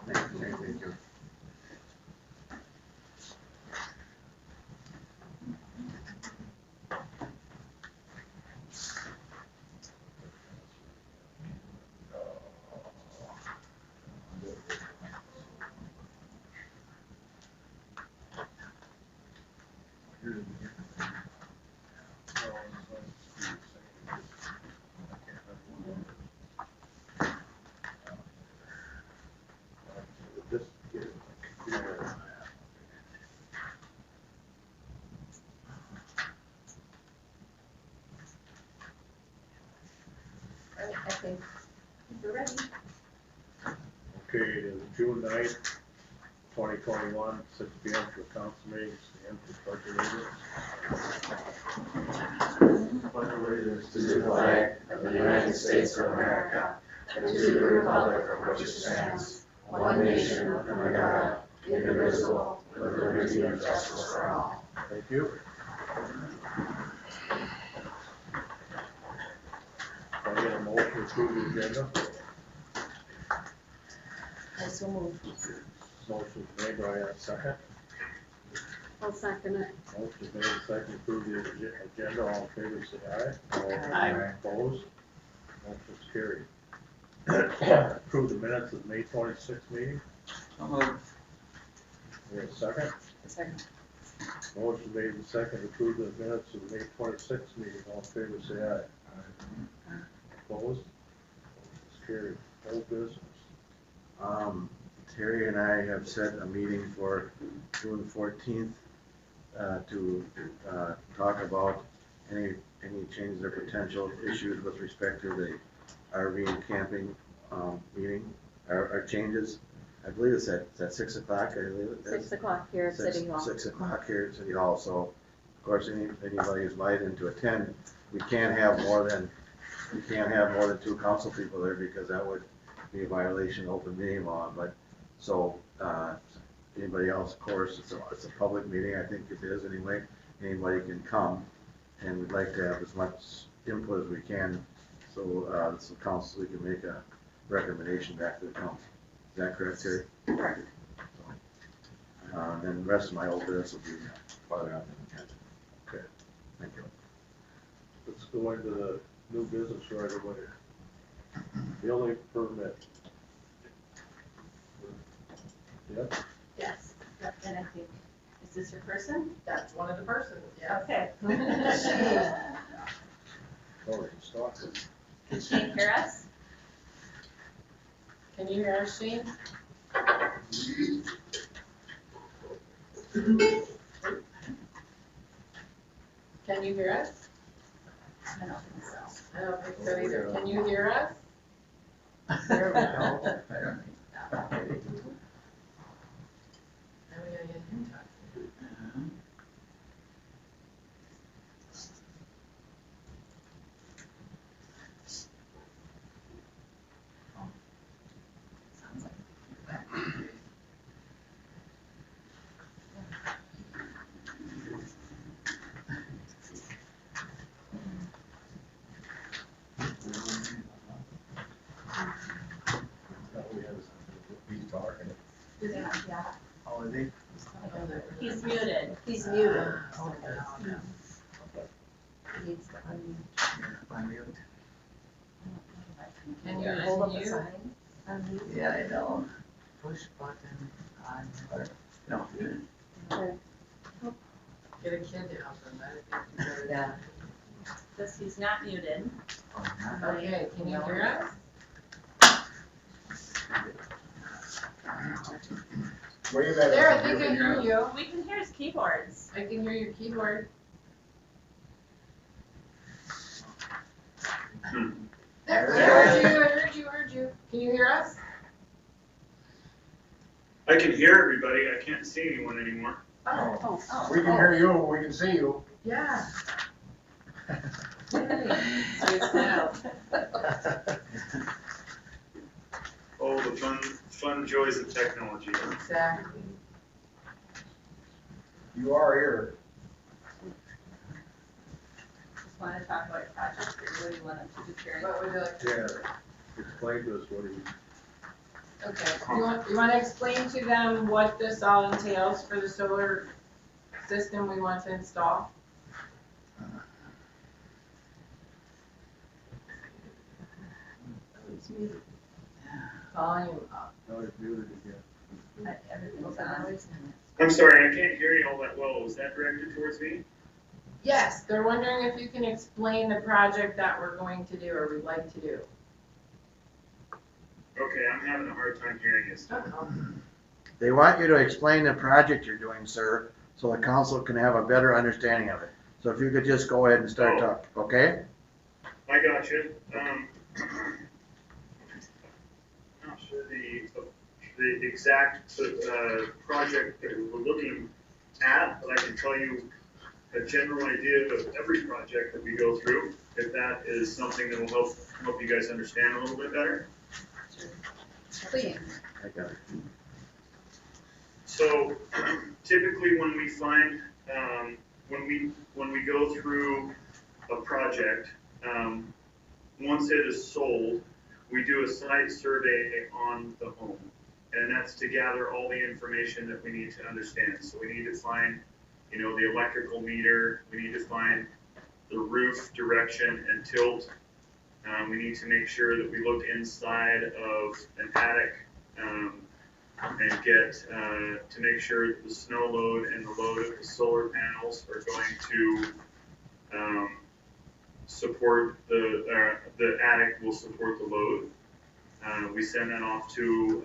Thank you. I think we're ready. Okay, it is June 9th, 2021, 6 p.m. for council meetings and for budget meetings. Pledge allegiance to the flag of the United States of America and to the republic for which it stands, one nation under God, indivisible, with liberty and justice for all. Thank you. I get a motion to approve the agenda. I so moved. Motion made by a second. I'll second it. Motion made and second to approve the agenda. All in favor, say aye. Aye. Opposed? Motion's carried. Approve the minutes of May 26th meeting. We have a second. Second. Motion made and second to approve the minutes of the May 26th meeting. All in favor, say aye. Opposed? Motion's carried. Old business. Terry and I have set a meeting for June 14th to talk about any changes or potential issues with respect to the RV and camping meeting, our changes. I believe it's at 6 o'clock. I believe it is. 6 o'clock here at City Hall. 6 o'clock here at City Hall. So, of course, anybody who's invited to attend, we can't have more than 2 council people there because that would be a violation of open meeting law. But so anybody else, of course, it's a public meeting. I think it is anyway. Anybody can come, and we'd like to have as much input as we can, so council can make a recommendation back to the council. Is that correct, Terry? Correct. And then the rest of my old business will be farther on the agenda. Okay, thank you. Let's go into the new business right away. Building permit. Yep. Yes. Yep. And I think, is this your person? That's one of the persons, yeah. Okay. Sorry, Stockton. Can she hear us? Can you hear us, Shane? Can you hear us? I don't think so. I don't think so either. Can you hear us? There we go. Now we gotta get him talking. Sounds like. He's talking. Yeah. Oh, is he? He's muted. He's muted. Oh, no. He needs to unmute. Unmute. Can you Hold up the unmute? sign. Unmute. Yeah, I know. Push button on. No. Okay. Get a kid to help him, I think you better. Yeah. This, he's not muted. Okay, can you hear us? Where you at? There, they can hear you. We can hear his keyboards. I can hear your keyboard. There, I heard you. Can you hear us? I can hear everybody, I can't see anyone anymore. Oh. We can hear you, we can see you. Yeah. Sweet smile. Oh, the fun joys of technology. Exactly. You are here. Just want to talk about your project, or what do you want to do, Terry? What would you like to? Yeah. Explain to us what he. Okay, you wanna explain to them what this all entails for the solar system we want to install? Volume up. Now it's muted again. Everything's on. I'm sorry, I can't hear you all that well. Was that directed towards me? Yes, they're wondering if you can explain the project that we're going to do or we'd like to do. Okay, I'm having a hard time hearing you still. They want you to explain the project you're doing, sir, so the council can have a better understanding of it. So if you could just go ahead and start talking, okay? I got you. Not sure the exact project that we're looking at, but I can tell you a general idea of every project that we go through, if that is something that will help you guys understand a little bit better. Please. I got it. So typically when we find, when we go through a project, once it is sold, we do a site survey on the home. And that's to gather all the information that we need to understand. So we need to find, the electrical meter, we need to find the roof direction and tilt. We need to make sure that we look inside of an attic and get to make sure that the snow load and the load of the solar panels are going to support the attic will support the load. We send that off to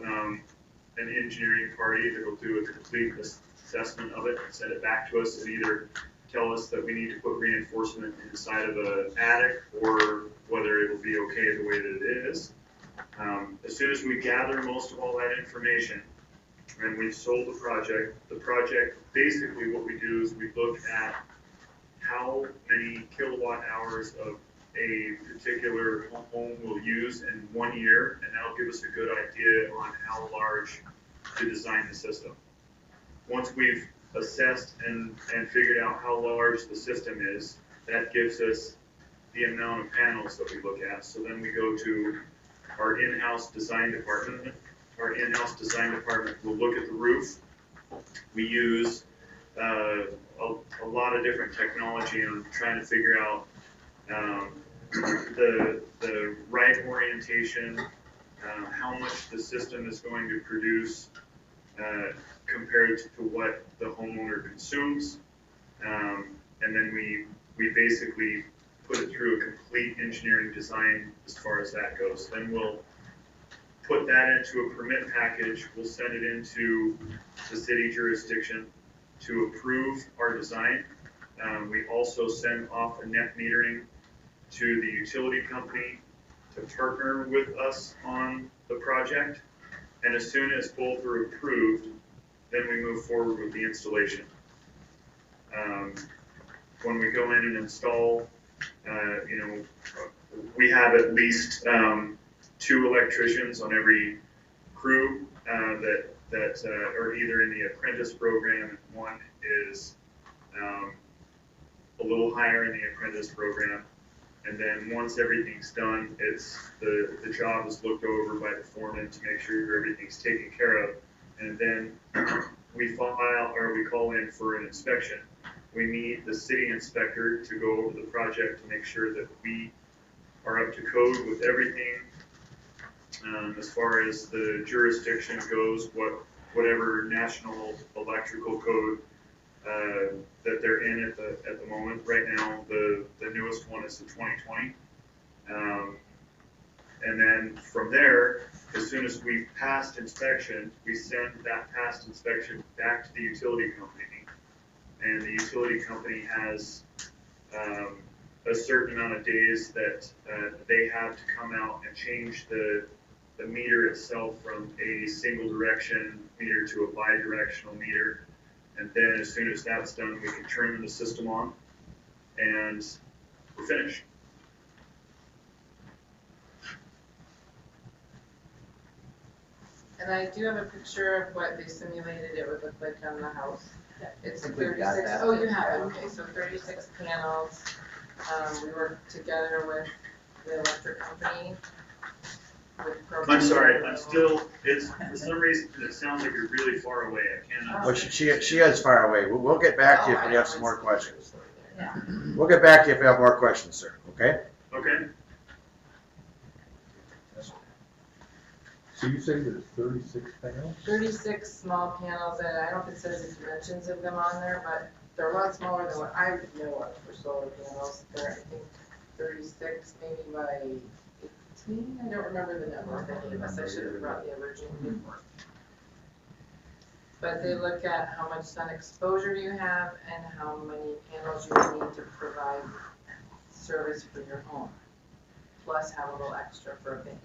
an engineering party that will do a complete assessment of it and send it back to us and either tell us that we need to put reinforcement inside of an attic or whether it will be okay the way that it is. As soon as we gather most of all that information and we've sold the project, basically what we do is we look at how many kilowatt hours of a particular home will use in 1 year, and that'll give us a good idea on how large to design the system. Once we've assessed and figured out how large the system is, that gives us the amount of panels that we look at. So then we go to our in-house design department. Our in-house design department will look at the roof. We use a lot of different technology on trying to figure out the right orientation, how much the system is going to produce compared to what the homeowner consumes. And then we basically put it through a complete engineering design as far as that goes. Then we'll put that into a permit package. We'll send it into the city jurisdiction to approve our design. We also send off a net metering to the utility company to partner with us on the project. And as soon as both are approved, then we move forward with the installation. When we go in and install, we have at least 2 electricians on every crew that are either in the apprentice program, and one is a little higher in the apprentice program. And then once everything's done, it's the job is looked over by the foreman to make sure everything's taken care of. And then we call in for an inspection. We need the city inspector to go over the project to make sure that we are up to code with everything. As far as the jurisdiction goes, whatever national electrical code that they're in at the moment. Right now, the newest one is the 2020. And then from there, as soon as we've passed inspection, we send that passed inspection back to the utility company. And the utility company has a certain amount of days that they have to come out and change the meter itself from a single direction meter to a bi-directional meter. And then as soon as that's done, we can turn the system on and we're finished. And I do have a picture of what they simulated it would look like on the house. It's I think we've got 36, that. oh, you have it, okay, so 36 panels. We worked together with the electric company. I'm sorry, I'm still, it's, for some reason, it sounds like you're really far away, I cannot. Well, she is far away. We'll get back to you if we have some more questions. We'll get back to you if we have more questions, sir, okay? Okay, So you say there's 36 panels? 36 small panels, and I don't know if it says the dimensions of them on there, but they're a lot smaller than what I would know of for solar panels. They're, I think, 36 maybe by 18, I don't remember the number of any of us, I should have brought the original paperwork. But they look at how much sun exposure you have and how many panels you need to provide service for your home, plus have a little extra for a bank.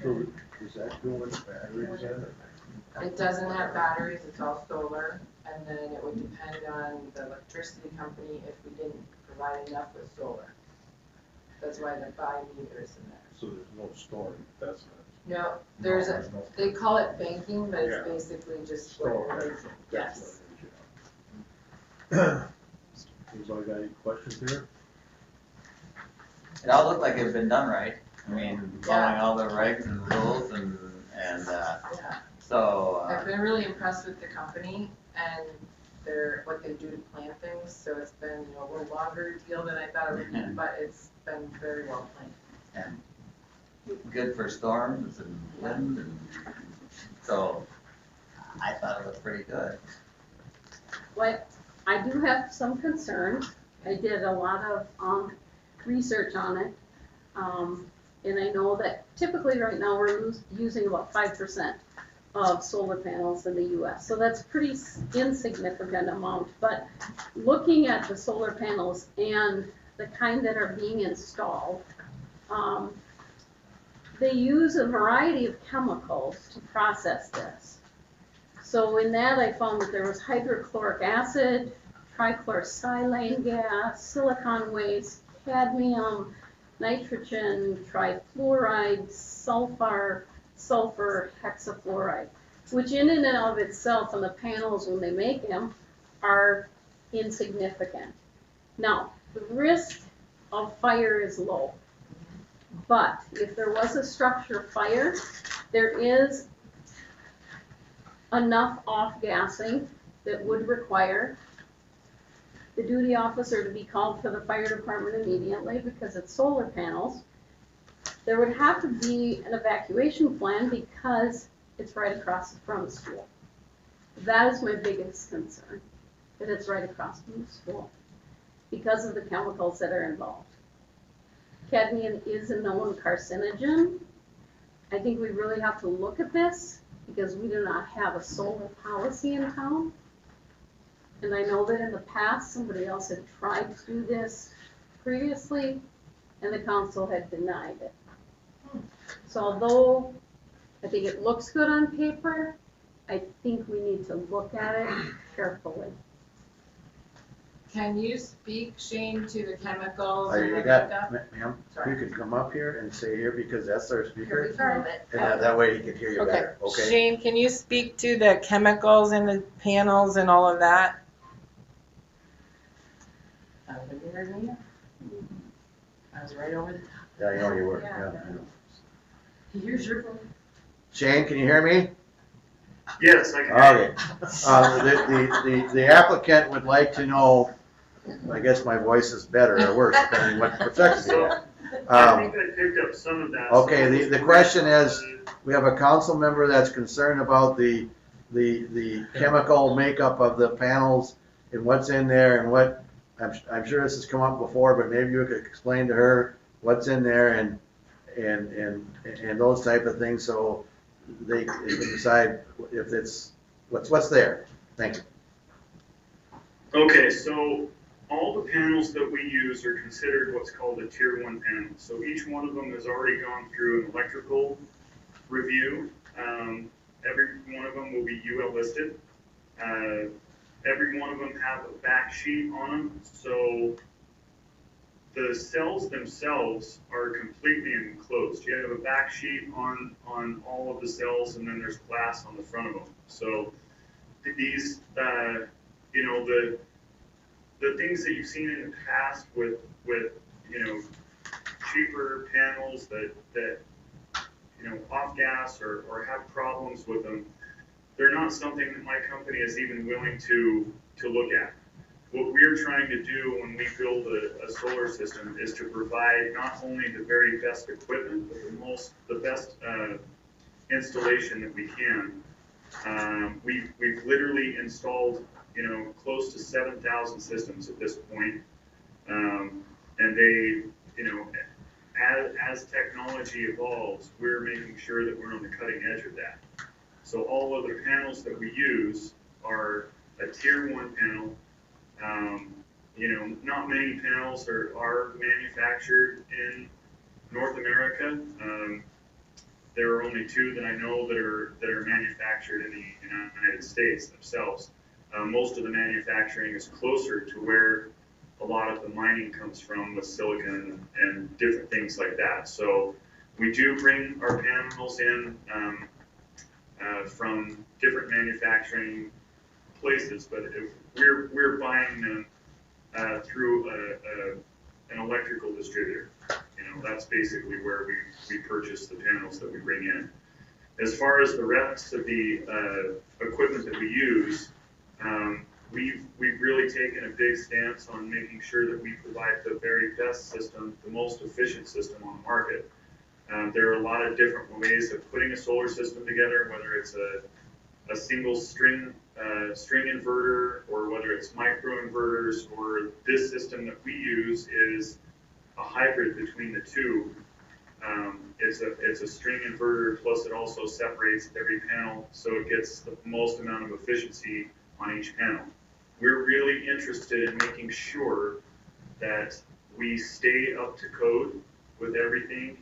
So does that go with batteries in it? It doesn't have batteries, it's all solar, and then it would depend on the electricity company if we didn't provide enough with solar. That's why the buy meter is in there. So there's no storage, that's No, there's a, they call it banking, but Yeah. it's basically just storage. what it is. Yes. Anybody got any questions here? It all looked like it had been done right. I mean, following Yeah. all the regs and rules and, Yeah. so, I've been really impressed with the company and what they do to plan things, so it's been, a little longer deal than I thought it would be, but it's been very well planned. and good for storms and wind and, so, I thought it was pretty good. What, I do have some concerns. I did a lot of, research on it. And I know that typically right now we're using about 5% of solar panels in the US. So that's pretty insignificant amount, but looking at the solar panels and the kind that are being installed, they use a variety of chemicals to process this. So in that I found that there was hydrochloric acid, trichlorosilane gas, silicon waste, cadmium, nitrogen, trifluoride, sulfur, hexafluoride, which in and of itself on the panels when they make them are insignificant. Now, the risk of fire is low, but if there was a structure fire, there is enough off-gassing that would require the duty officer to be called to the fire department immediately because it's solar panels. There would have to be an evacuation plan because it's right across from the school. That is my biggest concern, that it's right across from the school because of the chemicals that are involved. Cadmium is a known carcinogen. I think we really have to look at this because we do not have a solar policy in town. And I know that in the past, somebody else had tried to do this previously, and the council had denied it. So although I think it looks good on paper, I think we need to look at it carefully. Can you speak, Shane, to the chemicals? You and the got, makeup? ma'am, Sorry. you could come up here and say here because that's our Here, speaker. we can move it. And that way he can hear you Okay, better, okay? Shane, can you speak to the chemicals in the panels and all of that? Can you hear me? I was right over the top. Yeah, I know you were, Yeah. yeah. I know. Here's your phone. Shane, can you hear me? yes, I can. Okay. The applicant would like to know, I guess my voice is better or worse, depending what perspective you have. I think I picked up some of that. Okay, the question is, we have a council member that's concerned about the chemical makeup of the panels and what's in there and what, I'm sure this has come up before, but maybe you could explain to her what's in there and those type of things, so they can decide if it's, what's there. Thank you. Okay, so all the panels that we use are considered what's called a tier 1 panel. So each one of them has already gone through an electrical review. Every one of them will be UL listed. Every one of them have a back sheet on them. So the cells themselves are completely enclosed. You have a back sheet on all of the cells, and then there's glass on the front of them. So these, you know, the things that you've seen in the past with cheaper panels that off gas or have problems with them, they're not something that my company is even willing to look at. What we're trying to do when we build a solar system is to provide not only the very best equipment, but the best installation that we can. We've literally installed, close to 7,000 systems at this point. And they, as technology evolves, we're making sure that we're on the cutting edge of that. So all of the panels that we use are a tier 1 panel. Not many panels are manufactured in North America. There are only 2 that I know that are manufactured in the United States themselves. Most of the manufacturing is closer to where a lot of the mining comes from with silicon and different things like that. So we do bring our panels in from different manufacturing places, but if we're buying them through an electrical distributor. That's basically where we purchase the panels that we bring in. As far as the rest of the equipment that we use, we've really taken a big stance on making sure that we provide the very best system, the most efficient system on the market. There are a lot of different ways of putting a solar system together, whether it's a single string inverter, or whether it's microinverters, or this system that we use is a hybrid between the 2. It's a string inverter, plus it also separates every panel, so it gets the most amount of efficiency on each panel. We're really interested in making sure that we stay up to code with everything,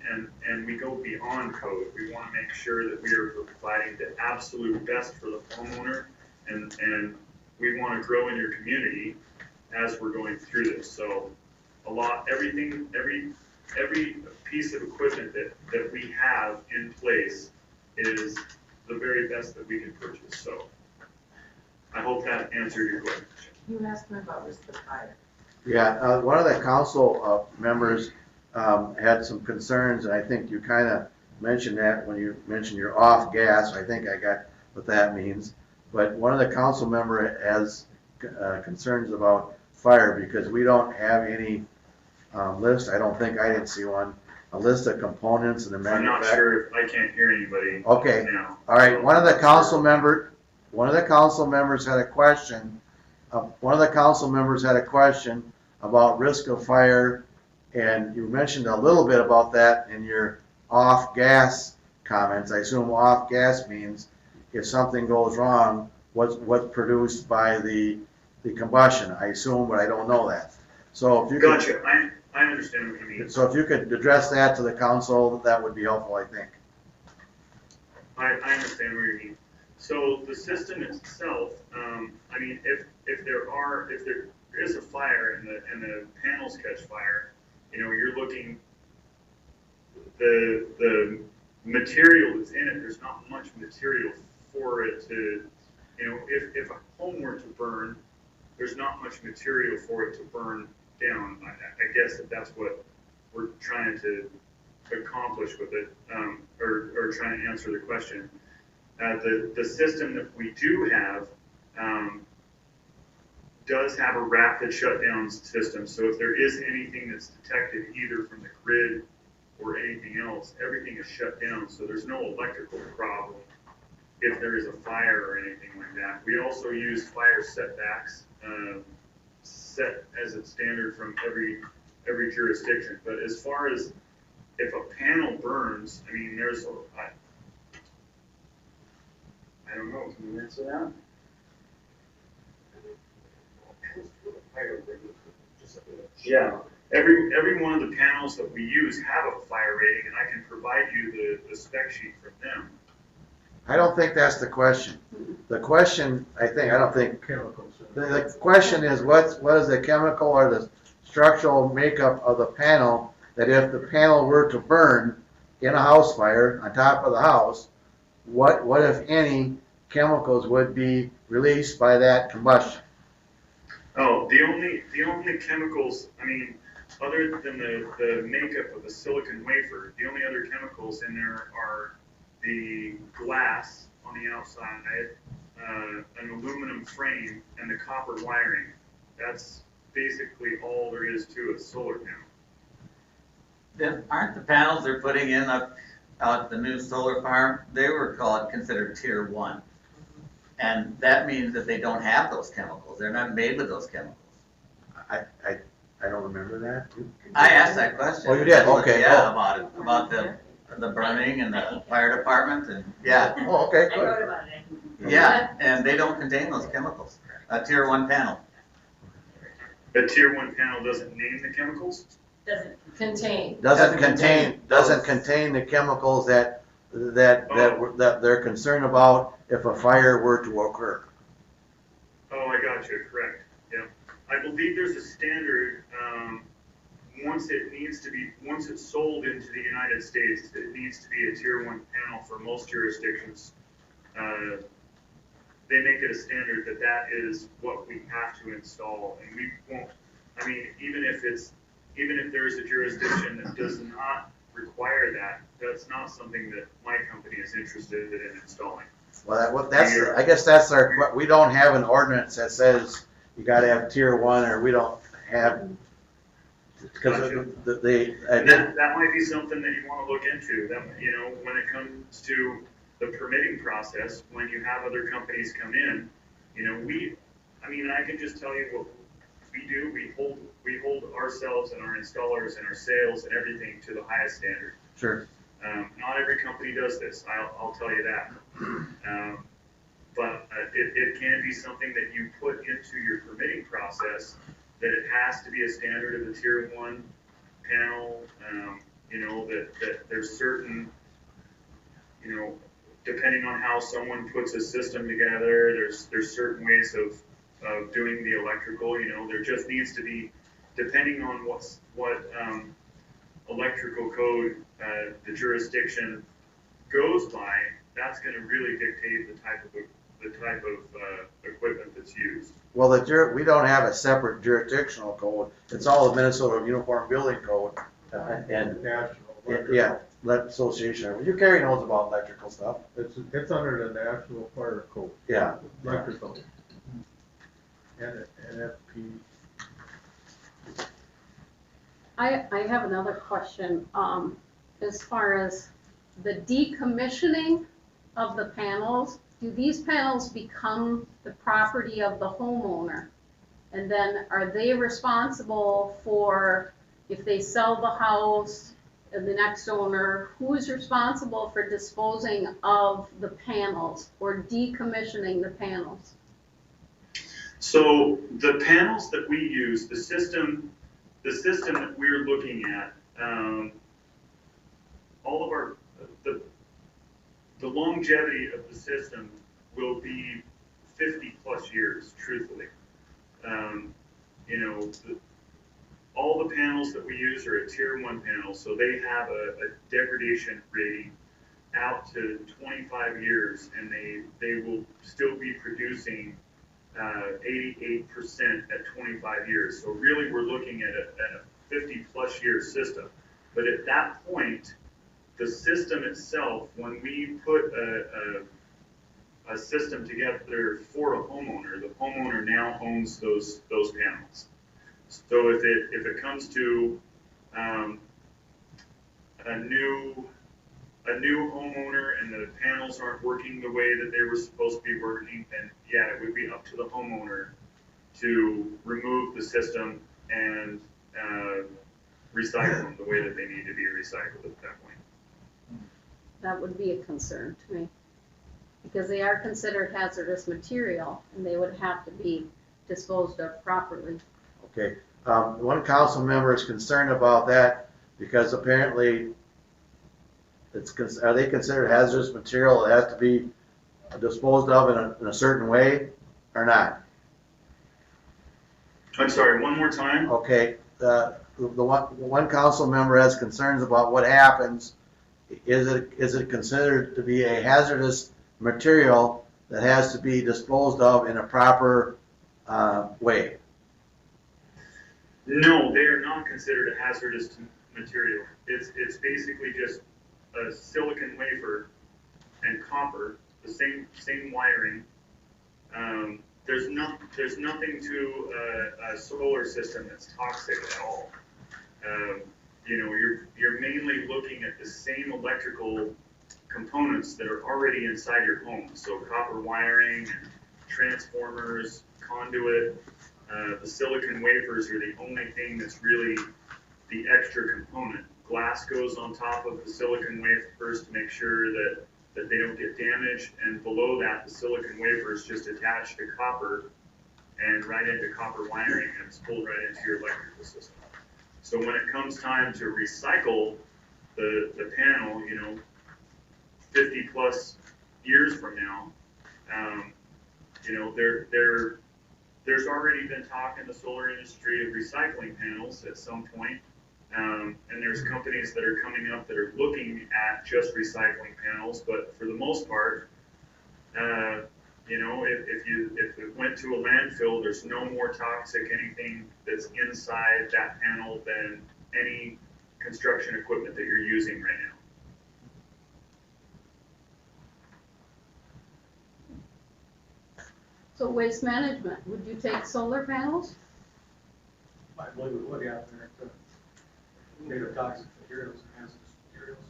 and we go beyond code. We want to make sure that we are providing the absolute best for the homeowner, and we want to grow in your community as we're going through this. So every piece of equipment that we have in place is the very best that we can purchase. So I hope that answered your question. You asked me about risk of fire. Yeah, one of the council members had some concerns, and I think you kind of mentioned that when you mentioned your off gas. I think I got what that means. But one of the council member has concerns about fire, because we don't have any list. I don't think, I didn't see one, a list of components and the manufacturer. I'm not sure, I can't hear anybody Okay. now. All right, one of the council members had a question. One of the council members had a question about risk of fire, and you mentioned a little bit about that in your off gas comments. I assume off gas means if something goes wrong, what's produced by the combustion. I assume, but I don't know that. So if you could, Gotcha, I understand what you mean. so if you could address that to the council, that would be helpful, I think. I understand what you mean. So the system itself, if there is a fire and the panels catch fire, you're looking, the material that's in it, there's not much material for it to, if a home were to burn, there's not much material for it to burn down. I guess that's what we're trying to accomplish with it, or trying to answer the question. The system that we do have does have a rapid shutdown system. So if there is anything that's detected either from the grid or anything else, everything is shut down. So there's no electrical problem if there is a fire or anything like that. We also use fire setbacks, set as a standard from every jurisdiction. But as far as if a panel burns, there's I don't know, can you answer that? Yeah, every one of the panels that we use have a fire rating, and I can provide you the spec sheet from them. I don't think that's the question. The question, Chemicals. the question is what is the chemical or the structural makeup of the panel, that if the panel were to burn in a house fire on top of the house, what if any chemicals would be released by that combustion? Oh, the only chemicals, other than the makeup of a silicon wafer, the only other chemicals in there are the glass on the outside, an aluminum frame, and the copper wiring. That's basically all there is to a solar panel. Then aren't the panels they're putting in up out at the new solar farm, they were considered tier 1. And that means that they don't have those chemicals. They're not made with those chemicals. I don't remember that. I asked that question. Oh, you did? Okay. Yeah, Oh. about it, about the burning and the fire department and, yeah, Oh, okay, I good. wrote about it. yeah, and they don't contain those chemicals. A tier 1 panel. The tier 1 panel doesn't name the chemicals? Doesn't, Contain. Doesn't contain the chemicals that they're concerned about if a fire were to occur. Oh, I got you, correct, yeah. I believe there's a standard, once it's sold into the United States, it needs to be a tier 1 panel for most jurisdictions. They make it a standard that is what we have to install, and we won't, I mean, even if there is a jurisdiction that does not require that, that's not something that my company is interested in installing. Well, I guess that's we don't have an ordinance that says you gotta have tier 1, or we don't have, because That might be something that you wanna look into, that, when it comes to the permitting process, when you have other companies come in, I can just tell you what we do, we hold ourselves and our installers and our sales and everything to the highest standard. Sure. Not every company does this, I'll tell you that. But it can be something that you put into your permitting process, that it has to be a standard of the tier 1 panel, that there's certain, depending on how someone puts a system together, there's certain ways of doing the electrical, there just needs to be, depending on what electrical code the jurisdiction goes by, that's gonna really dictate the type of equipment that's used. Well, we don't have a separate jurisdictional code. It's all the Minnesota Uniform Building Code, and National. yeah, association. You Carrie knows about electrical stuff. It's under the National Fire Code. Yeah. Electrical. NFP. I have another question, as far as the decommissioning of the panels, do these panels become the property of the homeowner? And then are they responsible for, if they sell the house and the next owner, who's responsible for disposing of the panels or decommissioning the panels? So the panels that we use, the system that we're looking at, all of our, the longevity of the system will be 50 plus years, truthfully. All the panels that we use are a tier 1 panel, so they have a degradation rating out to 25 years, and they will still be producing 88% at 25 years. So really, we're looking at a 50 plus year system. But at that point, the system itself, when we put a system together for a homeowner, the homeowner now owns those panels. So if it comes to a new homeowner and the panels aren't working the way that they were supposed to be working, then yeah, it would be up to the homeowner to remove the system and recycle them the way that they need to be recycled at that point. That would be a concern to me, because they are considered hazardous material and they would have to be disposed of properly. Okay. One council member is concerned about that because apparently are they considered hazardous material that has to be disposed of in a certain way or not? I'm sorry, one more time? Okay, the one council member has concerns about what happens. Is it considered to be a hazardous material that has to be disposed of in a proper way? No, they are not considered a hazardous material. It's basically just a silicon wafer and copper, the same wiring. There's nothing to a solar system that's toxic at all. You know, you're mainly looking at the same electrical components that are already inside your home. So copper wiring, transformers, conduit. The silicon wafers are the only thing that's really the extra component. Glass goes on top of the silicon wafers to make sure that they don't get damaged, and below that, the silicon wafers just attach to copper and right into copper wiring, and it's pulled right into your electrical system. So when it comes time to recycle the panel, you know, 50 plus years from now, you know, there's already been talk in the solar industry of recycling panels at some point. And there's companies that are coming up that are looking at just recycling panels, but for the most part, you know, if it went to a landfill, there's no more toxic anything that's inside that panel than any construction equipment that you're using right now. So waste management, would you take solar panels? I believe we would, yeah, they're native toxic materials and hazardous materials.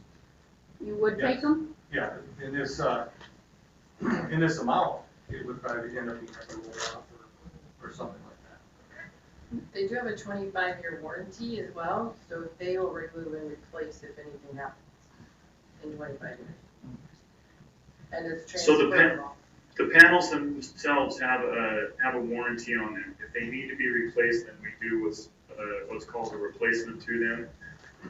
You would take Yes. them? Yeah, in this amount, it would probably end up being like a roll-off or something like that. They do have a 25-year warranty as well, so they will remove and replace if anything happens in 25 years. And it's So the transferable. The panels themselves have a warranty on them. If they need to be replaced, then we do what's called a replacement to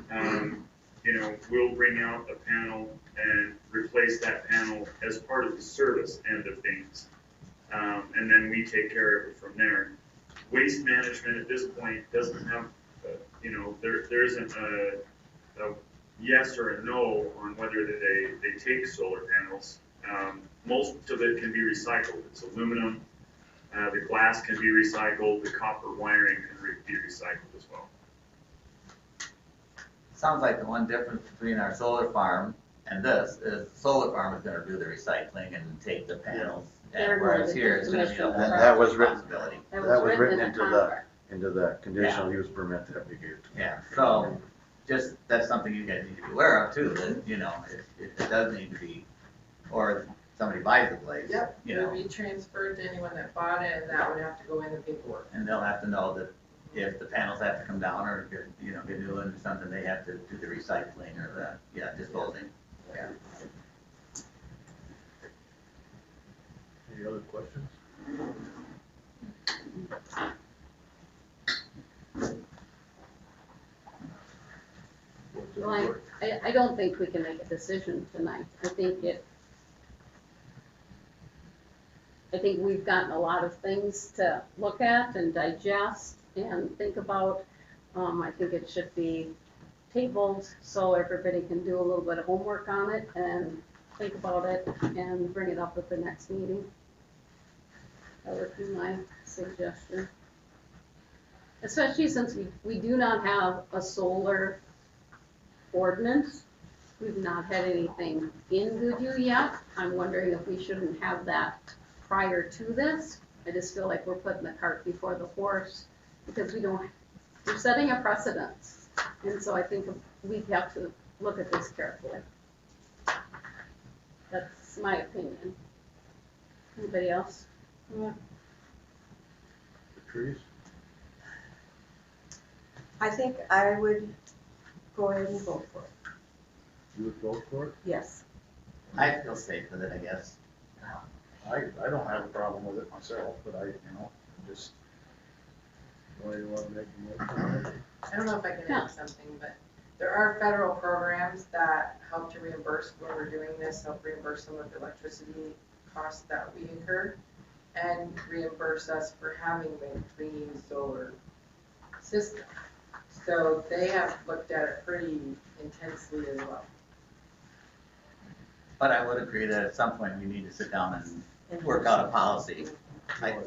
them. You know, we'll bring out a panel and replace that panel as part of the service end of things, and then we take care of it from there. Waste management at this point doesn't have, you know, there isn't a yes or a no on whether they take solar panels. Most of it can be recycled. It's aluminum, the glass can be recycled, the copper wiring can be recycled as well. Sounds like the one difference between our solar farm and this is the solar farm is gonna do the recycling and take the panels. They're And whereas going to here, it's gonna be commission the the owner's That was written- responsibility. That That was written in the into the- contract. into the conditional use permit that we gave to them. Yeah, so just, that's something you guys need to be aware of too, that, you know, it does need to be, or somebody buys the place, Yep, you it know, would be transferred to anyone that bought it, and that would have to go in the paperwork. and they'll have to know that if the panels have to come down or get, you know, get new ones or something, they have to do the recycling or the, disposing. Yeah. Any other questions? Well, I don't think we can make a decision tonight. I think we've gotten a lot of things to look at and digest and think about. I think it should be tabled so everybody can do a little bit of homework on it and think about it and bring it up at the next meeting. That would be my suggestion. Especially since we do not have a solar ordinance. We've not had anything in Goodhue yet. I'm wondering if we shouldn't have that prior to this. I just feel like we're putting the cart before the horse because we're setting a precedence. And so I think we have to look at this carefully. That's my opinion. Anybody else? Patrice? I think I would go ahead and vote for it. You would vote for it? Yes. I feel safe with it, I guess. I don't have a problem with it myself, but just. Why do you want to make a motion? I don't know if I can Yeah. add something, but there are federal programs that help to reimburse when we're doing this, help reimburse some of the electricity costs that we incur, and reimburse us for having the clean solar system. So they have looked at it pretty intensely as well. But I would agree that at some point we need to sit down and work out a policy.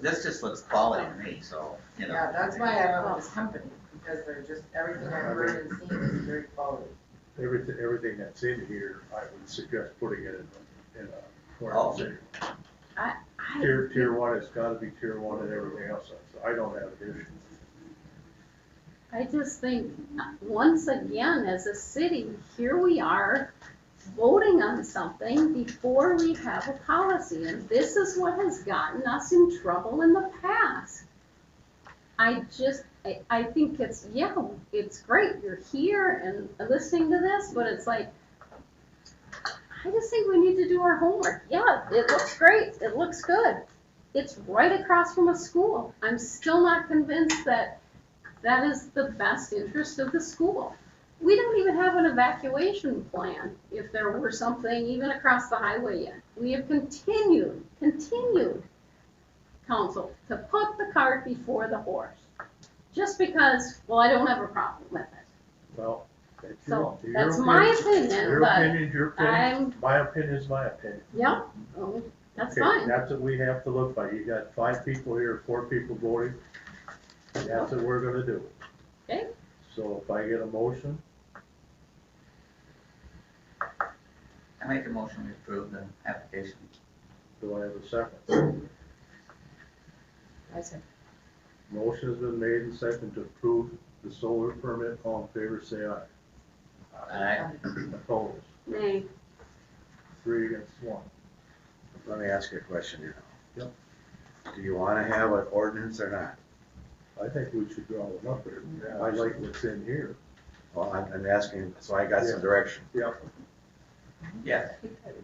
This just looks quality to me, so, you know. Yeah, that's why I love this company. because they're just, everything I've heard and seen is very quality. Everything that's in here, I would suggest putting it in a, where Oh. it's in. I Tier one, it's gotta be tier one and everything else, so I don't have an issue. I just think, once again, as a city, here we are voting on something before we have a policy, and this is what has gotten us in trouble in the past. I think it's, yeah, it's great, you're here and listening to this, but it's like, I just think we need to do our homework. Yeah, it looks great, it looks good. It's right across from a school. I'm still not convinced that that is the best interest of the school. We don't even have an evacuation plan if there were something even across the highway yet. We have continued, council, to put the cart before the horse. Just because, well, I don't have a problem with it. Well, that's So, your that's my opinion, Your but opinion's your opinion, I'm, my opinion is my opinion. yeah, well, that's Okay, fine. that's what we have to look by. You got 5 people here, 4 people voting. And that's what we're gonna do. Okay. So if I get a motion, I make a motion to approve the application. do I have a second? I said, Motion has been made and seconded to approve the solar permit. All in favor, say aye. Aye. Opposed? Nay. 3 against 1. Let me ask you a question here. Yep. Do you wanna have an ordinance or not? I think we should draw it up there. I like what's in here. Well, I'm asking, so I got some Yeah. direction. Yep. Yes,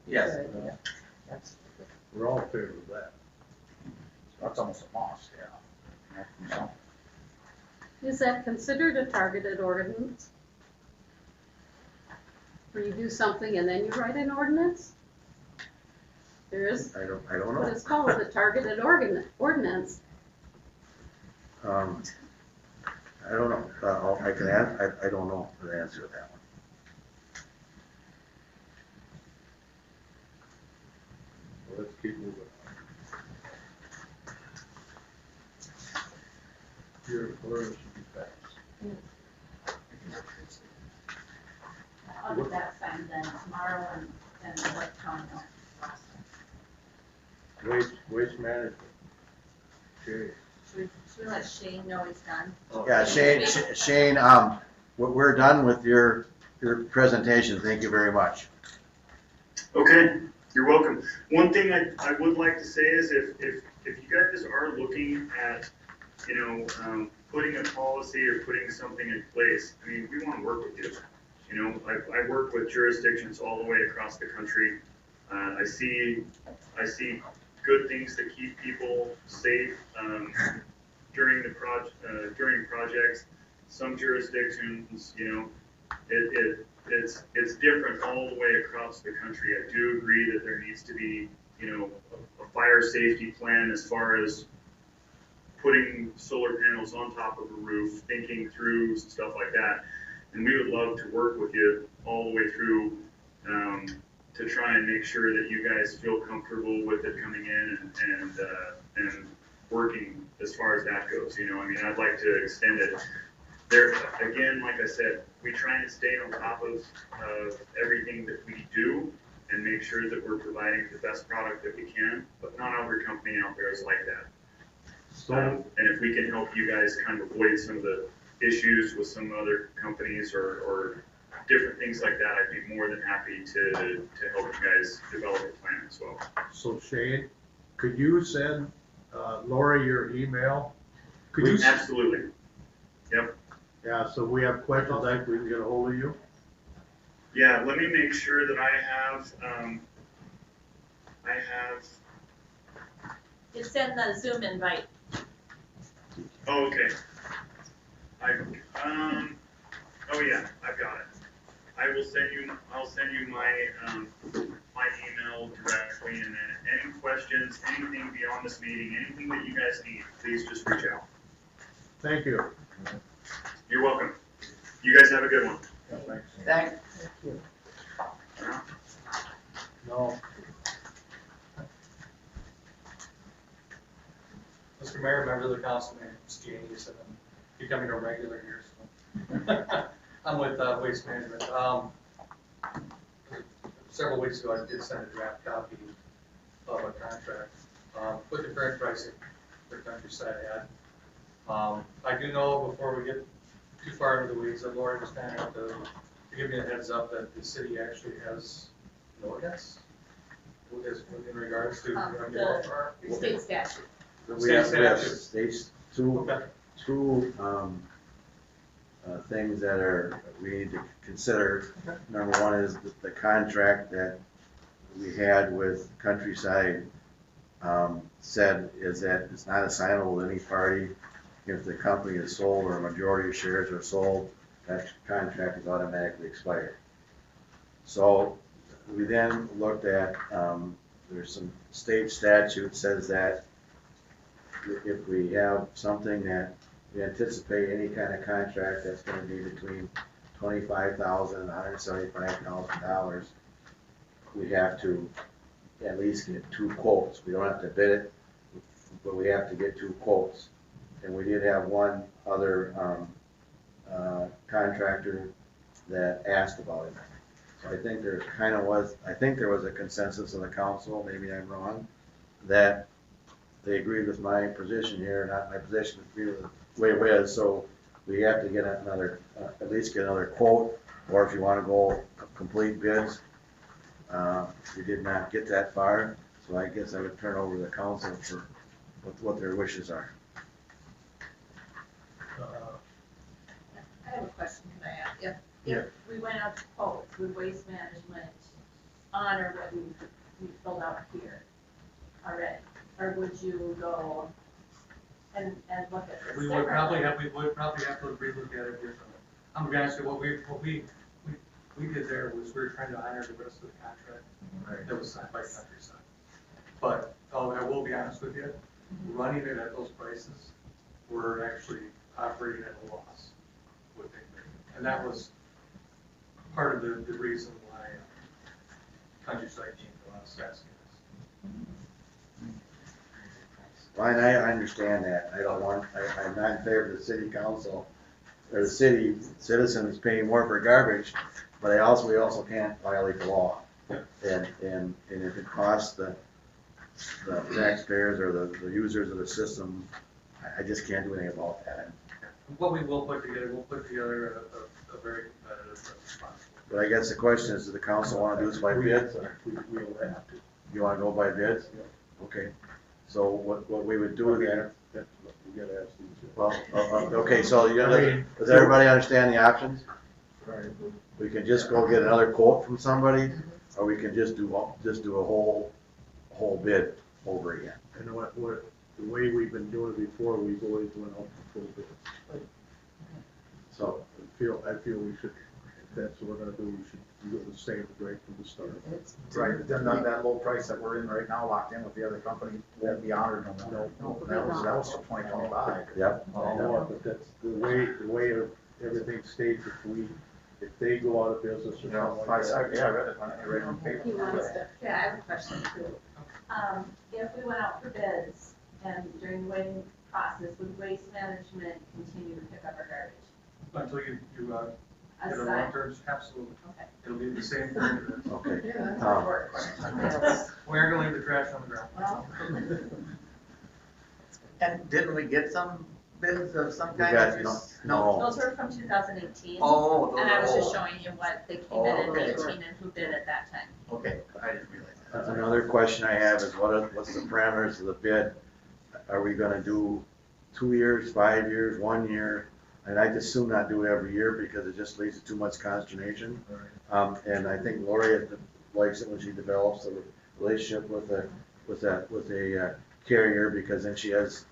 yes. We're all in favor of that. That's almost a must, yeah. Is that considered a targeted ordinance? Where you do something and then you write an ordinance? There is I don't what know. is called a targeted ordinance. I don't know. I can ask, I don't know the answer to that one. Well, let's keep moving on. Your order should be passed. I'll get that signed then tomorrow and let Tom know. Waste management. Okay. Should we let Shane know he's done? Yeah, Shane, we're done with your presentation. Thank you very much. Okay, you're welcome. One thing I would like to say is if you guys are looking at, putting a policy or putting something in place, I mean, we want to work with you. I work with jurisdictions all the way across the country. I see good things that keep people safe during projects. Some jurisdictions, it's different all the way across the country. I do agree that there needs to be, a fire safety plan as far as putting solar panels on top of a roof, thinking through stuff like that. And we would love to work with you all the way through to try and make sure that you guys feel comfortable with it coming in and working as far as that goes. I'd like to extend it. There, again, like I said, we try and stay on top of everything that we do and make sure that we're providing the best product that we can, but not every company out there is like that. So, And if we can help you guys kind of avoid some of the issues with some other companies or different things like that, I'd be more than happy to help you guys develop a plan as well. so Shane, could you send Lori your email? Could you? Absolutely. Yep. Yeah, so we have questions, we can get a hold of you? Yeah, let me make sure that I have, It's in the Zoom invite. oh, okay. Oh yeah, I've got it. I'll send you my email directly, and then any questions, anything beyond this meeting, anything that you guys need, please just reach out. Thank you. You're welcome. You guys have a good one. Yeah, thanks. Thanks. No, Mr. Mayor, members of the council, my name is Jamie, so I'm becoming a regular here, so I'm with Waste Management. Several weeks ago, I did send a draft copy of a contract with the current pricing for Countryside had. I do know before we get too far into the weeds that Lori was kind of to give me a heads up that the city actually has an ordinance in regards to. The state statute. We have statute. states, two things that we need to consider. Number one is the contract that we had with Countryside said is that it's not assignable to any party. If the company is sold or a majority of shares are sold, that contract is automatically expired. So we then looked at, there's some state statute says that if we have something that we anticipate any kind of contract that's gonna be between $25,000 and $175,000, we have to at least get 2 quotes. We don't have to bid it, but we have to get 2 quotes. And we did have one other contractor that asked about it. So I think there was a consensus of the council, maybe I'm wrong, that they agreed with my position here, not my position, agree with the way it is. So we have to get another, at least get another quote, or if you want to go complete bids. We did not get that far, so I guess I would turn over to the council for what their wishes are. I have a question, can I ask? Yeah. If we went out to quotes, would Waste Management honor what we filled out here already? Or would you go and look at this We differently? would probably have to relook at it differently. I'm gonna be honest with you, what we did there was we were trying to honor the rest of the contract that was signed by Countryside. But, I will be honest with you, running it at those prices, we're actually operating at a loss with it. And that was part of the reason why Countryside came to us asking us. Well, and I understand that. I'm not in favor of the city council or the city citizens paying more for garbage, but we also can't violate the law. And if it costs the taxpayers or the users of the system, I just can't do anything about that. What we will put together, a very competitive response. But I guess the question is, does the council want to do this by bids? We will have to. You want to go by bids? Okay. So what we would do then, That's what we gotta ask these. well, okay, so does everybody understand the options? Right. We can just go get another quote from somebody, or we can just do a whole bid over again. And the way we've been doing it before, we've always went out for full bid. So, I feel we should, if that's what we're gonna do, we should do the same right from the start. Right, then that low price that we're in right now, locked in with the other company, won't be honored no more. No. That was till 2025. yep. But that's the way of everything states, if they go out of business or something like that. Yeah, I read it, I read it on He paper. wants to. Yeah, I have a question too. If we went out for bids and during the waiting process, would Waste Management continue to pick up our garbage? Until you get a Aside, long-term, absolutely. okay. It'll be the same thing. Okay. We're gonna leave the trash on the ground. Well, And didn't we get some bids of some We kind? got, No. no, those were from 2018. Oh, those And I was are just old. showing you what they came Oh, in at okay. 18 and who bid at that time. Okay, I didn't realize that. another question I have is what's the parameters of the bid? Are we gonna do 2 years, 5 years, 1 year? And I'd just soon not do it every year because it just leads to too much consternation. And I think Lori likes it when she develops a relationship with a carrier, because then she has,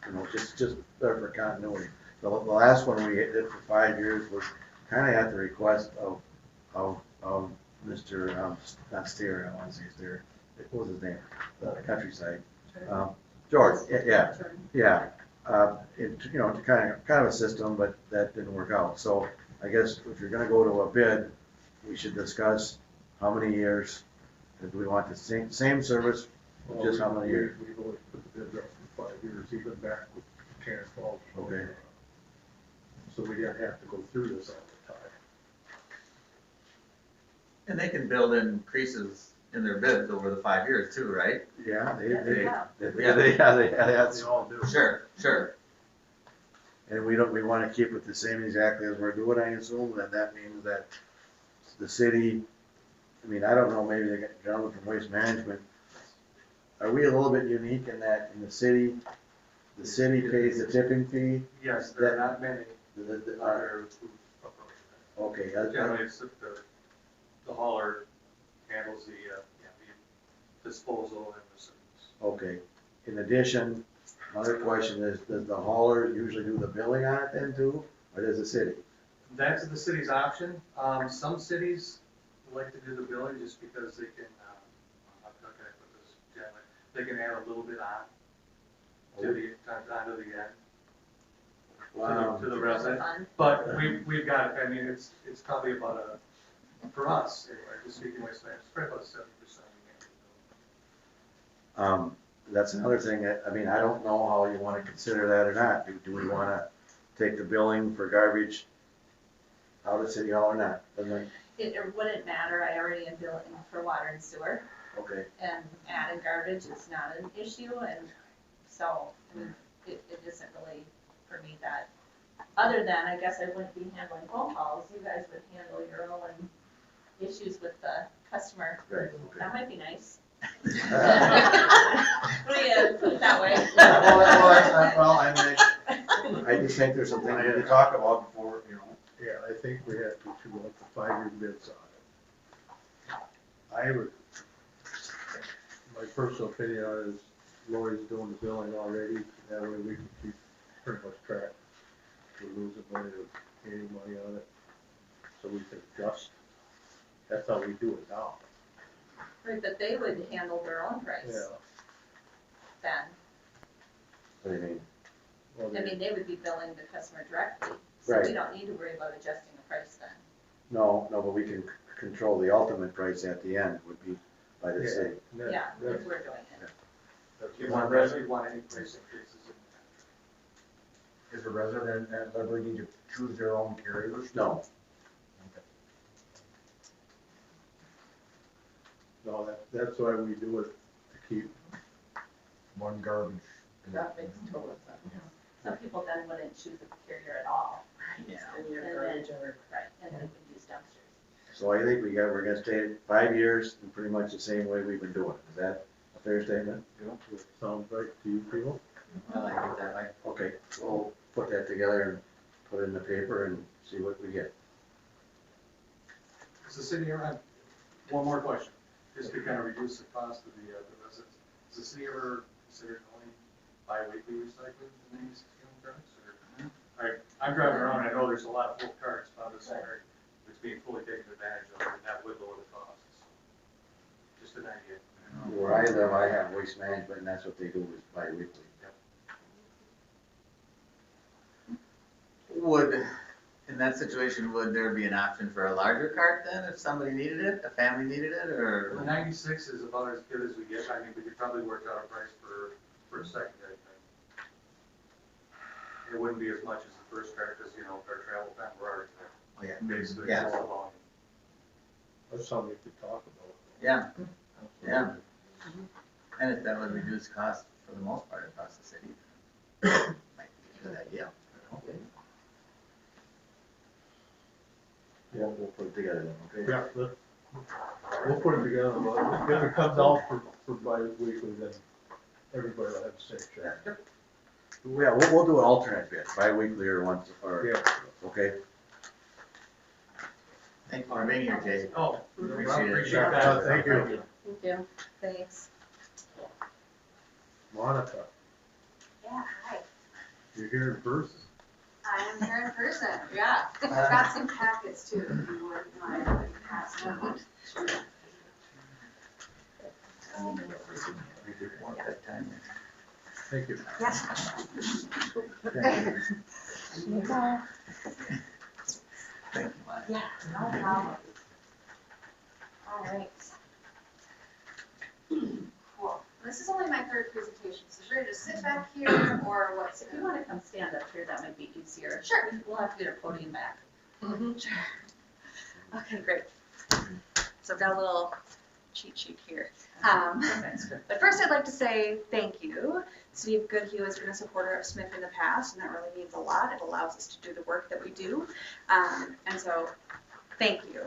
just there for continuity. The last one we did for 5 years was kind of at the request of Mr. not Steer, I want to say Steer, what was his name? The Countryside. George, yeah. To kind of a system, but that didn't work out. So I guess if you're gonna go to a bid, we should discuss how many years, and do we want the same service, just how many years? We've always put the bids up for 5 years, even back with Cannon Falls. Okay. so we didn't have to go through this all the time. And they can build in increases in their bids over the 5 years too, right? Yeah, Yeah. that's, They all do. Sure. and we wanna keep it the same exactly as we're doing, I assume, that means that the city, I mean, I don't know, maybe the gentleman from Waste Management, are we a little bit unique in that in the city pays the tipping fee? Yes, there are not many The- out there who approach that. Okay, Generally, it's the hauler handles the disposal and the service. okay. In addition, another question is, does the hauler usually do the billing on it then too, or does the city? That's the city's option. Some cities like to do the billing just because they can, how can I put this gently? They can add a little bit on to the, onto the end. Wow. To the resident. But we've got, I mean, it's probably about for us, anyway, just speaking Waste Management, it's probably about 70%. That's another thing, I mean, I don't know how you wanna consider that or not, do we wanna take the billing for garbage out of City Hall or not? Doesn't It wouldn't matter, I already am billing for water and sewer, okay, and added garbage is not an issue, and so, I mean, it isn't really for me that, other than, I guess I wouldn't be handling phone calls, you guys would handle your own issues with the customer. right, okay. That might be nice. What do you put it that way? Well, I mean, I just think there's some things we need to talk about before, you know. Yeah, I think we have to go with the 5-year bids on it. I would, my personal opinion on it is Lori's doing the billing already, that way we can keep pretty much track. We're losing money or gaining money on it, so we can adjust. That's how we do it now. Right, but they would handle their own price Yeah. then. What do you mean? Well, I mean, they would be billing the customer directly, so Right. we don't need to worry about adjusting the price then. No, but we can control the ultimate price at the end would be by the city. that- Yeah, that's- if we're doing it. that's You one want, thing. you want any price increases in the Is the resident at liberty to choose their own carriers? No, No, that's why we do it, to keep, One garbage. That makes total sense. Some people then wouldn't choose a carrier at all, Yeah. And your And garbage or. right, and then would use dumpsters. so I think we're gonna stay at 5 years in pretty much the same way we've been doing it. Is that a fair statement? it sounds right to you people. I like it that way. Okay, we'll put that together and put it in the paper and see what we get. Is the city ever, one more question, just to kind of reduce the cost of the residents. Has the city ever considered going bi-weekly recycling in these carts, or? I'm driving around, I know there's a lot of full carts, but I'm just wondering if it's being fully taken advantage of, and that would lower the costs. Just an idea. Where I live, I have Waste Management and that's what they do is bi-weekly. Would, in that situation, would there be an option for a larger cart then, if somebody needed it, a family needed it, The or? 96 is about as good as we get. I mean, we could probably work out a price for a secondary thing. It wouldn't be as much as the first cart, because, our travel time, we're already there. Oh, yeah. Basically, Yeah. it's all volume. That's something we could talk about. Yeah, yeah. And if that would reduce costs for the most part across the city, might be a good idea. We'll put it together then, okay? Yeah, we'll put it together, but if it comes out for bi-weekly, then everybody will have the same check. Yeah, we'll do an alternate bid, bi-weekly or once, or, Yeah. okay? Thank you for being here, Jay. Oh, Appreciate it. appreciate that. Thank you. Thank you. Thanks. Monica, Yeah, hi. you're here in person. I am here in person, yeah. I've got some packets too, if you wouldn't mind passing them. Thank you. Thank you, Mike. Yeah, no problem. All right. Cool. Let's this is only my third presentation, so should I just sit back here or what's? If you wanna come stand up here, that might be easier. Sure. We'll have to get our podium back. Sure. Okay, great. So I've got a little cheat sheet here. But first I'd like to say thank you. City of Goodhue has been a supporter of Smith in the past, and that really means a lot. It allows us to do the work that we do. And so, thank you.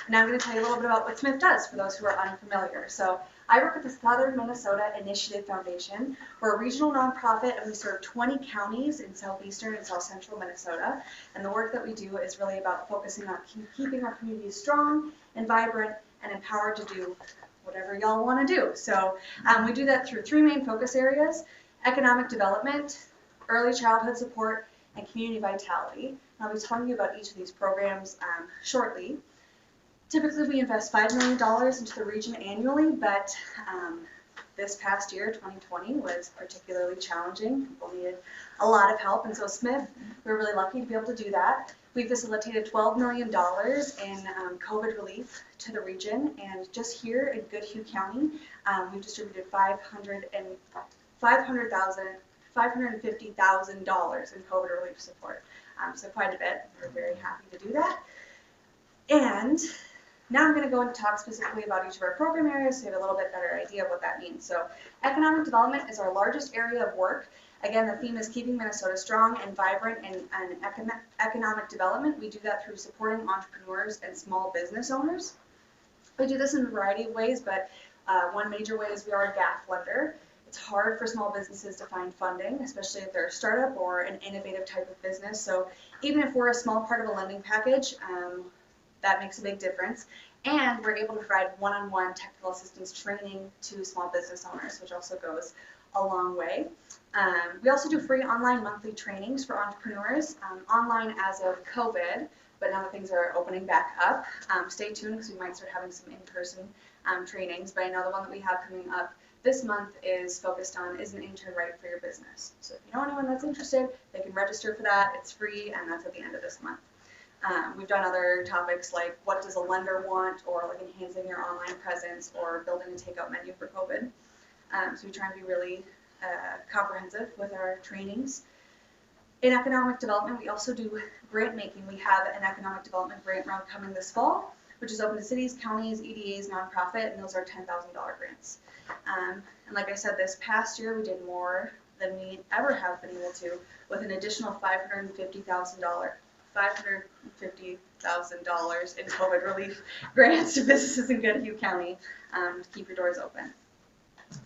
Now I'm going to tell you a little bit about what Smith does for those who are unfamiliar. So I work at the Southern Minnesota Initiative Foundation. We're a regional nonprofit, and we serve 20 counties in southeastern and south central Minnesota. And the work that we do is really about focusing on keeping our communities strong and vibrant and empowered to do whatever y'all want to do. So we do that through 3 main focus areas: economic development, early childhood support, and community vitality. I'll be telling you about each of these programs shortly. Typically, we invest $5 million into the region annually, but this past year, 2020, was particularly challenging. People needed a lot of help, and so Smith, we're really lucky to be able to do that. We facilitated $12 million in COVID relief to the region, and just here in Goodhue County, we've distributed $550,000 in COVID relief support. So quite a bit. We're very happy to do that. And now I'm going to go and talk specifically about each of our program areas so you have a little bit better idea of what that means. So economic development is our largest area of work. Again, the theme is keeping Minnesota strong and vibrant in economic development. We do that through supporting entrepreneurs and small business owners. We do this in a variety of ways, but one major way is we are a GAF lender. It's hard for small businesses to find funding, especially if they're a startup or an innovative type of business. So even if we're a small part of a lending package, that makes a big difference. And we're able to provide one-on-one technical assistance training to small business owners, which also goes a long way. We also do free online monthly trainings for entrepreneurs, online as of COVID, but now that things are opening back up. Stay tuned because we might start having some in-person trainings, but I know the one that we have coming up this month is focused on is an intern right for your business. So if you know anyone that's interested, they can register for that. It's free, and that's at the end of this month. We've done other topics like what does a lender want, or like enhancing your online presence, or building a takeout menu for COVID. So we try and be really comprehensive with our trainings. In economic development, we also do grant making. We have an economic development grant round coming this fall, which is open to cities, counties, EDAs, nonprofit, and those are $10,000 grants. And like I said, this past year we did more than we ever have been able to, with an additional $550,000 in COVID relief grants to businesses in Goodhue County to keep your doors open.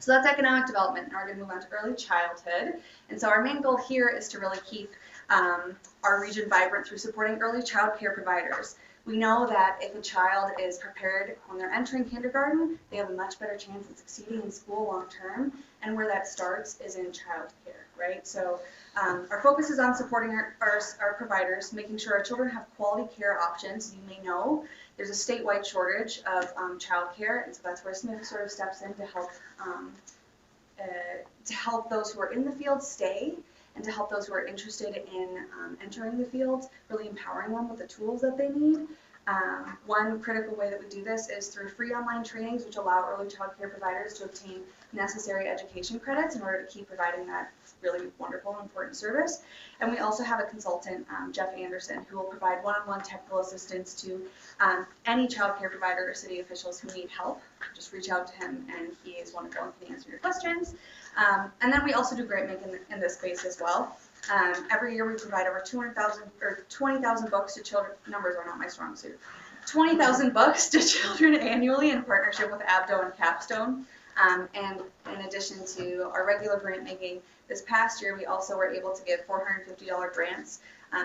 So that's economic development. Now we're going to move on to early childhood. And so our main goal here is to really keep our region vibrant through supporting early child care providers. We know that if a child is prepared when they're entering kindergarten, they have a much better chance of succeeding in school long term, and where that starts is in child care, right? So our focus is on supporting our providers, making sure our children have quality care options. You may know there's a statewide shortage of child care, and so that's where Smith sort of steps in to help those who are in the field stay, and to help those who are interested in entering the field, really empowering them with the tools that they need. One critical way that we do this is through free online trainings, which allow early child care providers to obtain necessary education credits in order to keep providing that really wonderful and important service. And we also have a consultant, Jeff Anderson, who will provide one-on-one technical assistance to any child care provider or city officials who need help. Just reach out to him, and he is wonderful and can answer your questions. And then we also do grant making in this space as well. Every year we provide over 20,000 books to children. Numbers are not my strong suit. 20,000 books to children annually in partnership with Abdo and Capstone. And in addition to our regular grant making, this past year we also were able to give $450 grants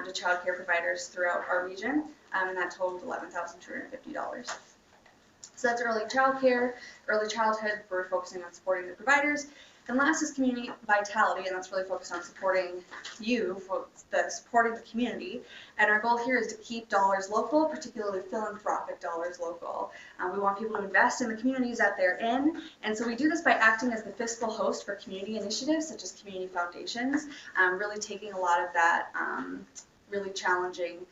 to child care providers throughout our region, and that totaled $11,250. So that's early child care, early childhood. We're focusing on supporting the providers. And last is community vitality, and that's really focused on supporting supporting the community. And our goal here is to keep dollars local, particularly philanthropic dollars local. We want people to invest in the communities that they're in, and so we do this by acting as the fiscal host for community initiatives, such as community foundations, really taking a lot of that really challenging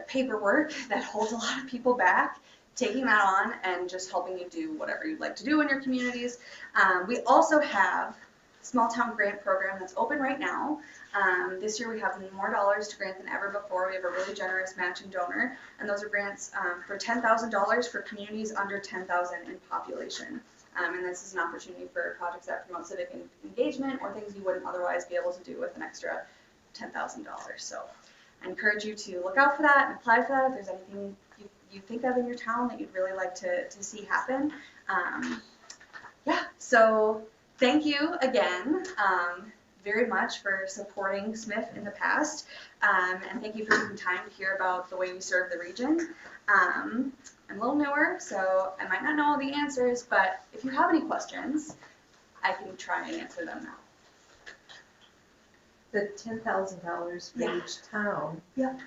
paperwork that holds a lot of people back taking that on and just helping you do whatever you'd like to do in your communities. We also have small town grant program that's open right now. This year we have more dollars to grant than ever before. We have a really generous matching donor, and those are grants for $10,000 for communities under 10,000 in population. And this is an opportunity for projects that promote civic engagement or things you wouldn't otherwise be able to do with an extra $10,000. So I encourage you to look out for that and apply for that if there's anything you think of in your town that you'd really like to see happen. Yeah, so thank you again very much for supporting Smith in the past, and thank you for taking time to hear about the way we serve the region. I'm a little newer, so I might not know all the answers, but if you have any questions, I can try and answer them now. The $10,000 for Yeah. each town. Yeah.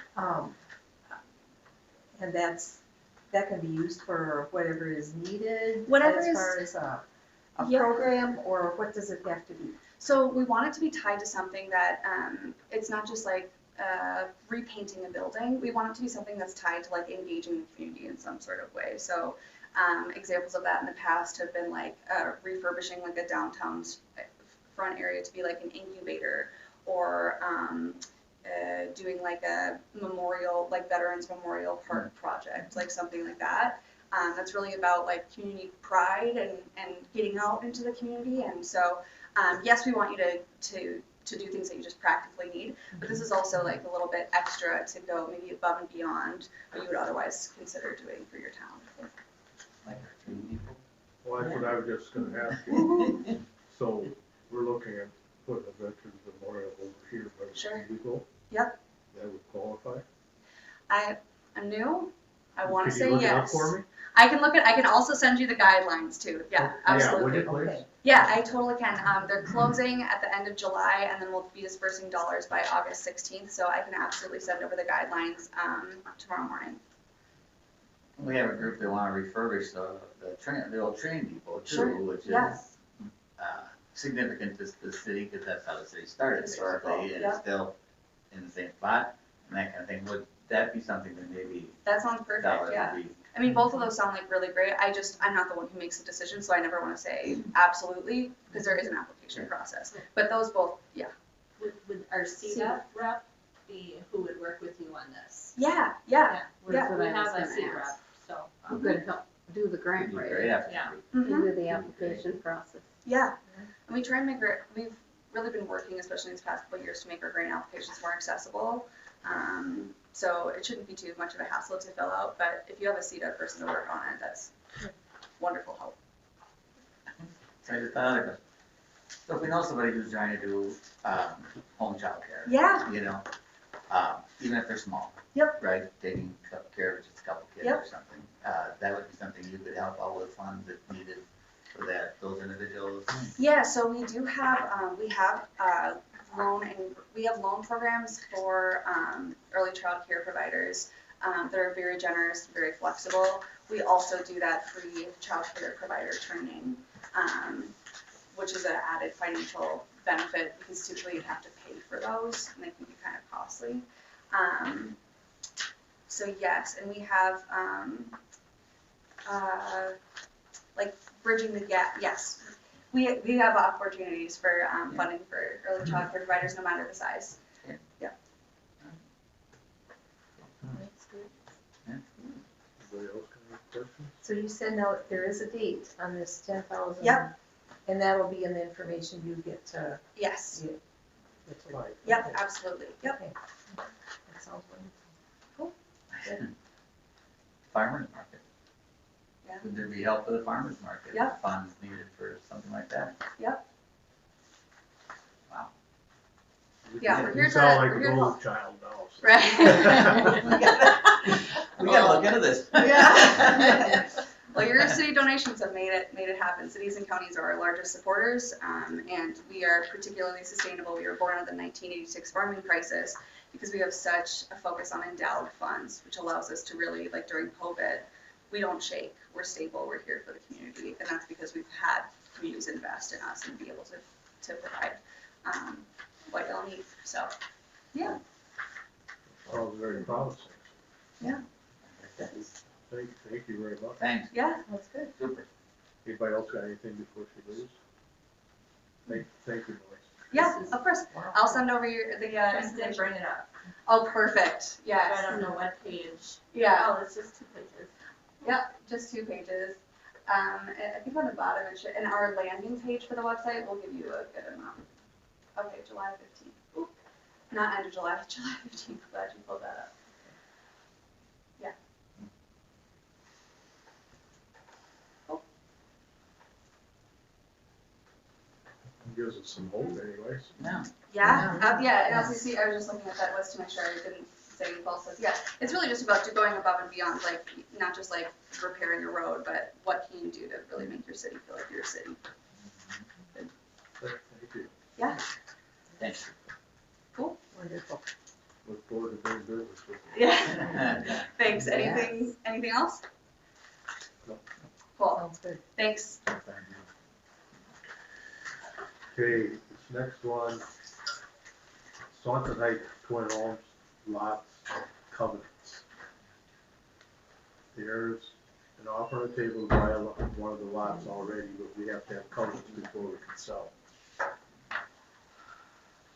And that can be used for whatever is needed? Whatever as is- far as a Yeah. program, or what does it have to be? So we want it to be tied to something that it's not just like repainting a building. We want it to be something that's tied to like engaging the community in some sort of way. So examples of that in the past have been like refurbishing like a downtown front area to be like an incubator, or doing like a memorial, like Veterans Memorial Park project, like something like that. That's really about like community pride and getting out into the community. And so, yes, we want you to do things that you just practically need, but this is also like a little bit extra to go maybe above and beyond what you would otherwise consider doing for your town. Like our tree people. Well, that's what I was just gonna ask you. So we're looking at putting a Veterans Memorial over here by Sure. the people. Yep. That would qualify? I'm new. I want to Could say you look it up yes. for me? I can also send you the guidelines too. Yeah, absolutely. Yeah, would you please? Okay. Yeah, I totally can. They're closing at the end of July, and then we'll be dispersing dollars by August 16th, so I can absolutely send over the guidelines tomorrow morning. We have a group that wanna refurbish the old train depot Sure, too, which is yeah. significant to the city, cause that's how the city started Historical, basically, and yeah. it's still in the same spot, and that kind of thing. Would that be something that maybe That sounds perfect, dollars yeah. would be? I mean, both of those sound like really great. I'm not the one who makes the decision, so I never want to say absolutely, because there is an application process. But those both, yeah. Would our CEDA rep be who would work with you on this? Yeah. That's We what I was have a gonna CEDA rep, ask. so. Who could help do the grant Be writing great after. Yeah. and Mhm. do the application process. Yeah, and we try and we've really been working, especially in these past couple of years, to make our grant applications more accessible. So it shouldn't be too much of a hassle to fill out, but if you have a CEDA person to work on it, that's wonderful help. So I just thought of it. So if we know somebody who's trying to do, home childcare. Yeah. You know, even if they're small. Yep. Right, taking care of just a couple kids or Yep. something, that would be something you could help out with funds if needed for those individuals. Yeah, so we do have, we have loan programs for early child care providers that are very generous, very flexible. We also do that free child care provider training, which is an added financial benefit because typically you have to pay for those and they can be kind of costly. So yes, and we have like bridging the gap, yes. We have opportunities for funding for early child care providers, no matter the size. That's good. Anybody else got any questions? So you said now there is a date on this 10,000? Yep. And that will be in the information you get to, Yes, get to life? yep, Okay. absolutely, yep. Okay. That sounds wonderful. Farmers market. Yeah. Would there be help for the farmers market? Yeah. Funds needed for something like that? Yep. Wow. Yeah, we're here You to, sound like we're an here to old help. child now. so. Right. We gotta look into this. Yeah. Well, your city donations have made it happen. Cities and counties are our largest supporters, and we are particularly sustainable. We were born out of the 1986 farming crisis because we have such a focus on endowed funds, which allows us to really, like during COVID, we don't shake. We're stable. We're here for the community, and that's because we've had communities invest in us and be able to provide what they'll need. So, yeah. Sounds very promising. Thank you very much. Thanks, Yeah, that's good. super. Anybody else got anything before she leaves? Thank you, Lois. Yeah, of course. I'll send over the Just didn't information. bring it up. Oh, perfect, I yes. don't know what page. Yeah, Oh, it's just 2 pages. yep, just 2 pages. I think on the bottom, it should, and our landing page for the website will give you a good amount. Okay, July 15th. Oop, not end of July, July 15th, glad you pulled that up. Yeah. Gives us some hope anyways. Yeah. Yeah, and as you see, I was just looking at that list to make sure I didn't say falsehoods. Yeah, it's really just about going above and beyond, like, not just like repairing a road, but what can you do to really make your city feel like your city? Thank you. Yeah, Thanks. Wonderful. Look forward to doing business with you. yeah. Thanks. Anything else? No. Cool. Sounds good. Thanks. Thank you. Okay, this next one, Swanson Heights Twin Homes, lots, covenants. There's an offer on the table to buy one of the lots already, but we have to have covenants before we can sell.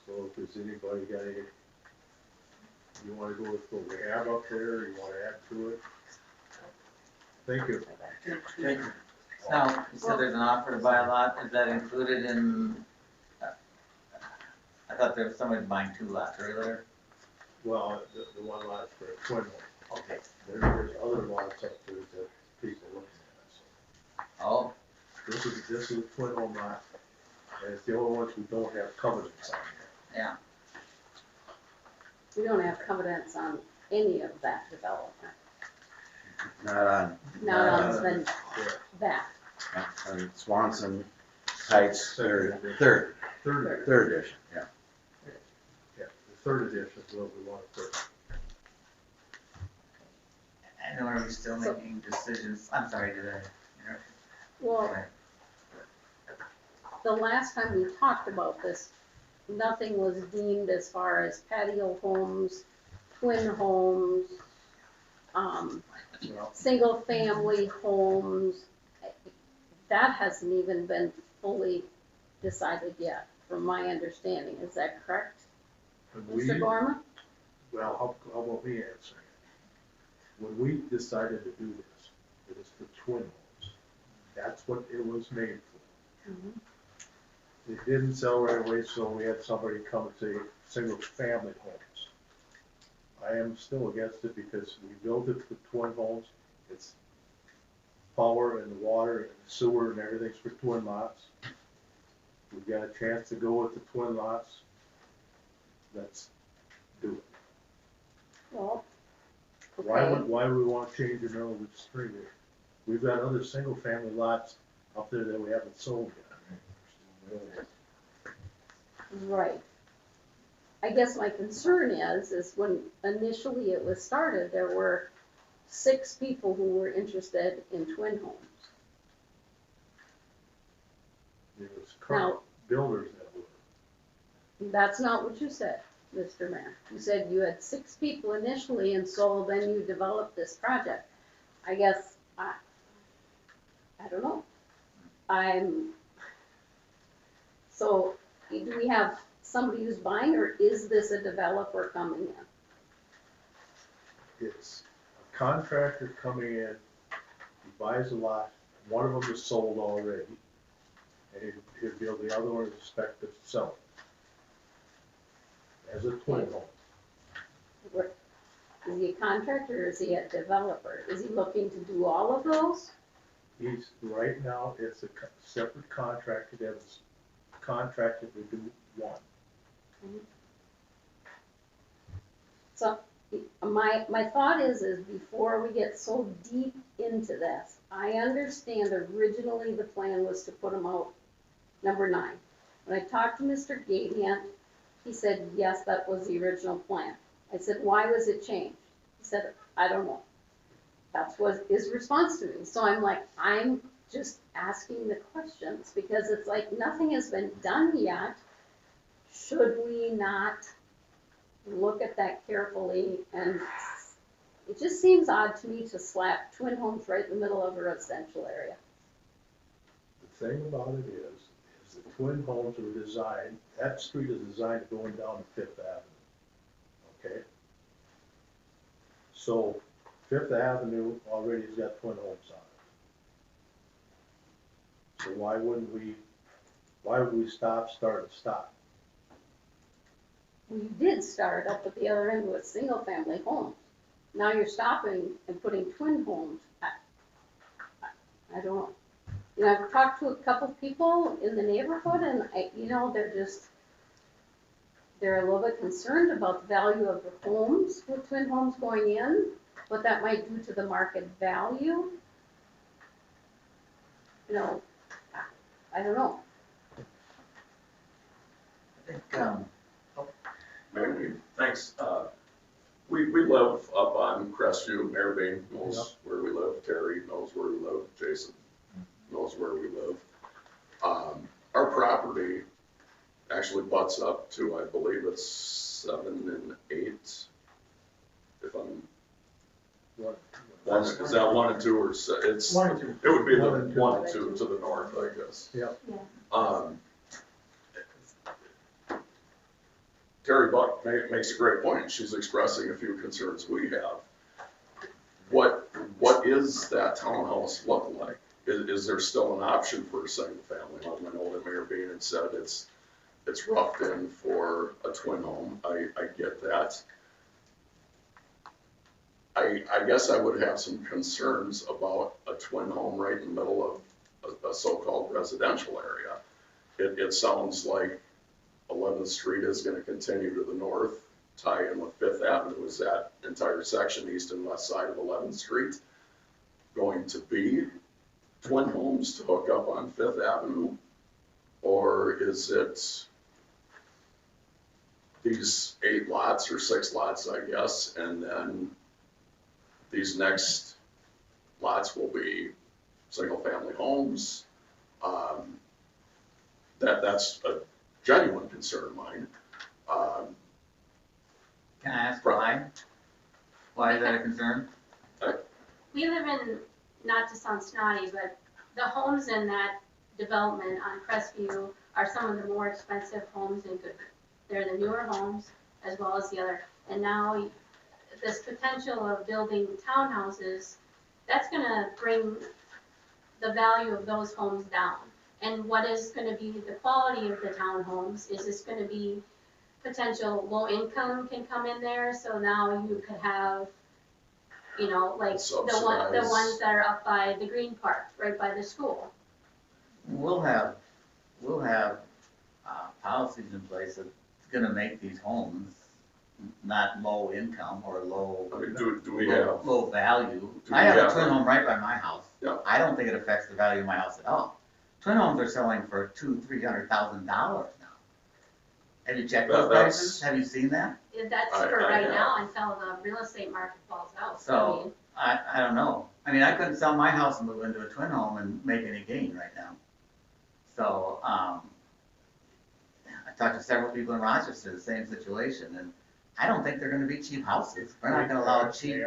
So if there's anybody got any, you wanna go with what we have up there, you wanna add to it? Thank you. Now, you said there's an offer to buy a lot, is that included in, I thought there was somebody buying 2 lots earlier. Well, the one lot for a twin home. Okay. There's other lots up there that people looking at, so. Oh, This is a twin home lot, and it's the only ones we don't have covenants on yeah, We don't have covenants on any of that development, Not on, not on the, here. that. on Swanson Heights, third Third, edition, yeah. yeah, the third edition is what we want to put. and are we still making decisions, I'm sorry, did I interrupt? Well, the last time we talked about this, nothing was deemed as far as patio homes, twin homes, single-family homes. That hasn't even been fully decided yet, from my understanding. Is that correct, When Mr. we, Gorman? well, how about me answering it? When we decided to do this, it was for twin homes. That's what it was made for. Mhm. It didn't sell right away, so we had somebody come and say, single-family homes. I am still against it because we built it for twin homes. It's power and the water and the sewer and everything's for twin lots. We've got a chance to go with the twin lots. Let's do it. Well, Why okay. would we want to change the middle of the street here? We've got other single-family lots up there that we haven't sold yet. Right. I guess my concern is when initially it was started, there were 6 people who were interested in twin homes. There was current Now, builders that were. that's not what you said, Mr. Mayor. You said you had 6 people initially, and so then you developed this project. I guess, I don't know. So, do we have somebody who's buying, or is this a developer coming in? It's a contractor coming in, he buys a lot, one of them is sold already, and he'll build the other one is expected to sell it. As a twin home. Is he a contractor, or is he a developer? Is he looking to do all of those? He's, right now, it's a separate contractor that was contracted to do one. So, my thought is before we get so deep into this, I understand originally the plan was to put them out number 9. When I talked to Mr. Gadian, he said, yes, that was the original plan. I said, why was it changed? He said, I don't know. That's what his response to me. So I'm like, I'm just asking the questions because it's like nothing has been done yet. Should we not look at that carefully and, It just seems odd to me to slap twin homes right in the middle of a residential area. The thing about it is the twin homes were designed, that street is designed going down to Fifth Avenue, okay? So Fifth Avenue already has got twin homes on it. So why would we start and stop? Well, you did start up at the other end with single-family homes. Now you're stopping and putting twin homes. I don't know. You know, I've talked to a couple of people in the neighborhood and they're a little bit concerned about the value of the homes with twin homes going in, what that might do to the market value. You know, I don't know. I think, Maybe, thanks. We live up on Crestview. Mayor Bain knows where we live. Terry knows where we live. Jason knows where we live. Our property actually butts up to, I believe it's 7 and 8. If I'm, is that 1 and 2 or it's? 1 and 2. It would be the 1 and 2. 1 and 2 to the north, I guess. Yep. Terry Buck makes a great point. She's expressing a few concerns we have. What is that townhouse look like? Is there still an option for a single family home? I know that Mayor Bean had said it's roughed in for a twin home. I get that. I guess I would have some concerns about a twin home right in the middle of a so-called residential area. It sounds like 11th Street is going to continue to the north, tie in with 5th Avenue. Is that entire section, east and west side of 11th Street, going to be twin homes to hook up on 5th Avenue? Or is it these 8 lots or 6 lots, I guess, and then these next lots will be single-family homes? That's a genuine concern of mine. can I ask why? Why is that a concern? We live in, not to sound snotty, but the homes in that development on Crestview are some of the more expensive homes in Goodhue. They're the newer homes as well as the other. And now this potential of building townhouses, that's gonna bring the value of those homes down. And what is gonna be the quality of the townhomes? Is this gonna be potential low income can come in there? So now you could have, you know, like the ones that are up by the green park, right by the school. We'll have policies in place that's gonna make these homes not low income or low. I mean, do we have? Low value. Do I have we a have twin a- home right by my house. Yeah. I don't think it affects the value of my house at all. Twin homes are selling for $200,000-300,000 now. Have you checked those prices? Have you seen that? That's I for right have. now until the real estate market falls out. So, I don't know. I mean, I couldn't sell my house and move into a twin home and make any gain right now. So, I talked to several people in Rochester, the same situation, and I don't think they're gonna be cheap houses. We're not gonna allow cheap,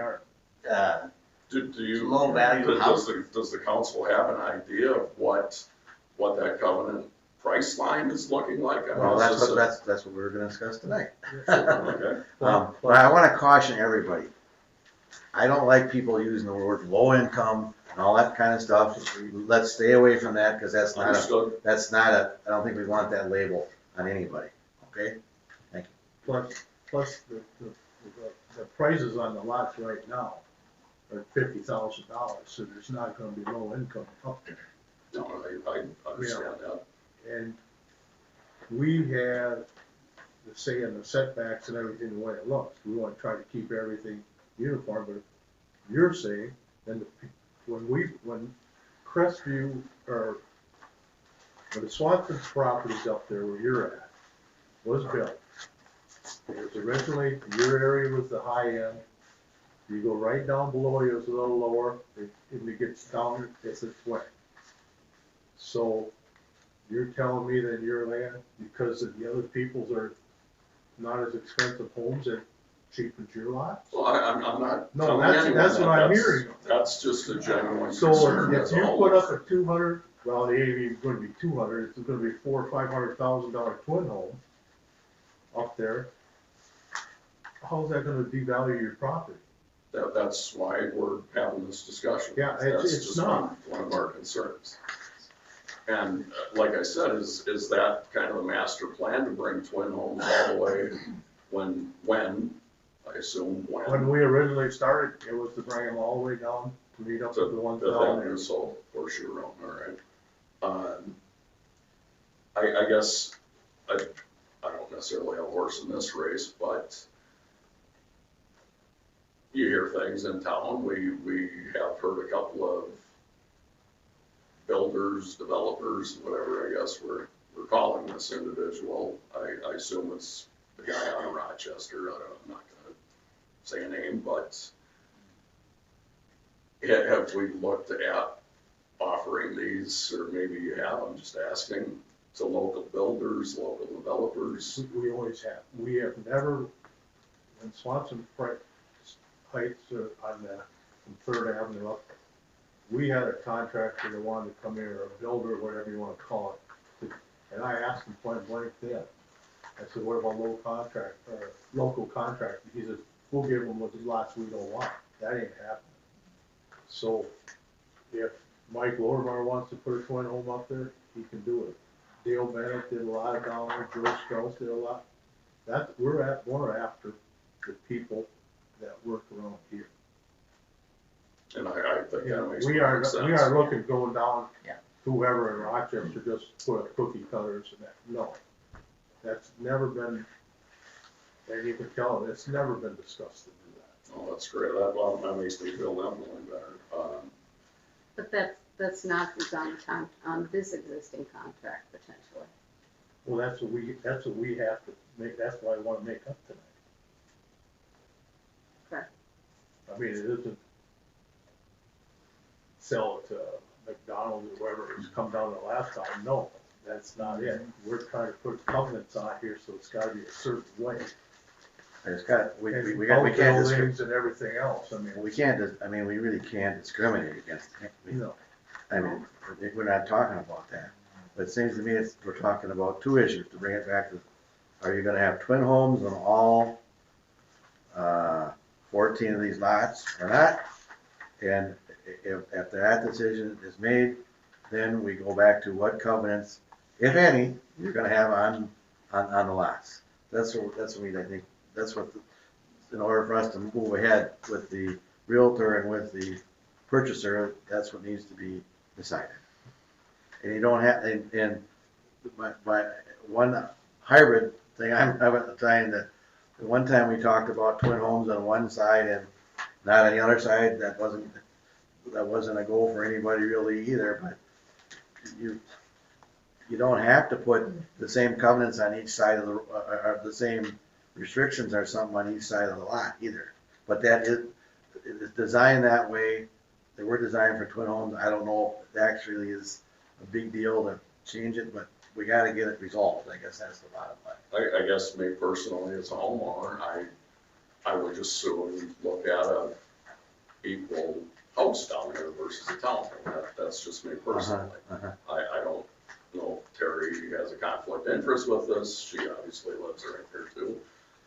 Do you? low value Does the council have an idea of what that covenant price line is looking like? I mean, Well, it's just that's what we were gonna discuss tonight. Okay. But I wanna caution everybody. I don't like people using the word low income and all that kind of stuff. Let's stay away from that, cause that's not Understood. I don't think we want that label on anybody, okay? Plus the prices on the lots right now are $50,000, so there's not gonna be low income up there. No, I understand that. And we have the say in the setbacks and everything the way it looks. We wanna try to keep everything uniform, but you're saying, then when Crestview, or when the Swanson properties up there where you're at was built, it was originally, your area was the high end. You go right down below you, it's a little lower, and it gets down, it's a swing. So you're telling me that your land, because of the other people's are not as expensive homes, it cheapens your lot. Well, I'm not. No, telling anyone that's that. what I'm hearing. That's just a genuine So concern if as a you whole. put up a 200, well, it ain't even gonna be 200, it's gonna be $400,000 or $500,000 twin home up there. How's that gonna devalue your property? That's why we're having this discussion. Yeah, That's it's just not. one of our concerns. And like I said, is that kind of a master plan to bring twin homes all the way when, I assume When when, we originally started, it was to bring them all the way down to meet up with the ones down there. so, for sure, all right. I guess, I don't necessarily have a horse in this race, but you hear things in town, we have heard a couple of builders, developers, whatever I guess we're calling this individual. I assume it's the guy out of Rochester, I'm not gonna say a name, but have we looked at offering these, or maybe you have, I'm just asking, to local builders, local developers? We always have. We have never, when Swanson Heights on the, from Third Avenue up, we had a contractor that wanted to come in, or a builder, whatever you wanna call it. And I asked him point blank then, I said, what about local contractor? He says, we'll give them what the lots we don't want. That ain't happening. So if Mike Lorimer wants to put a twin home up there, he can do it. Dale Bennett did a lot down there, Joe Strauss did a lot. We're after the people that work around here. And I think that makes We are perfect sense. We are looking going down, Yeah. whoever in Rochester just put up cookie cutters and that, no. That's never been, and you can tell, it's never been discussed to do that. Oh, that's great, that makes me feel definitely better. But that's not who's on this existing contract potentially. Well, that's what we have to make, that's why I wanna make up tonight. Okay. I mean, it isn't sell it to McDonald's or whoever it's come down the last time, no, that's not it. We're trying to put covenants on here, so it's gotta be a certain way. It's got, we And can't buildings and everything else, I mean. we really can't discriminate against, No. I mean, we're not talking about that. But it seems to me we're talking about two issues, to bring it back to, are you gonna have twin homes on all 14 of these lots or not? And if that decision is made, then we go back to what covenants, if any, you're gonna have on the lots. That's what I think, that's what, in order for us to move ahead with the realtor and with the purchaser, that's what needs to be decided. And you don't have, and my one hybrid thing, I'm at the time that, one time we talked about twin homes on one side and not on the other side, that wasn't a goal for anybody really either, but you don't have to put the same covenants on each side of or the same restrictions or something on each side of the lot either. But it's designed that way, they were designed for twin homes. I don't know if it actually is a big deal to change it, but we gotta get it resolved, I guess that's the bottom line. I guess me personally as a homeowner, I would just soon look at a equal house down there versus a townhome. That's just me personally. I don't know if Terry has a conflict of interest with this. She obviously lives right there too.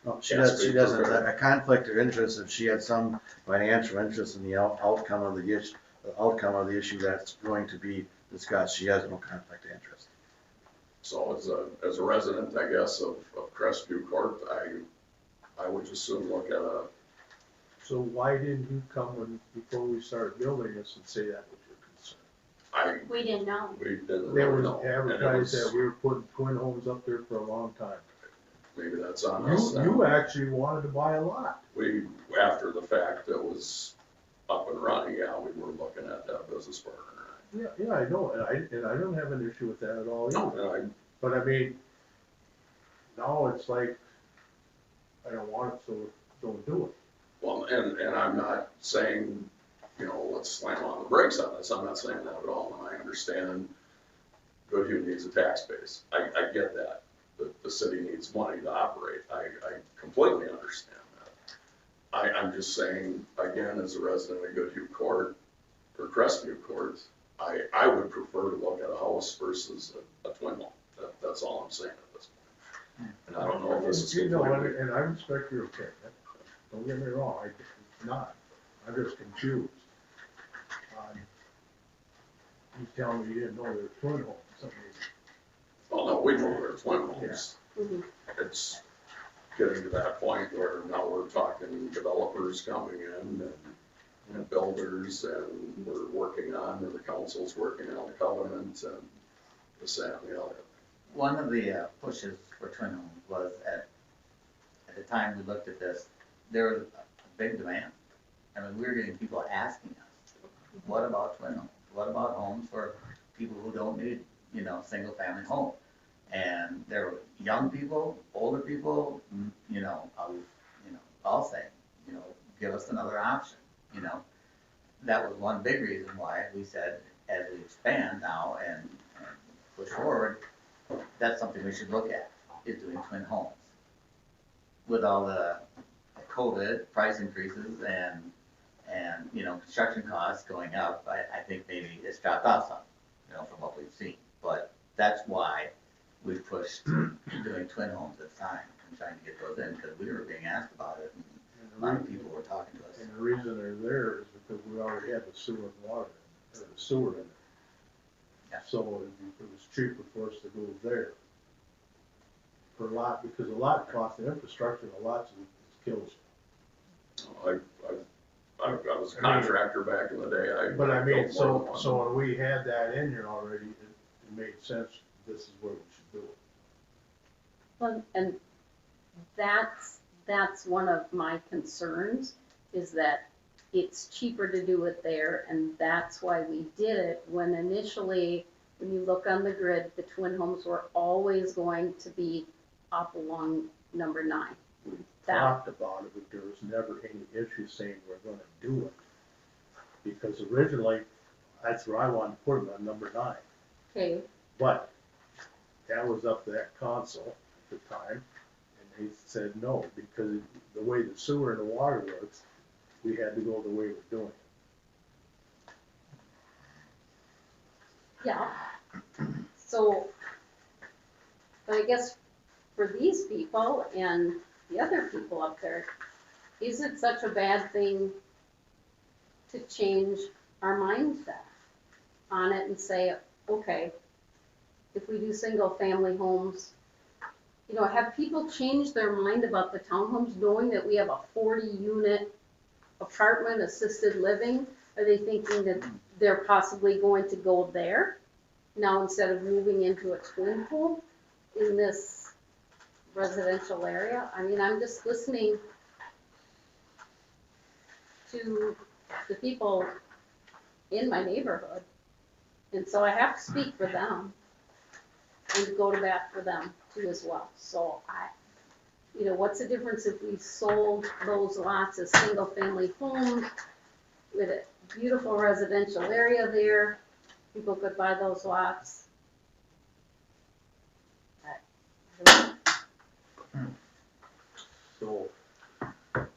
No, she doesn't have a conflict of interest if she had some financial interest in the outcome of the issue that's going to be discussed. She has no conflict of interest. So as a resident, I guess, of Crestview Court, I would just soon look at a. So why didn't you come before we started building this and say that was your concern? We didn't know. We didn't They really were know. advertised that we were putting twin homes up there for a long time. Maybe that's on us then. You actually wanted to buy a lot. After the fact that was up and running, yeah, we were looking at that business partner. Yeah, I know, and I don't have an issue with that at all either. No, But I mean, now it's like, I don't want it, so don't do it. well, and I'm not saying, let's slam on the brakes on this. I'm not saying that at all. And I understand Goodhue needs a tax base. I get that. The city needs money to operate. I completely understand that. I'm just saying, again, as a resident of Goodhue Court, or Crestview Court, I would prefer to look at a house versus a twin home. That's all I'm saying at this point. And I don't know if this is You know, completely. and I respect your opinion, don't get me wrong, I'm not, I'm just confused. You telling me you didn't know there were twin homes, something. Well, no, we know there's twin homes. Mhm. It's getting to that point where now we're talking developers coming in and builders, and we're working on, or the council's working on the covenant and this, that, and the other. One of the pushes for twin homes was at the time we looked at this, there was a big demand. I mean, we were getting people asking us, what about twin homes? What about homes for people who don't need, single family home? And there were young people, older people, all saying, give us another option, That was one big reason why we said, as we expand now and push forward, that's something we should look at, is doing twin homes. With all the COVID price increases and construction costs going up, I think maybe it's dropped off some, from what we've seen. But that's why we pushed doing twin homes at the time and trying to get those in, because we were being asked about it, and a lot of people were talking to us. And the reason they're there is because we already had the sewer and water, or the sewer in it. Yeah. So it was cheaper for us to go there. For a lot, because a lot cost, the infrastructure, a lot kills you. I was a contractor back in the day. But I mean, built more than one. so when we had that in here already, it made sense, this is where we should do it. Well, and that's one of my concerns, is that it's cheaper to do it there, and that's why we did it, when initially, when you look on the grid, the twin homes were always going to be up along number 9. Talked about it, but there was never any issue saying we're gonna do it. Because originally, that's where I wanted to put them on number 9. Okay, But that was up to that council at the time, and they said no, because the way the sewer and the water works, we had to go the way we're doing it. yeah. So, but I guess for these people and the other people up there, is it such a bad thing to change our mindset on it and say, okay, if we do single family homes, have people change their mind about the townhomes, knowing that we have a 40-unit apartment assisted living? Are they thinking that they're possibly going to go there now instead of moving into a twin home in this residential area? I mean, I'm just listening to the people in my neighborhood, and so I have to speak for them and to go to bat for them too as well. So what's the difference if we sold those lots as single family homes with a beautiful residential area there? People could buy those lots. So,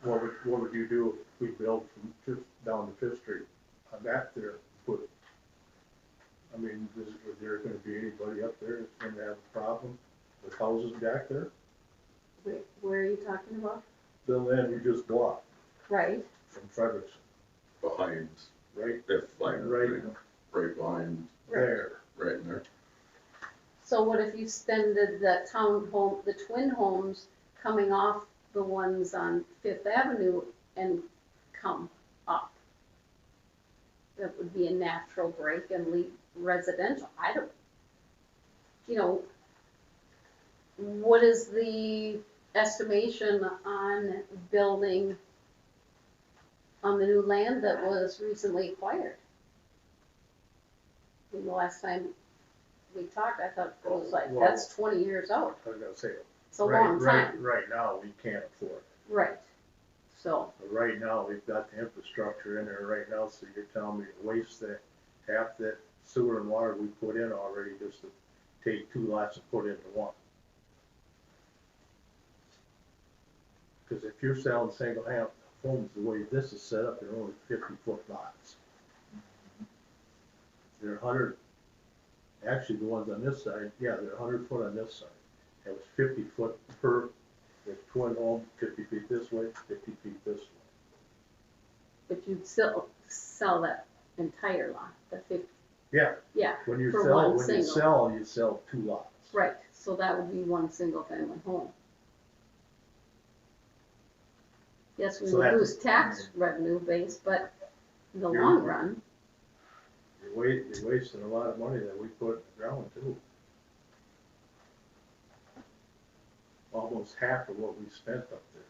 what would you do if we built from just down to Fifth Street on that there, is there gonna be anybody up there that's gonna have a problem with houses back there? Where are you talking about? The land we just bought Right. from Frederickson, Behind, right right behind, there. right in there. So what if you extended the the twin homes coming off the ones on Fifth Avenue and come up? That would be a natural break and leave residential. What is the estimation on building on the new land that was recently acquired? The last time we talked, I thought it was like, that's 20 years out. I was gonna say, It's a long time. right now, we can't afford it. Right. So, But right now, we've got the infrastructure in there right now, so you're telling me to waste half that sewer and water we put in already just to take 2 lots and put into one. Cause if you're selling homes, the way this is set up, they're only 50-foot lots. They're 100, actually the ones on this side, yeah, they're 100 foot on this side. It was 50 foot per, the twin home, 50 feet this way, 50 feet this way. But you'd still sell that entire lot, the 50, Yeah, yeah, when you For sell, one when you single. sell 2 lots. right, so that would be one single family home. Yes, we So would that- lose tax revenue base, but in the You're- long run, You're wasting a lot of money that we put in the ground too. Almost half of what we spent up there.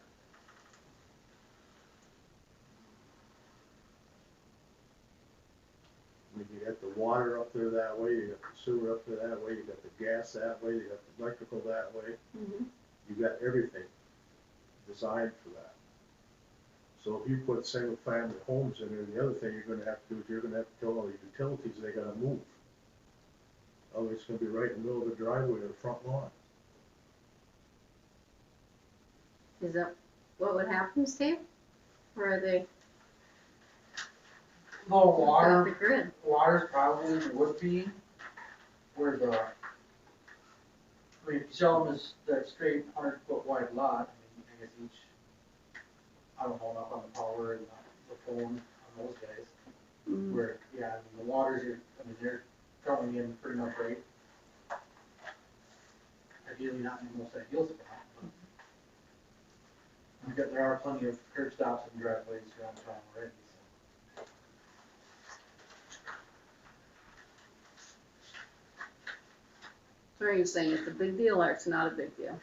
I mean, you got the water up there that way, you got the sewer up there that way, you got the gas that way, you got the electrical that way. mhm. You got everything designed for that. So if you put single family homes in there, the other thing you're gonna have to do is you're gonna have to tell all the utilities they gotta move. Otherwise it's gonna be right in the middle of the driveway or the front lawn. Is that what would happen, Steve? Or are they No, off water, the grid? water's probably would be where the, I mean, if you sell them as that straight 100-foot wide lot, I mean, I guess each, I don't know enough on the power and the phone on those guys. Mhm. Where, yeah, I mean, the waters are, I mean, they're coming in pretty much right. Ideally not in the most ideal spot, but there are plenty of curb stops and driveways around town already, so. So are you saying it's a big deal or it's not a big deal?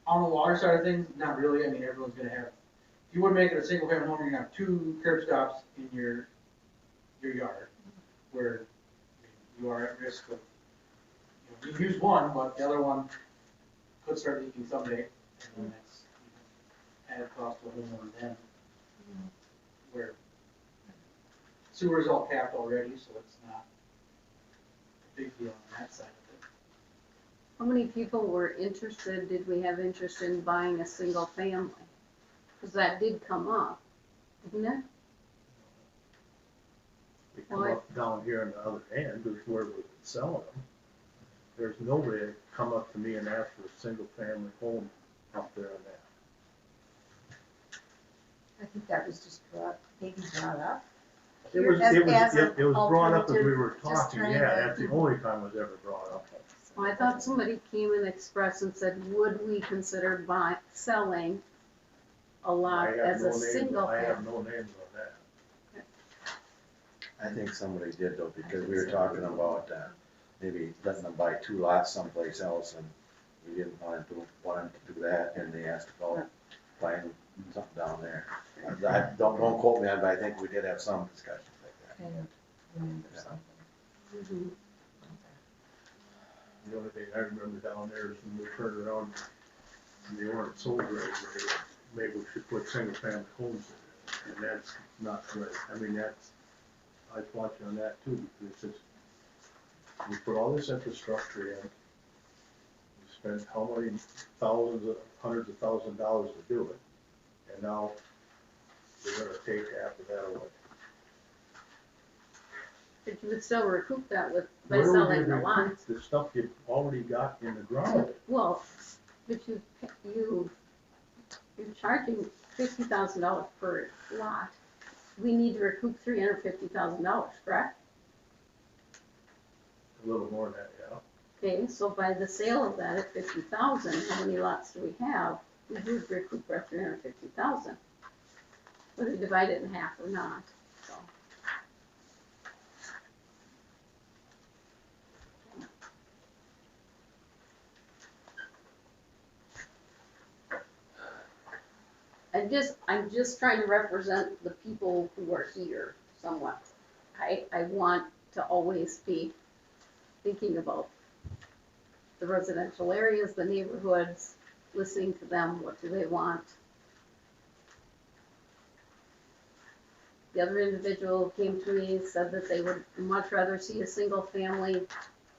On the water side of things, not really, I mean, everyone's gonna have, if you would make it a single family home, you're gonna have 2 curb stops in your yard, where you are at risk of, you can use one, but the other one could start leaking someday, and then that's, added cost to a homeowner then. Where sewer's all capped already, so it's not a big deal on that side of it. How many people were interested, did we have interest in buying a single family? Because that did come up, didn't it? They come Why? up down here on the other end, is where we're selling them. There's nobody that come up to me and ask for a single family home up there on that. I think that was just maybe brought up. It was, As- it was, as an it was brought up as we were alternative, just talking, trying yeah, to- that's the only time it was ever brought up. Okay. Well, I thought somebody came and expressed and said, would we consider selling a lot I have as no a names- single I have family? no names on that. I think somebody did though, because we were talking about, maybe letting them buy 2 lots someplace else, and we didn't want to do that, and they asked about buying something down there. Don't quote me on it, but I think we did have some discussions like that. Kind of remember Yeah. something. Mhm. The only thing I remember down there is when we turned around and they weren't sold right away, maybe we should put single family homes in there, and that's not right. I mean, that's, I thought you on that too, because it's just, we put all this infrastructure in, we spent how many hundreds of thousands of dollars to do it, and now they're gonna take half of that away. But you would still recoup that by Where would selling you the recoup lots. the stuff you've already got in the ground? Well, but you're charging $50,000 per lot. We need to recoup $350,000, correct? A little more than that, yeah. Okay, so by the sale of that at 50,000, how many lots do we have? We would recoup our 350,000. Whether we divide it in half or not, so. I'm just trying to represent the people who are here somewhat. I want to always be thinking about the residential areas, the neighborhoods, listening to them, what do they want? The other individual came to me and said that they would much rather see a single family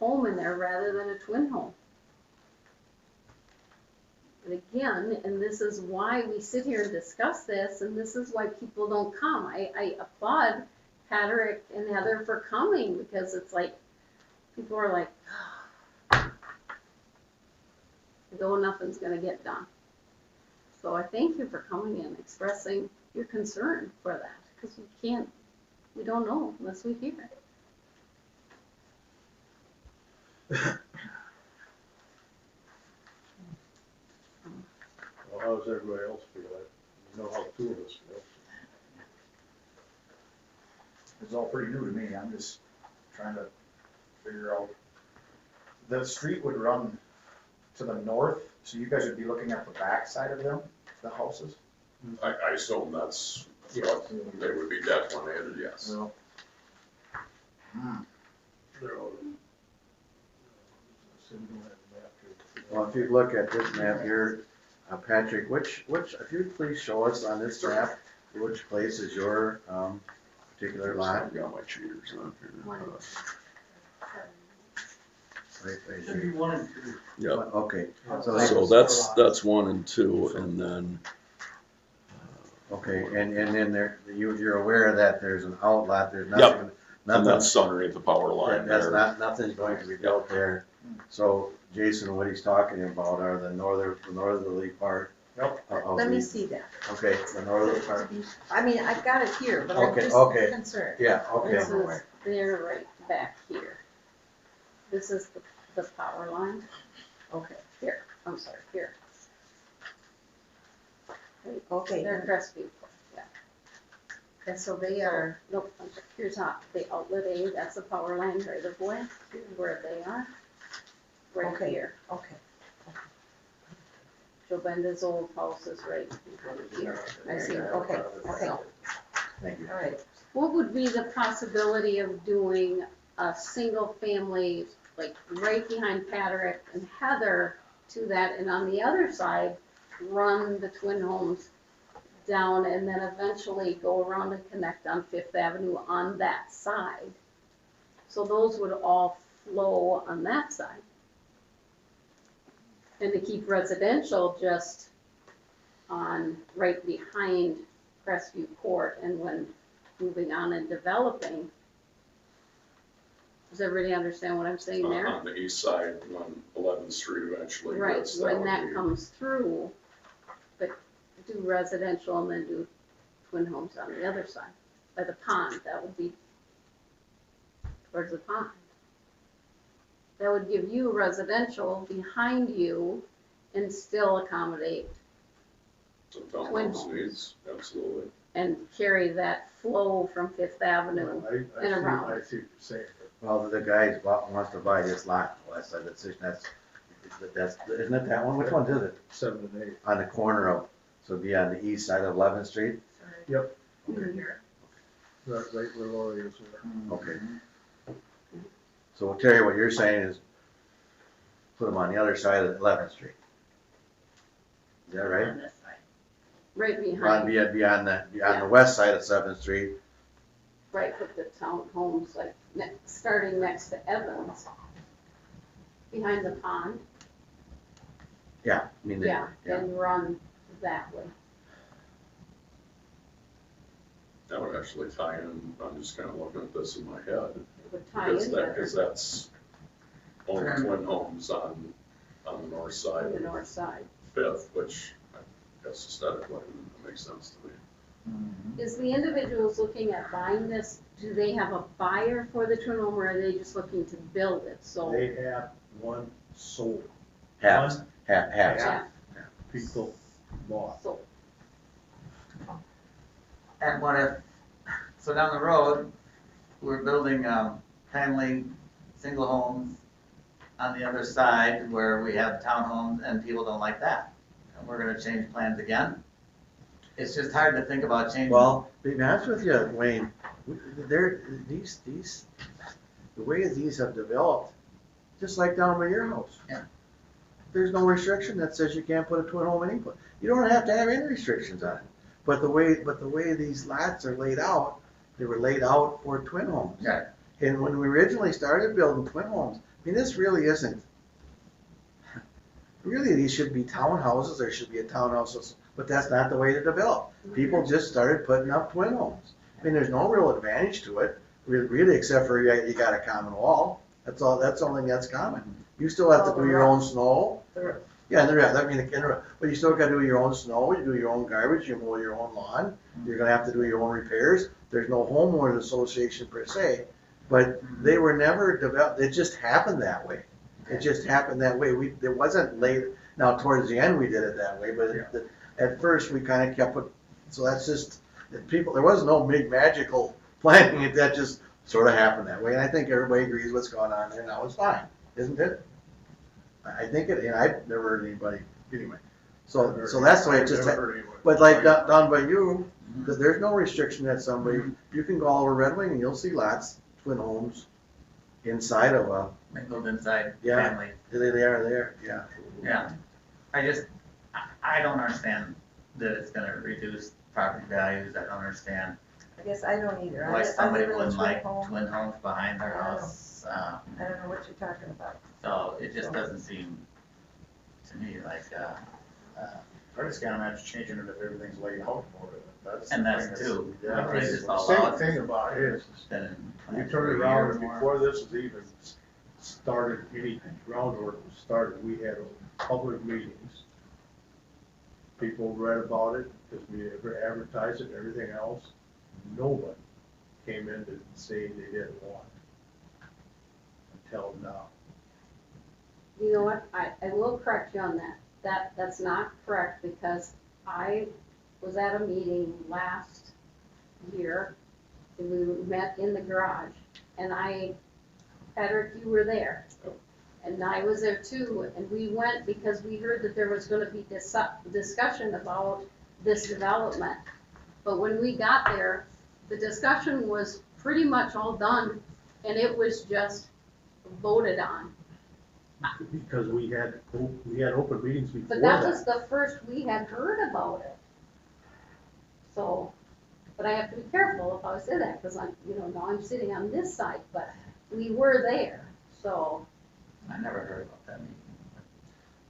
home in there rather than a twin home. But again, and this is why we sit here and discuss this, and this is why people don't come. I applaud Patrick and Heather for coming, because it's like, people are like, though nothing's gonna get done. So I thank you for coming and expressing your concern for that, because we don't know unless we hear it. Well, how does everybody else feel? I know how two of us feel. It's all pretty new to me, I'm just trying to figure out. The street would run to the north, so you guys would be looking at the back side of them, the houses? I assume that's what they would be designated, yes. No. They're all. So we don't have a map here. Well, if you look at this map here, Patrick, which, if you'd please show us on this map, which place is your, particular lot? I've got my cheaters on here. Right Should be here. 1 and 2. Yeah, Okay, so that's 1 and 2, and then, okay, and then there, you're aware that there's an outlet, there's Yep. nothing, and nothing, that's underneath the power line that's there. nothing's going to be built there. So Jason, what he's talking about are the northerly part. Yep. of Let me the- see that. Okay, the northerly part, I mean, I've got it here, but I'm Okay, just okay. concerned. yeah, okay. This is, they're right back here. This is the power line. Okay, here, I'm sorry, here. Okay, They're Crestview, yeah. and so they are, Nope, here's not, the outlet A, that's the power line right of way, where they are. Right Okay. here. okay. Joe Benda's old house is right here. I see, okay, okay, Thank you. all right. What would be the possibility of doing a single family, like right behind Patrick and Heather to that, and on the other side, run the twin homes down and then eventually go around and connect on Fifth Avenue on that side? So those would all flow on that side. And to keep residential just on, right behind Crestview Court, and when moving on and developing. Does everybody understand what I'm saying there? On the east side, when 11th Street eventually Right, gets, when would that be- comes through, but do residential and then do twin homes on the other side, by the pond, that would be towards the pond. That would give you residential behind you and still accommodate some townhouse twin homes. needs, absolutely. and carry that flow from Fifth Avenue. I and see, around. I see what you're saying, Well, the guy wants to buy this lot, west side of the decision, that's, isn't it that one? Which one is it? but 7 and 8. On the corner of, so it'd be on the east side of 11th Street? Yep, Mhm. right where Lori is there. Okay. So Terry, what you're saying is put them on the other side of 11th Street. Is that right? Right Run behind, beyond the west side of 7th Street. right with the townhomes, like, starting next to Evans, behind the pond, Yeah, I mean, yeah, and run that way. That would actually tie in, I'm just kind of looking at this in my head, It would tie because in that, better because that's only twin homes on the north side on the of north side. Fifth, which I guess aesthetically makes sense to me. Is the individuals looking at buying this, do they have a buyer for the twin home, or are they just looking to build it, so? They have one sold, half. Yeah, people bought. so, And what if, so down the road, we're building, family, single homes on the other side where we have townhomes and people don't like that. And we're gonna change plans again? It's just hard to think about changing. Well, to be honest with you, Wayne, the way these have developed, just like down by your house. Yeah. There's no restriction that says you can't put a twin home in. You don't have to have any restrictions on it. But the way these lots are laid out, they were laid out for twin homes. Right. And when we originally started building twin homes, I mean, this really isn't, really, these should be townhouses, there should be a townhouse, but that's not the way to develop. People just started putting up twin homes. I mean, there's no real advantage to it, really, except for you got a common wall. That's all, that's the only thing that's common. You still have to do your own snow. Yeah, I mean, but you still gotta do your own snow, you do your own garbage, you mow your own lawn, you're gonna have to do your own repairs. There's no homeowners association per se, but they were never developed, it just happened that way. It just happened that way. It wasn't late, now towards the end we did it that way, but at first we kinda kept it, so that's just, there was no big magical planning, that just sorta happened that way. And I think everybody agrees what's going on there now is fine, isn't it? I think it, and I've never heard anybody, anyway. So that's the way it just, but like down by you, there's no restriction that somebody, you can go all over Red Wing and you'll see lots, twin homes inside of a. Mingled inside Yeah. family. They are there, yeah. Yeah. I don't understand that it's gonna reduce property values. I don't understand I guess I don't either. why I somebody live in a wouldn't twin like home. twin homes behind their I don't know. house. I don't know what you're talking about. So it just doesn't seem to me like, I just can't imagine changing it if everything's laid out for it. That's and the that's thing too. Yeah, Like, they just all same out, thing about it is, then you for turn a it year around, or and more. before this was even started, any groundwork was started, we had public meetings. People read about it, because we ever advertised it, and everything else. Nobody came in to say they didn't want it. Until now. You know what, I will correct you on that. That's not correct, because I was at a meeting last year, and we met in the garage, and Patrick, you were there. And I was there too, and we went because we heard that there was gonna be discussion about this development. But when we got there, the discussion was pretty much all done, and it was just voted on. Because we had open meetings before But that. that was the first we had heard about it. So, but I have to be careful if I say that, because I'm, now I'm sitting on this side, but we were there, so. I never heard about that meeting.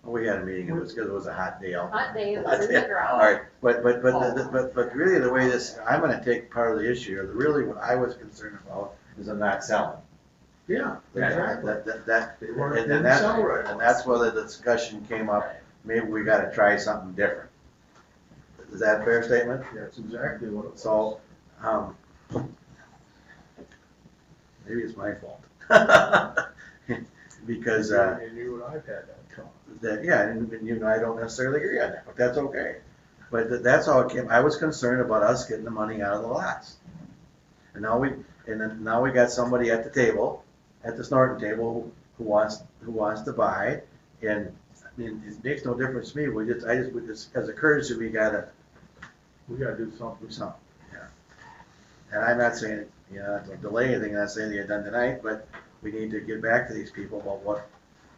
We had a meeting, it was because it was a hot day out. Hot day, it was in the All ground. right, but really the way this, I'm gonna take part of the issue, or really what I was concerned about is I'm not selling. Yeah, exactly. They weren't, And didn't that's, sell right. and that's where the discussion came up, maybe we gotta try something different. Is that a fair statement? That's exactly what it was. So, maybe it's my fault. Because, And you and I've had that talk. and you and I don't necessarily agree on that, but that's okay. But that's how it came, I was concerned about us getting the money out of the lots. And now we got somebody at the table, at the snorting table, who wants to buy, and, I mean, it makes no difference to me, we just, as a courtesy, we gotta do something. yeah. And I'm not saying, to delay anything, I'm not saying they're done tonight, but we need to get back to these people about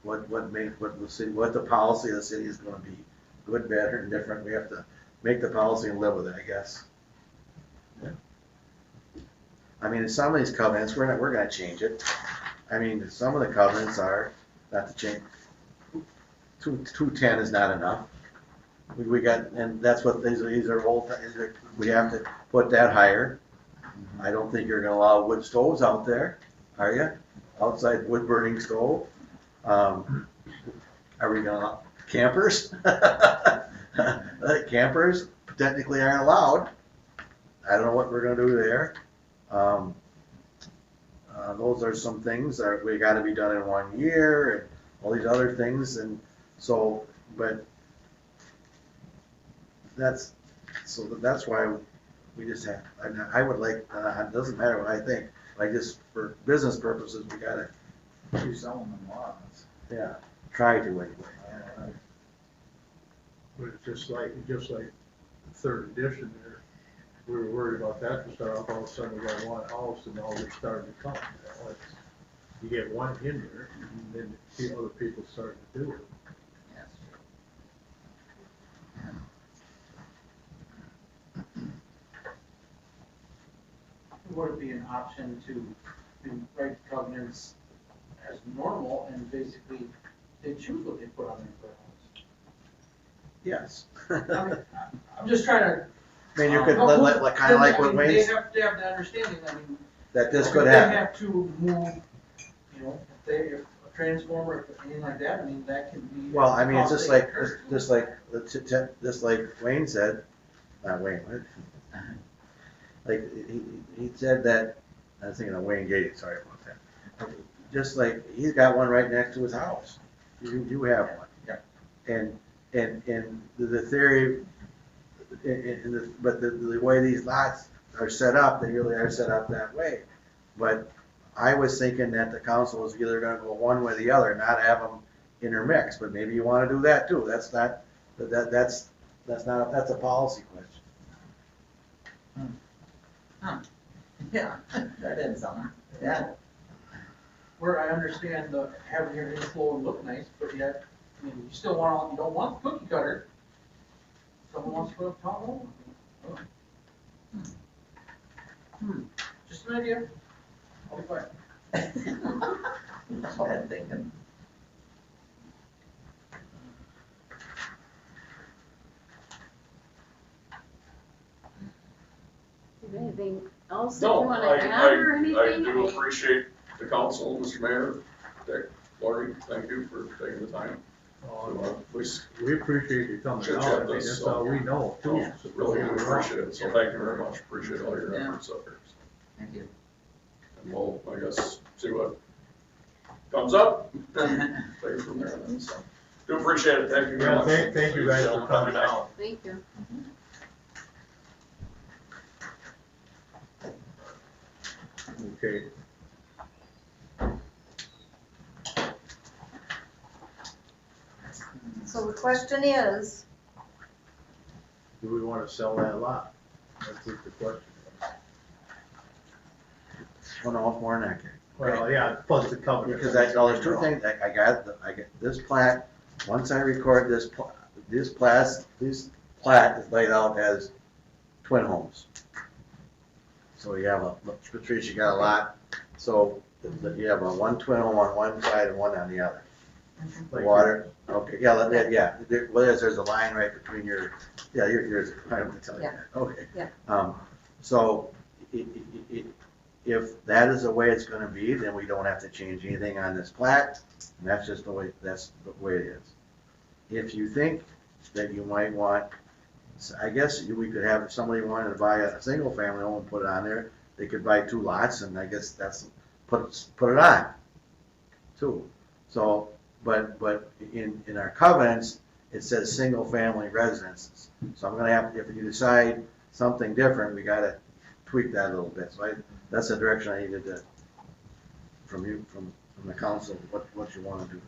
what the policy of the city is gonna be, good, better, and different, we have to make the policy and live with it, I guess. Yeah. I mean, some of these covenants, we're gonna change it. I mean, some of the covenants are, not to change, 210 is not enough. We got, and that's what, these are old, we have to put that higher. I don't think you're gonna allow wood stoves out there, are you? Outside wood burning stove? Are we gonna allow campers? Campers technically aren't allowed. I don't know what we're gonna do there. Those are some things that we gotta be done in 1 year, and all these other things, and so, but that's why we just have, I would like, it doesn't matter what I think, like just for business purposes, we gotta, You sell them in lots. yeah, try to anyway. But it's just like third edition there, we were worried about that to start off, all of a sudden we got one house and all they started to come. You get one in there, and then the other people started to do it. Yes. Would it be an option to write covenants as normal and basically they choose what they put on their homes. Yes. I mean, I'm just trying to. I mean, you could, help like, move- kinda like I what mean, Wayne, They have to have the understanding, I mean. that this if could They happen. have to move, you know, if a transformer, if anything like that, I mean, that can be. Well, I mean, it's cost just they like, incur. just like Wayne said, not Wayne, what? Like, he said that, I was thinking of Wayne Gates, sorry about that. Just like, he's got one right next to his house. You have one. Yeah. And the theory, but the way these lots are set up, they really are set up that way. But I was thinking that the council was either gonna go one way or the other, not have them intermix, but maybe you wanna do that too. That's not, that's not, that's a policy question. Yeah, that is something, yeah. Where I understand the, having your inflow and look nice, but yet, I mean, you still want, you don't want the cookie cutter. Someone wants to put up a tall home. Just an idea. I'll be quiet. Bad thinking. Anything else that you No, wanna I, add or I anything? do appreciate the council, Mr. Mayor, Dick, Lori, thank you for taking the time to, at least We appreciate you coming Chit out, chat I mean, this, that's so- all we know too. so really we're appreciate it, so thank you very much, appreciate all your Yeah. efforts up here. Thank you. And we'll, I guess, see what comes up, and take it from there then, so. Do appreciate it, thank you very Yeah, much. thank you guys for coming out. Thank you. Okay. So the question is, Do we wanna sell that lot? That's what the question is. Well, no, it's more than that. Well, yeah, plus the covenant. Because there's two things, I got this plat, once I record this plat is laid out as twin homes. So you have Patricia, you got a lot, so you have one twin home on one side and one on the other. The water, okay, yeah, there's a line right between yours, I'm gonna tell you that, okay. Yeah. So, if that is the way it's gonna be, then we don't have to change anything on this plat, and that's just the way it is. If you think that you might want, I guess we could have, if somebody wanted to buy a single family home and put it on there, they could buy 2 lots, and I guess that's, put it on, too. So, but in our covenants, it says single family residences. So I'm gonna have, if you decide something different, we gotta tweak that a little bit. So that's the direction I needed to, from you, from the council, what you wanna do.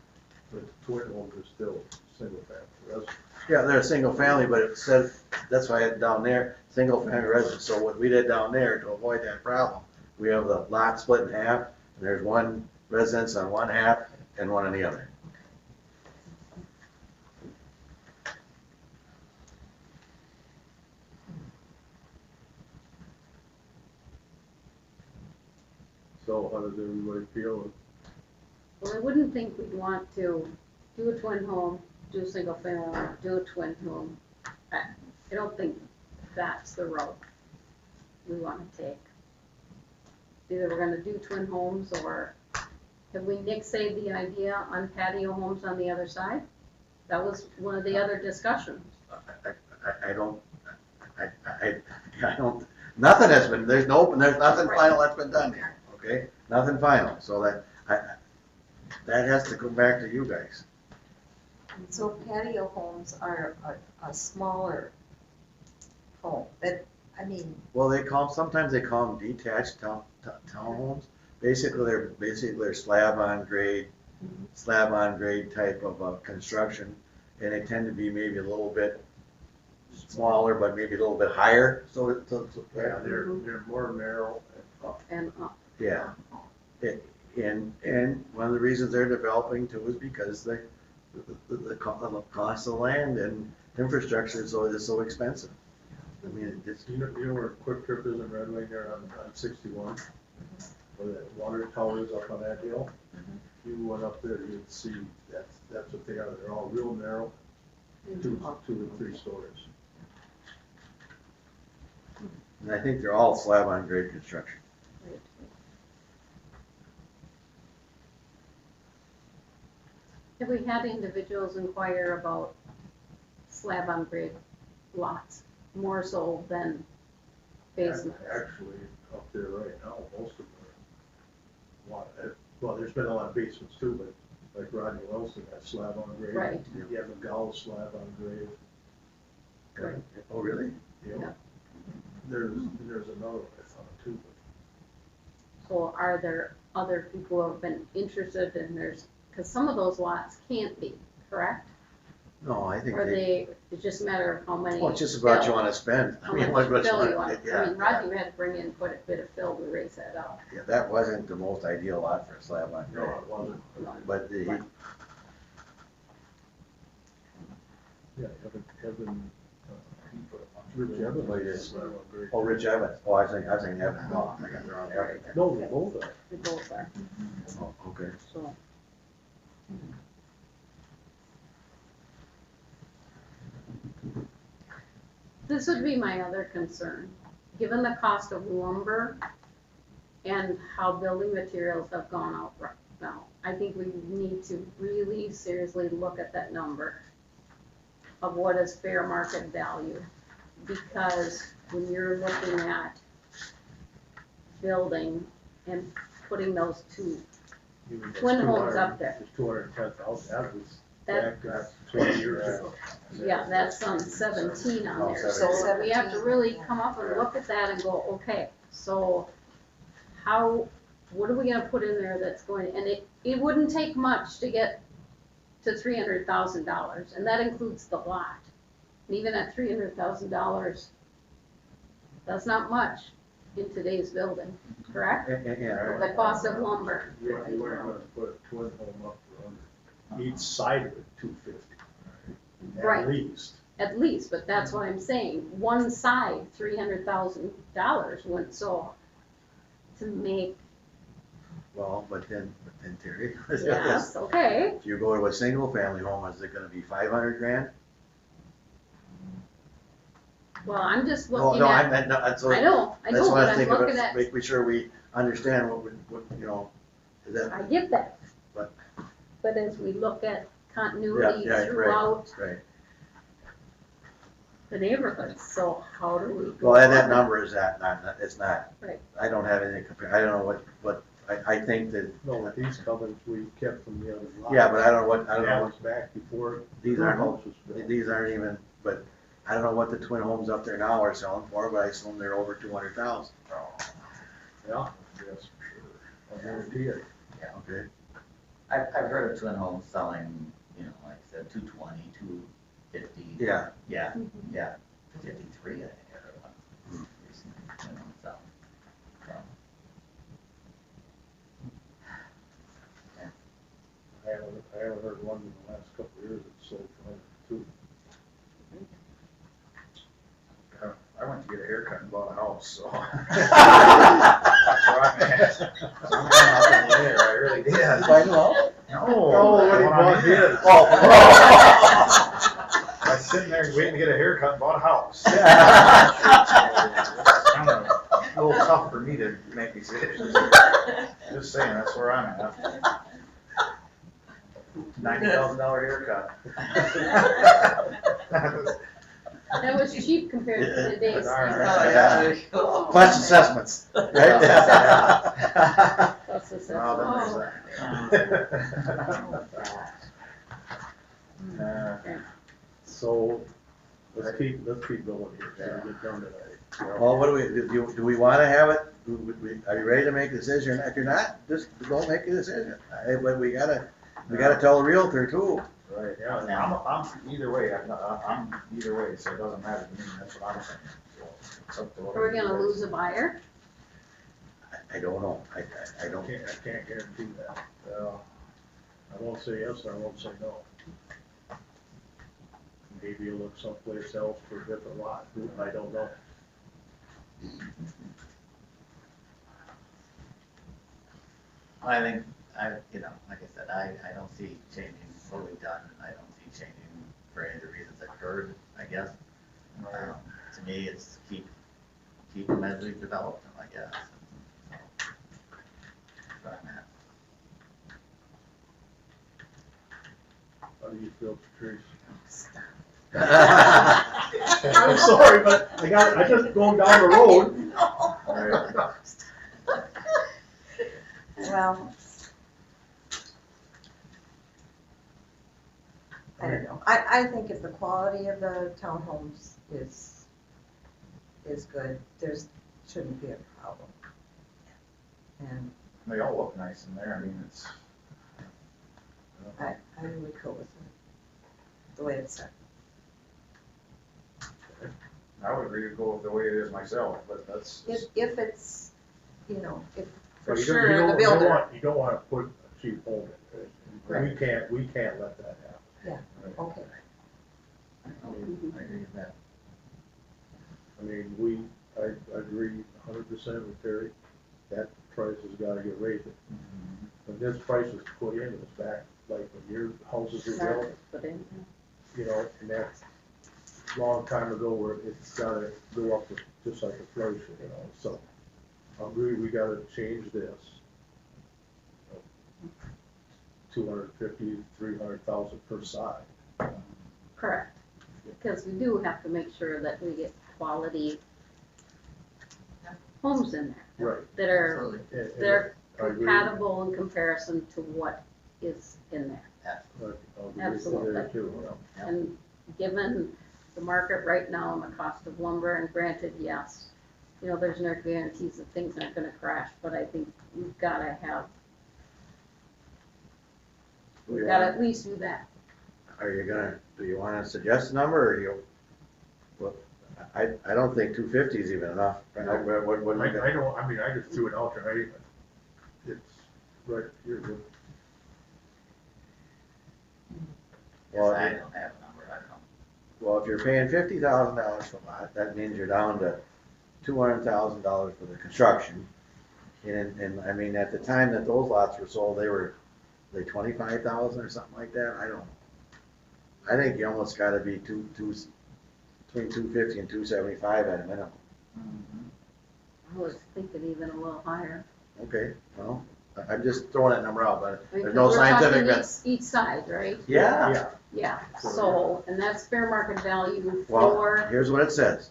But the twin homes are still single family. Yeah, they're a single family, but it says, that's why I had down there, single family residence. So what we did down there to avoid that problem, we have the lot split in half, and there's one residence on one half and one on the other. So how does everybody feel? Well, I wouldn't think we'd want to do a twin home, do a single family, do a twin home. I don't think that's the road we wanna take. Either we're gonna do twin homes, or have we nixed the idea on patio homes on the other side? That was one of the other discussions. I don't, nothing has been, there's nothing final that's been done here, okay? Nothing final, so that has to come back to you guys. so patio homes are a smaller home, that, I mean, Well, sometimes they call them detached townhomes. Basically, they're slab on grade type of construction, and they tend to be maybe a little bit smaller, but maybe a little bit higher, Yeah, they're more narrow And, yeah. And one of the reasons they're developing too is because the cost of land and infrastructure is so expensive. I mean, it's, You know where Quick Trip is in Red Wing there on 61? Where that water tower is up on that hill? you went up there, you'd see that's what they are. They're all real narrow, 2 to 3 stories. And I think they're all slab on grade construction. Have we had individuals inquire about slab on grade lots, more so than basements? Actually, up there right now, most of them are, well, there's been a lot of basements too, but like Rodney Wilson, that slab on grade. Right. You have a McGowl slab on grade. Right. Oh, really? Yeah. Yeah. There's another one I thought too, So are there other people who have been interested in theirs, because some of those lots can't be, correct? No, I think Or it's just a matter of how many. well, it's just about you fill- wanna spend. I How mean, much what you fill you wanna, want. yeah. I mean, Rodney had to bring in quite a bit of fill to raise that up. Yeah, that wasn't the most ideal lot for a slab on but no, grade, it wasn't. but the, Right. Yeah, Evan, Rich Evans is slab on grade. oh, Rich Evans, oh, I think Evans, no, I got the wrong area. No, they both are. They both are, Oh, okay. so. This would be my other concern, given the cost of lumber and how building materials have gone up right now. I think we need to really seriously look at that number of what is fair market value. Because when you're looking at building and putting those two Even it's twin homes 200 up there. It's 210,000, that was That- back 20 years ago. Yeah, that's on 17 on Oh, there, so 17. we have to really come up and look at that and go, okay, so what are we gonna put in there that's going, and it wouldn't take much to get to $300,000, and that includes the lot. And even at $300,000, that's not much in today's building, correct? And, The cost of lumber. You weren't gonna put a twin home up for under, each side of it, 250. Right. At least. At least, but that's what I'm saying, one side, $300,000 went, so to make, well, but then Terry, yes, okay. if you go to a single family home, is it gonna be 500 grand? Well, I'm just No, looking no, at, no, that's I what, know, that's what but I I'm think looking of, at, making sure we understand what, you know, is I that, get that. But- But as we look at continuity Yeah, yeah, right. throughout right. the neighborhood, so how do we go? Well, and that on? number is not, it's not. Right. I don't have anything compare, I don't know what, I think that, No, with these covenants we kept from the other lot. yeah, but I don't know That what, was back before these the aren't, house was built. these aren't even, but I don't know what the twin homes up there now are selling for, but I assume they're over 200,000. Yeah, yes, for sure. I guarantee it. Okay. I've heard of twin homes selling, you know, like I said, 220, 250. Yeah. Yeah, Mhm. yeah, 253, I think I heard one recently, twin home selling. So, I haven't heard one in the last couple of years that sold for 102. I went to get a haircut and bought a house, so. That's where I'm at. I'm up in the air, I really did. I know. Oh, what he bought his. I was sitting there waiting to get a haircut and bought a house. Kind of a little tough for me to make decisions. Just saying, that's where I'm at. $90,000 haircut. That was cheap compared to today's. Yeah. Plus assessments, right? Plus assessment. Oh, then there's that. Okay. So, let's keep going here, so we get done tonight. Well, what do we wanna have it? Are you ready to make a decision? If you're not, just don't make a decision. But we gotta tell the realtor too. Right, yeah, I'm either way, I'm either way, so it doesn't matter to me, that's what I'm saying. So it's up to Are whatever we you gonna guys- lose a buyer? I don't know. I I don't. can't guarantee that. I won't say yes, and I won't say no. Maybe you look someplace else for a different lot, I don't know. I think you know, like I said, I don't see changing what we've done, and I don't see changing for any of the reasons I've heard, I guess. To me, it's keep them as we've developed them, I guess. So, that's where I'm at. How do you feel, Patrice? I'm sorry, but I just going down the road. Well, I don't know. I think if the quality of the townhomes is good, shouldn't be a problem. And They all look nice in there, I mean, it's. I would go with it, the way it's set. I would agree to go with the way it is myself, but that's. If it's, if, for But you don't- sure, you the don't- builder, You don't wanna put a cheap home in it. We can't let that happen. okay. I agree with that. I mean, I agree 100% with Terry, that price has gotta get raised. When this price was put in, it was back, like when your houses were built, But in, and that's a long time ago where it's gotta go up to, just like inflation, so. I agree, we gotta change this. 250, 300,000 per side. correct, because we do have to make sure that we get quality homes in there Right. that are, Absolutely. they're I agree. compatible in comparison to what is in there. I'll agree with Absolutely. that too, Yeah. And given the market right now and the cost of lumber, and granted, yes, there's no guarantees that things aren't gonna crash, but I think we've gotta at least do that. Do you wanna suggest a number, or I don't think 250 is even enough. What do you got? I just threw it out there, it's right here. Well, I don't have a number, I don't know. Well, if you're paying $50,000 for a lot, that means you're down to $200,000 for the construction. And I mean, at the time that those lots were sold, they were 25,000 or something like that. I don't know. I think you almost got to be between 250 and 275 at a minimum. I was thinking even a little higher. Okay, well, I'm just throwing that number out, but I mean, there's no 'cause we're scientific. talking each side, right? Yeah. Yeah, so, and that's fair market value Well, for, here's what it says.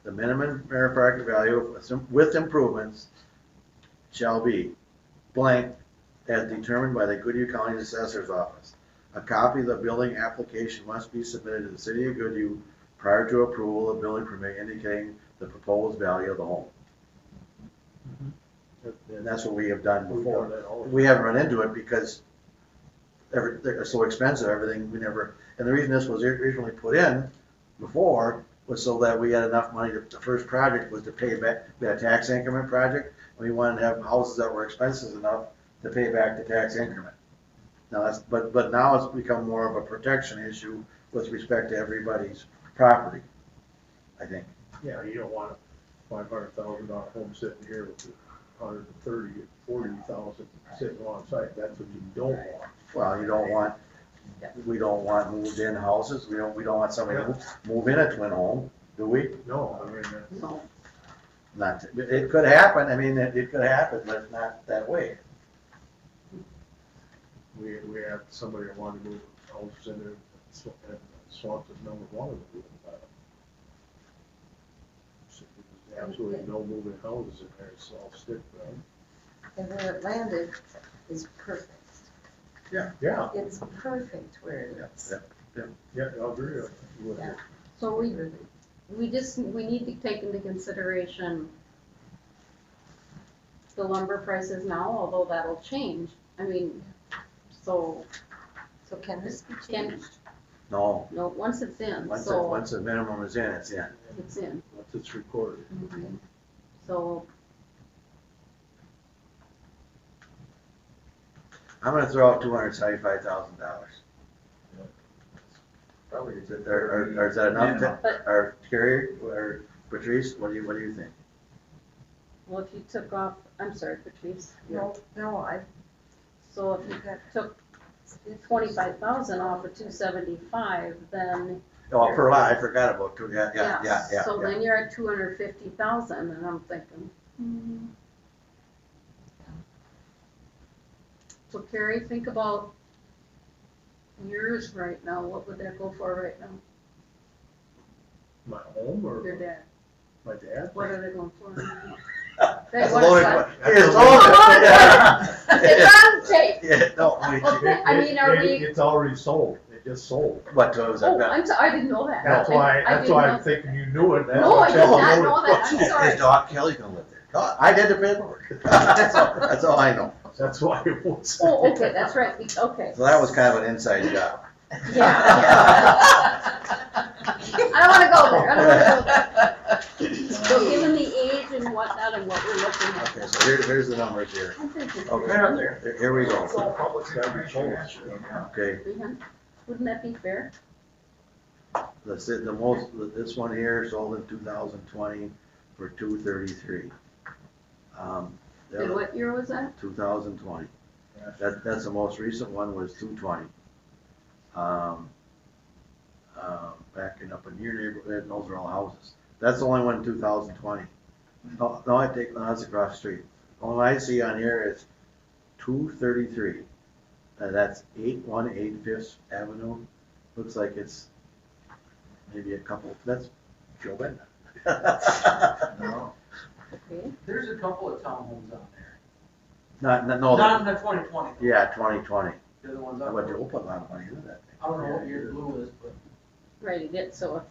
The minimum fair market value with improvements shall be blank as determined by the Goodhue County Assessor's Office. A copy of the building application must be submitted to the City of Goodhue prior to approval of building permit indicating the proposed value of the home. And that's what we have done before. We haven't run into it because they're so expensive, everything, and the reason this was originally put in before was so that we had enough money the first project was to pay back, we had a tax increment project, and we wanted to have houses that were expensive enough to pay back the tax increment. Now but now it's become more of a protection issue with respect to everybody's property, I think. Yeah, you don't want a $500,000 home sitting here with 130, 40,000 sitting alongside, that's what you don't want. Well, we don't want moved in houses, we don't want somebody to move in a twin home, do we? No, no, Not, it could happen, I mean, it could happen, but it's not that way. we had somebody that wanted to move houses in there, and Swanson number one of them. There's absolutely no moving houses in there, it's all stick, right? And where it landed is perfect. Yeah. It's perfect where it is. Yeah, I'll agree with Yeah. you. so we need to take into consideration the lumber prices now, although that'll change, I mean, so can this be Can- changed? No, once it's in, once so the minimum is in, it's in. it's in. Once it's recorded. So, I'm gonna throw out $275,000. Probably. Is that enough, But- or Carrie, or Patrice, what do you think? well, if you took off, I'm sorry, Patrice. No, So if you took 25,000 off of 275, then. Oh, per lot, I forgot about two, yeah. So then you're at 250,000, and I'm thinking, So Carrie, think about yours right now, what would that go for right now? My home or Your dad, my dad? what are they going for? That's a What is loaded that? question. It's loaded. It's on tape. Yeah, no, wait, Okay, I mean, are we, It's already sold, it just sold. what, was oh, that? I'm sorry, I didn't know that. That's I why didn't I'm know- thinking you knew it. That's No, why I did said not loaded know that, I'm question. sorry. His dog Kelly's gonna live there. God, I did the paperwork. That's all I know. That's why it was. Oh, okay, that's right, okay. So that was kind of an inside job. Yeah. I don't wanna go there, I don't wanna go there. So given the age and whatnot and what we're looking at. Okay, so here's the numbers here. I'm thinking Okay, Right up there. here we It's go. all public, it's gotta be sold. Okay, 300. Wouldn't that be fair? this one here sold in 2020 for 233. The And other- what year was that? 2020. That's the most recent one was 220. Backing up in your neighborhood, those are all houses. That's the only one in 2020. No, that's across the street. The only I see on here is 233. That's 818 Fifth Avenue. Looks like it's maybe a couple, that's Joe Bennett. No. Okay. There's a couple of townhomes on there. No, Not in the 2020. yeah, 2020. They're the ones I up bet there. Joe put a lot of money into that thing. I don't know what year blue is, but. Right, you get, so with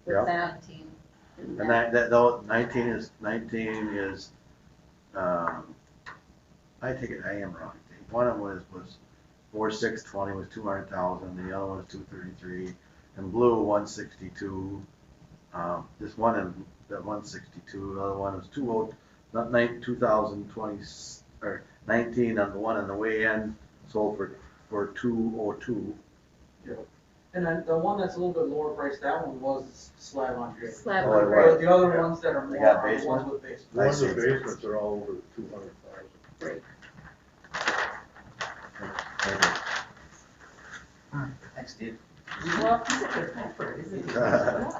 Yeah. that. And that, though, 19 is, I take it, I am wrong. One of them was 4620 was 200,000, the other one was 233, and blue 162. This one in the 162, the other one was 2020, or 19 on the one on the way in, sold for 202. And then the one that's a little bit lower priced, that one was slab on grade. Slab Oh, on right. grade. The other ones that are They more got are the basement? ones with basement. The ones I with see. basements are all over 200,000. Thanks, Steve. Well,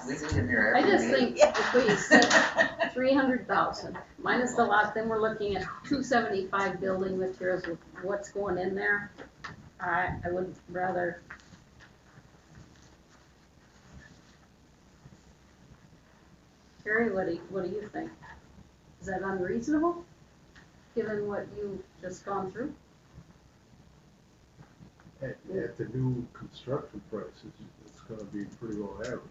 We need him here I every just meeting. think if we said 300,000 minus the lot, then we're looking at 275 building materials with what's going in there. I would rather. Carrie, what do you think? Is that unreasonable, given what you've just gone through? At the new construction prices, it's gonna be pretty low average.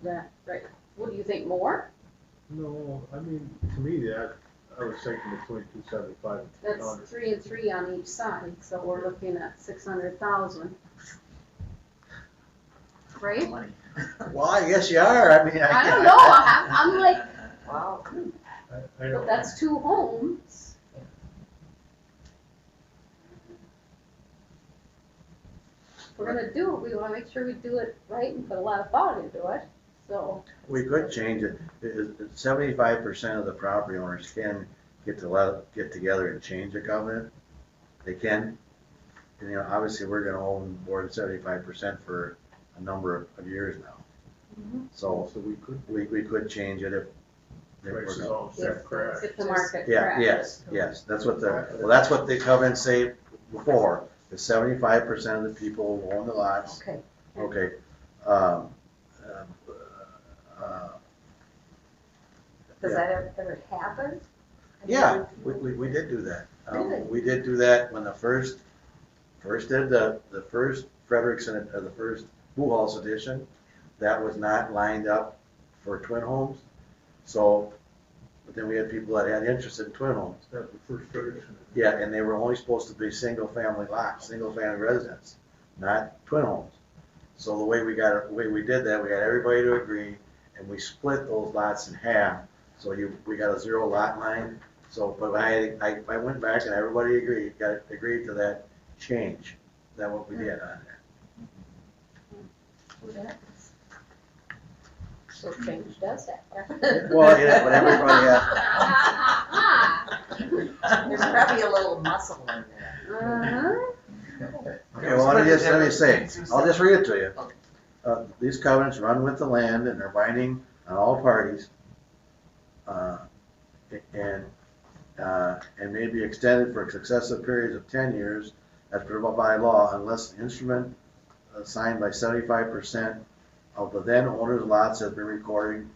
That, right, what do you think, more? No, I mean, to me, that, I was thinking between 275 and That's 300. 3 and 3 on each side, so we're looking at 600,000. Right? Well, I guess you are, I mean. I don't know, I'm like, Wow. I but don't, that's 2 homes. If we're gonna do it, we wanna make sure we do it right and put a lot of thought into it, so. We could change it, 75% of the property owners can get together and change a covenant. They can. And, you know, obviously, we're gonna own more than 75% for a number of years now. So, so we could, we could change it if. prices all set crash. If the market Yeah, crashes. yes, that's what that's what the covenants say before, is 75% of the people who own the lots. Okay. Okay. Does that ever happen? I mean, Yeah, we did do that. Really? We did do that when the first did the first Frederickson, or the first Buchholz edition. That was not lined up for twin homes. So, but then we had people that had interest in twin homes. That's the first version. Yeah, and they were only supposed to be single family lots, single family residence, not twin homes. So the way we did that, we got everybody to agree, and we split those lots in half. So we got a 0 lot line. So, but I went back and everybody agreed to that change. That's what we did on there. So change does happen. Well, yeah, but everybody had, There's probably a little muscle in there. Uh-huh. Okay, well, let me say, I'll just read it to you. These covenants run with the land and are binding on all parties. And may be extended for successive periods of 10 years as provided by law unless the instrument signed by 75% of the then owner's lots has been recorded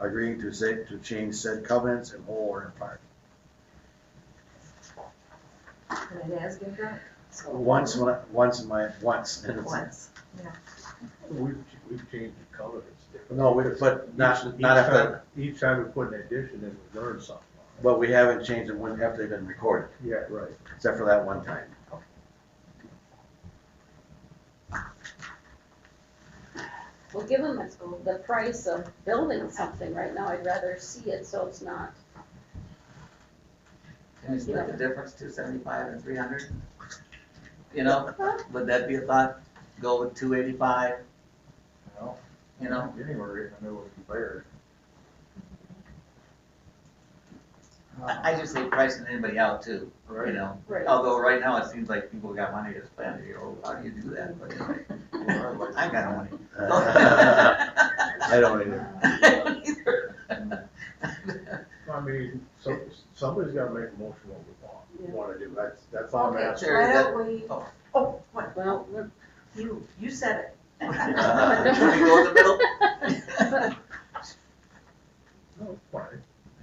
agreeing to change said covenants in whole or in part. And it has been done. So Once. once, yeah. We've changed the covenants. No, but not after, Each time we put an addition in, we learn something. but we haven't changed them when after they've been recorded, Yeah, right. except for that one time. Well, given the price of building something right now, I'd rather see it so it's not. Can we split the difference, 275 and 300? You know, would that be a thought? Go with 285, Well, you know? anywhere right in the middle of the fair. I just hate pricing anybody out too, you know? Right. Although right now it seems like people got money to spend, you know, how do you do that? But anyway, I got no money. I don't either. I don't either. I mean, somebody's gotta make a motion what we wanna do, that's all I'm Okay, asking. why don't we, Oh. oh, what, Well, you said it. Should we go in the middle? No, it's fine,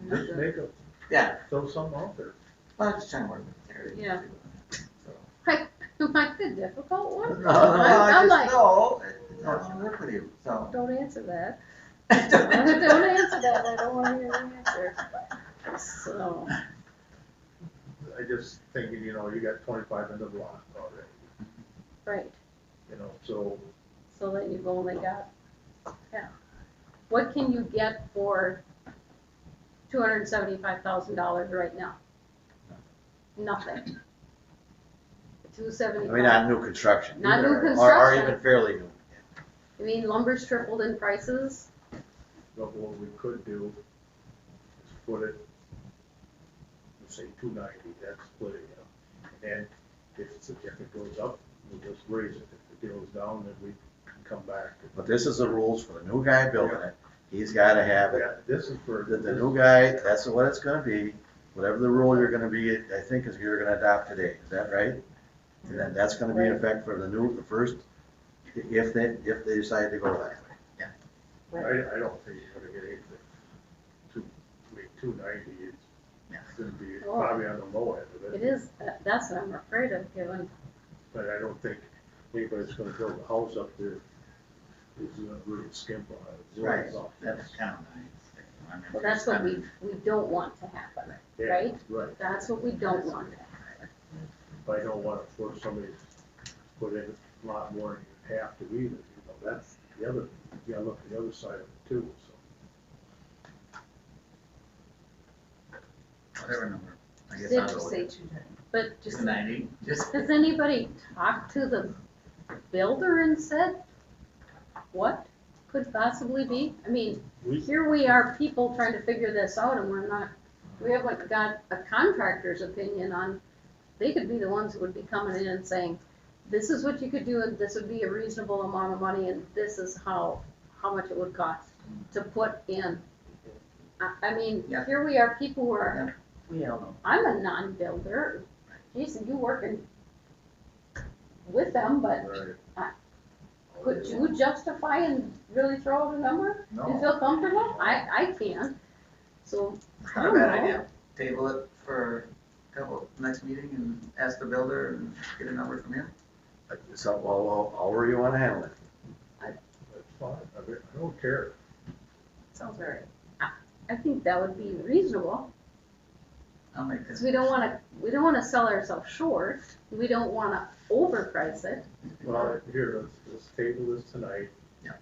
just make a, Yeah, throw something out there. well, I'm just trying to work with Terry. Yeah. So. Like the difficult one? No, Well, I I'm just like, know, I want to work with you, so. don't answer that. Don't answer that, I don't wanna hear the answer. So, I just thinking, you know, you got 25 in the block already, right, you know, so so then you've only got, yeah. What can you get for $275,000 right now? Nothing. I 275. mean, not new construction. Not new Or construction. even fairly new. I mean, lumber's tripled in prices. but what we could do is put it, let's say 290, that's splitting it up. And then if it goes up, we'll just raise it. If it goes down, then we can come back. But this is the rules for the new guy building it. He's gotta have it. Yeah, this is for. The new guy, that's what it's gonna be. Whatever the rule you're gonna be, I think is you're gonna adopt today. Is that right? And then that's gonna be in effect for the first, if they decide to go that way. I don't think you're gonna get anything. 290 is gonna be probably on the low end of it. It is, that's what I'm afraid of, given, But I don't think anybody's gonna build a house up there is gonna really skimp on it. Right, So, that's kind of nice. I mean, well, that's what we don't want to happen, yeah, right? Right. That's what we don't want to happen. But I don't wanna force somebody to put in a lot more than you have to either, you know, that's the other, you gotta look at the other side of it too, so. Whatever number, I guess Did I'll you go Say with 290. But just, 290, just. has anybody talked to the builder and said what could possibly be? I mean, here we are, people trying to figure this out, and we haven't got a contractor's opinion on, they could be the ones who would be coming in and saying, this is what you could do, and this would be a reasonable amount of money, and this is how much it would cost to put in. I mean, Yeah. here we are, people who are, We don't know. I'm a non-builder, Jason, you working with them, but Right. could you justify and really throw out a number? You No, feel comfortable? I can, so, I Not a don't bad know. idea. Table it for next meeting and ask the builder and get a number from him. So, however you wanna handle it. That's fine, I don't care. Sounds very. I think that would be reasonable, I'll make because this. we don't wanna sell ourselves short, we don't wanna overprice it. Well, here, let's table this tonight. Yeah.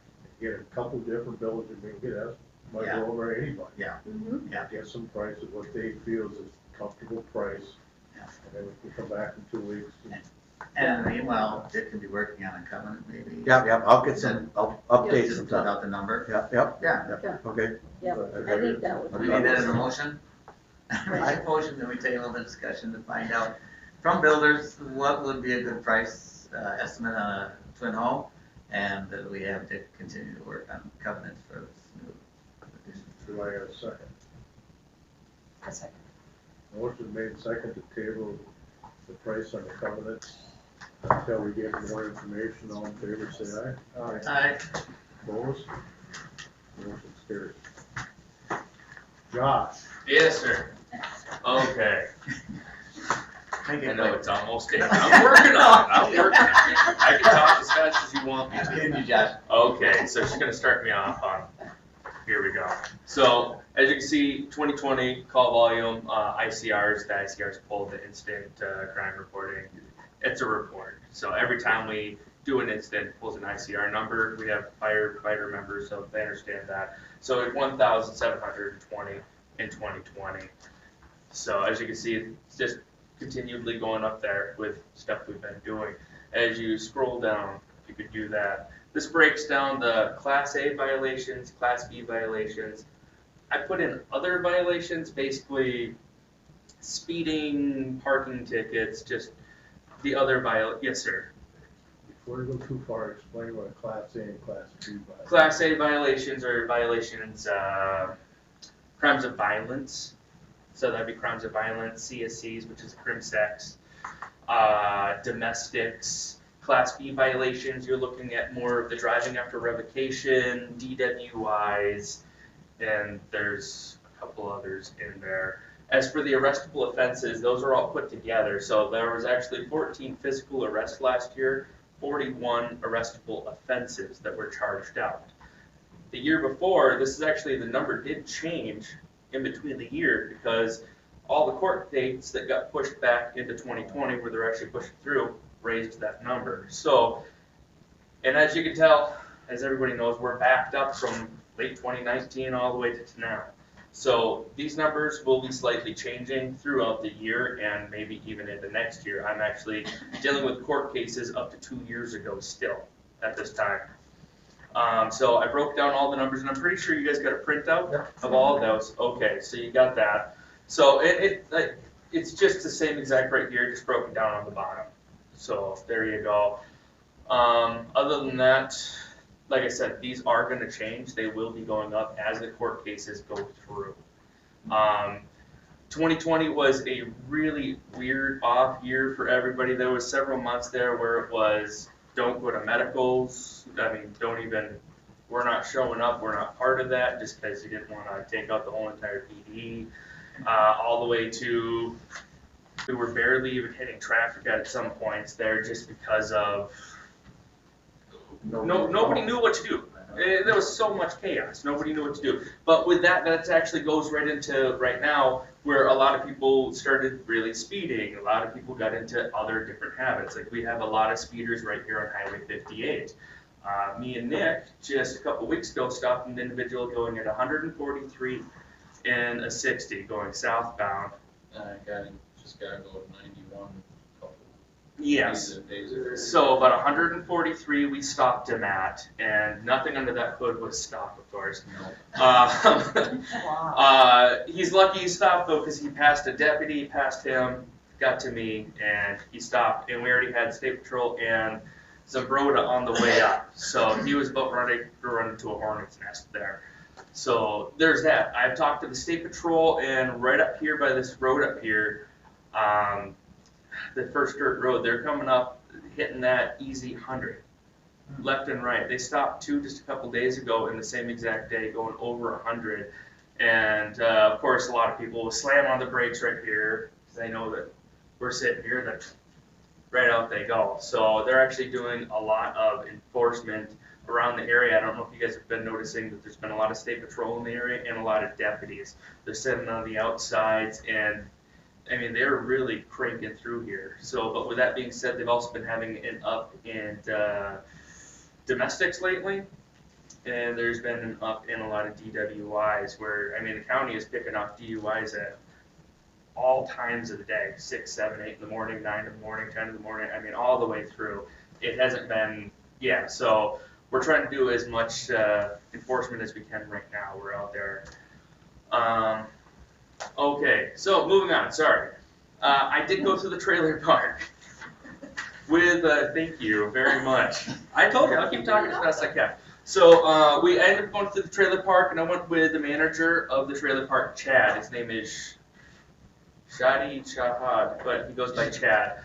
Get a couple different builders, and maybe get us, might Yeah. go over anybody. Mhm. Yeah. Get some prices, what they feel is a comfortable price. Yeah. And then we can come back in 2 weeks. And meanwhile, Dick can be working on a covenant maybe. Yep, I'll get some, I'll update Just some put stuff. out the number. Yep, Yeah. okay. Yeah, I think that would Do we need that in a motion? I motion that we table the discussion to find out from builders, what would be a good price, estimate on a twin home? And that we have to continue to work on covenants for this new addition. Do I have a second? A second. Motion made second to table the price on the covenants until we get more information. All in favor, say aye. Aye. Opposed? Motion's carried. Josh? Yes, sir. Okay. Make I it know quick. it's almost 8. I'm working on it. I'm working. I can talk as fast as you want me to. Continue, Josh. Okay, so she's gonna start me off on, here we go. So, as you can see, 2020 call volume, ICRs, the ICRs pulled the instant crime reporting. It's a report. So every time we do an incident, it pulls an ICR number. We have firefighter members, so they understand that. So it's 1,720 in 2020. So as you can see, it's just continually going up there with stuff we've been doing. As you scroll down, you could do that. This breaks down the Class A violations, Class B violations. I put in other violations, basically speeding, parking tickets, just the other yes sir. Before you go too far, explain what a Class A and Class B violation. Class A violations are violations, crimes of violence. So that'd be crimes of violence, CSCs, which is crim sex, domestics. Class B violations, you're looking at more of the driving after revocation, DWIs, and there's a couple others in there. As for the arrestable offenses, those are all put together. So there was actually 14 physical arrests last year, 41 arrestable offenses that were charged out. The year before, this is actually, the number did change in between the year because all the court dates that got pushed back into 2020 where they're actually pushing through raised that number. So, and as you can tell, as everybody knows, we're backed up from late 2019 all the way to now. So these numbers will be slightly changing throughout the year and maybe even into next year. I'm actually dealing with court cases up to 2 years ago still at this time. So I broke down all the numbers, and I'm pretty sure you guys got a printout of all of those. Okay, so you got that. So it's just the same exact right here, just broken down on the bottom. So there you go. Other than that, like I said, these are going to change. They will be going up as the court cases go through. 2020 was a really weird off year for everybody. There was several months there where it was don't go to medicals. I mean, we're not showing up. We're not part of that just because you didn't want to take out the whole entire PD. All the way to we were barely even hitting traffic at some points there just because of nobody knew what to do. There was so much chaos. Nobody knew what to do. But with that actually goes right into right now where a lot of people started really speeding. A lot of people got into other different habits. Like we have a lot of speeders right here on Highway 58. Me and Nick just a couple weeks ago stopped an individual going at 143 and a 60 going southbound. Just gotta go to 91. Yes. So about 143 we stopped him at, and nothing under that hood was stopped, of course. He's lucky he stopped though, because he passed a deputy, passed him, got to me, and he stopped. And we already had State Patrol and Zambroda on the way up, so he was about ready to run into a hornet's nest there. So there's that. I've talked to the State Patrol, and right up here by this road up here, the first dirt road, they're coming up, hitting that easy 100, left and right. They stopped two just a couple days ago in the same exact day, going over 100. And of course, a lot of people will slam on the brakes right here because they know that we're sitting here, that right out they go. So they're actually doing a lot of enforcement around the area. I don't know if you guys have been noticing that there's been a lot of State Patrol in the area and a lot of deputies. They're sitting on the outsides, and I mean, they're really cranking through here. So, but with that being said, they've also been having an up in domestics lately, and there's been an up in a lot of DWIs where, I mean, the county is picking off DUIs at all times of the day, 6, 7, 8 in the morning, 9 in the morning, 10 in the morning, I mean, all the way through. It hasn't been, so we're trying to do as much enforcement as we can right now. We're out there. Okay, so moving on, sorry. I did go to the trailer park with, thank you very much. I told you, I'll keep talking as fast as I can. So, we ended up going to the trailer park, and I went with the manager of the trailer park, Chad. His name is Shadi Chahad, but he goes by Chad.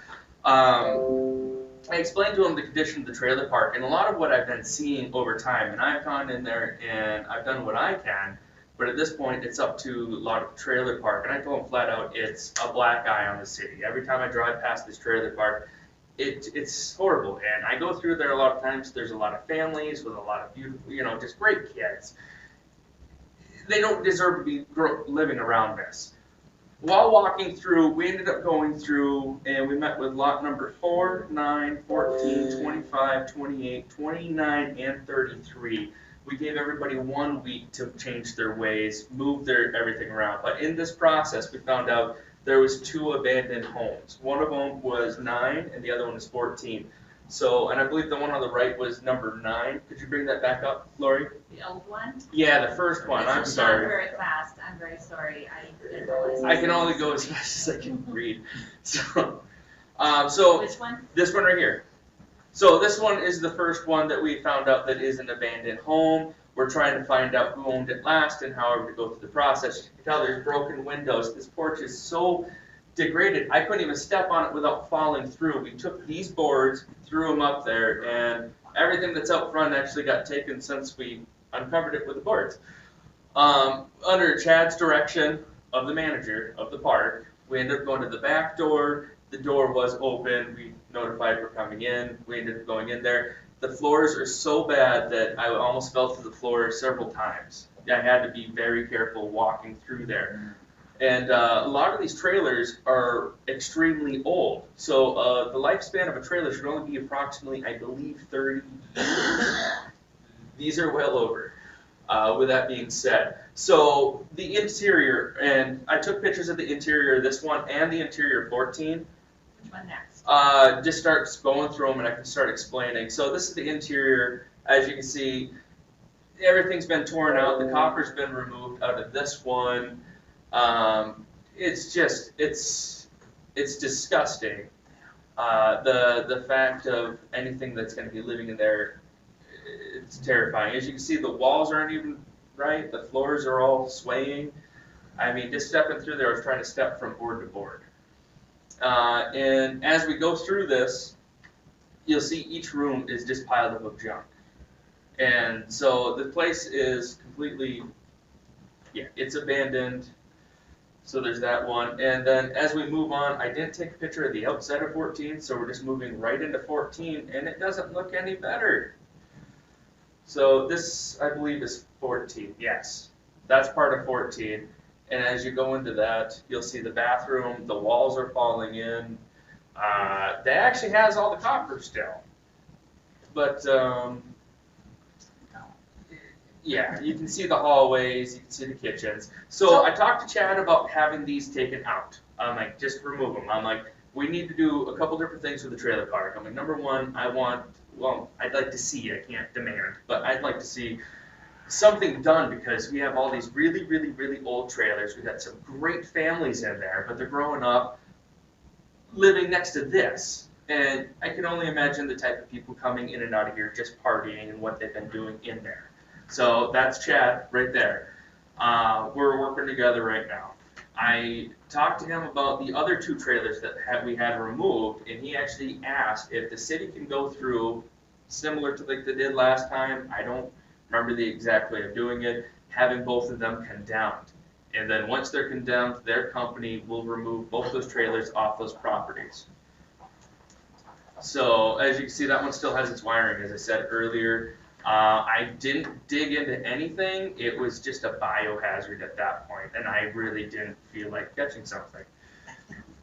I explained to him the condition of the trailer park, and a lot of what I've been seeing over time, and I've gone in there and I've done what I can, but at this point, it's up to a lot of trailer park, and I told him flat out, it's a black eye on the city. Every time I drive past this trailer park, it's horrible, and I go through there a lot of times. There's a lot of families with a lot of beautiful, just great kids. They don't deserve to be living around this. While walking through, we ended up going through, and we met with lot number 4, 9, 14, 25, 28, 29, and 33. We gave everybody 1 week to change their ways, move their everything around. But in this process, we found out there was 2 abandoned homes. One of them was 9, and the other one is 14. So, and I believe the one on the right was number 9. Could you bring that back up, Lori? The old one? Yeah, the first one. I'm sorry. Not very fast. I'm very sorry. I didn't realize. I can only go as fast as I can read. So, Which one? this one right here. So this one is the first one that we found out that is an abandoned home. We're trying to find out who owned it last and however to go through the process. You can tell there's broken windows. This porch is so degraded. I couldn't even step on it without falling through. We took these boards, threw them up there, and everything that's out front actually got taken since we uncovered it with the boards. Under Chad's direction of the manager of the park, we ended up going to the back door. The door was open. We notified we're coming in. We ended up going in there. The floors are so bad that I almost fell to the floor several times. I had to be very careful walking through there. And a lot of these trailers are extremely old. So the lifespan of a trailer should only be approximately, I believe, 30 years. These are well over, with that being said. So the interior, and I took pictures of the interior of this one and the interior of 14. Which one next? Just start going through them and I can start explaining. So this is the interior. As you can see, everything's been torn out. The copper's been removed out of this one. It's just, it's disgusting. The fact of anything that's going to be living in there, it's terrifying. As you can see, the walls aren't even right. The floors are all swaying. I mean, just stepping through there, I was trying to step from board to board. And as we go through this, you'll see each room is just piled up with junk. And so the place is completely, it's abandoned. So there's that one. And then as we move on, I didn't take a picture of the outside of 14, so we're just moving right into 14, and it doesn't look any better. So this, I believe, is 14. Yes, that's part of 14. And as you go into that, you'll see the bathroom, the walls are falling in. That actually has all the copper still. But, yeah, you can see the hallways, you can see the kitchens. So I talked to Chad about having these taken out. I'm like, just remove them. I'm like, we need to do a couple different things with the trailer park. I'm like, number one, I'd like to see, I can't demand, but I'd like to see something done because we have all these really, really, really old trailers. We've got some great families in there, but they're growing up living next to this. And I can only imagine the type of people coming in and out of here just partying and what they've been doing in there. So that's Chad right there. We're working together right now. I talked to him about the other 2 trailers that we had removed, and he actually asked if the city can go through, similar to like they did last time, I don't remember the exact way of doing it, having both of them condemned. And then once they're condemned, their company will remove both those trailers off those properties. So as you can see, that one still has its wiring, as I said earlier. I didn't dig into anything. It was just a biohazard at that point, and I really didn't feel like catching something.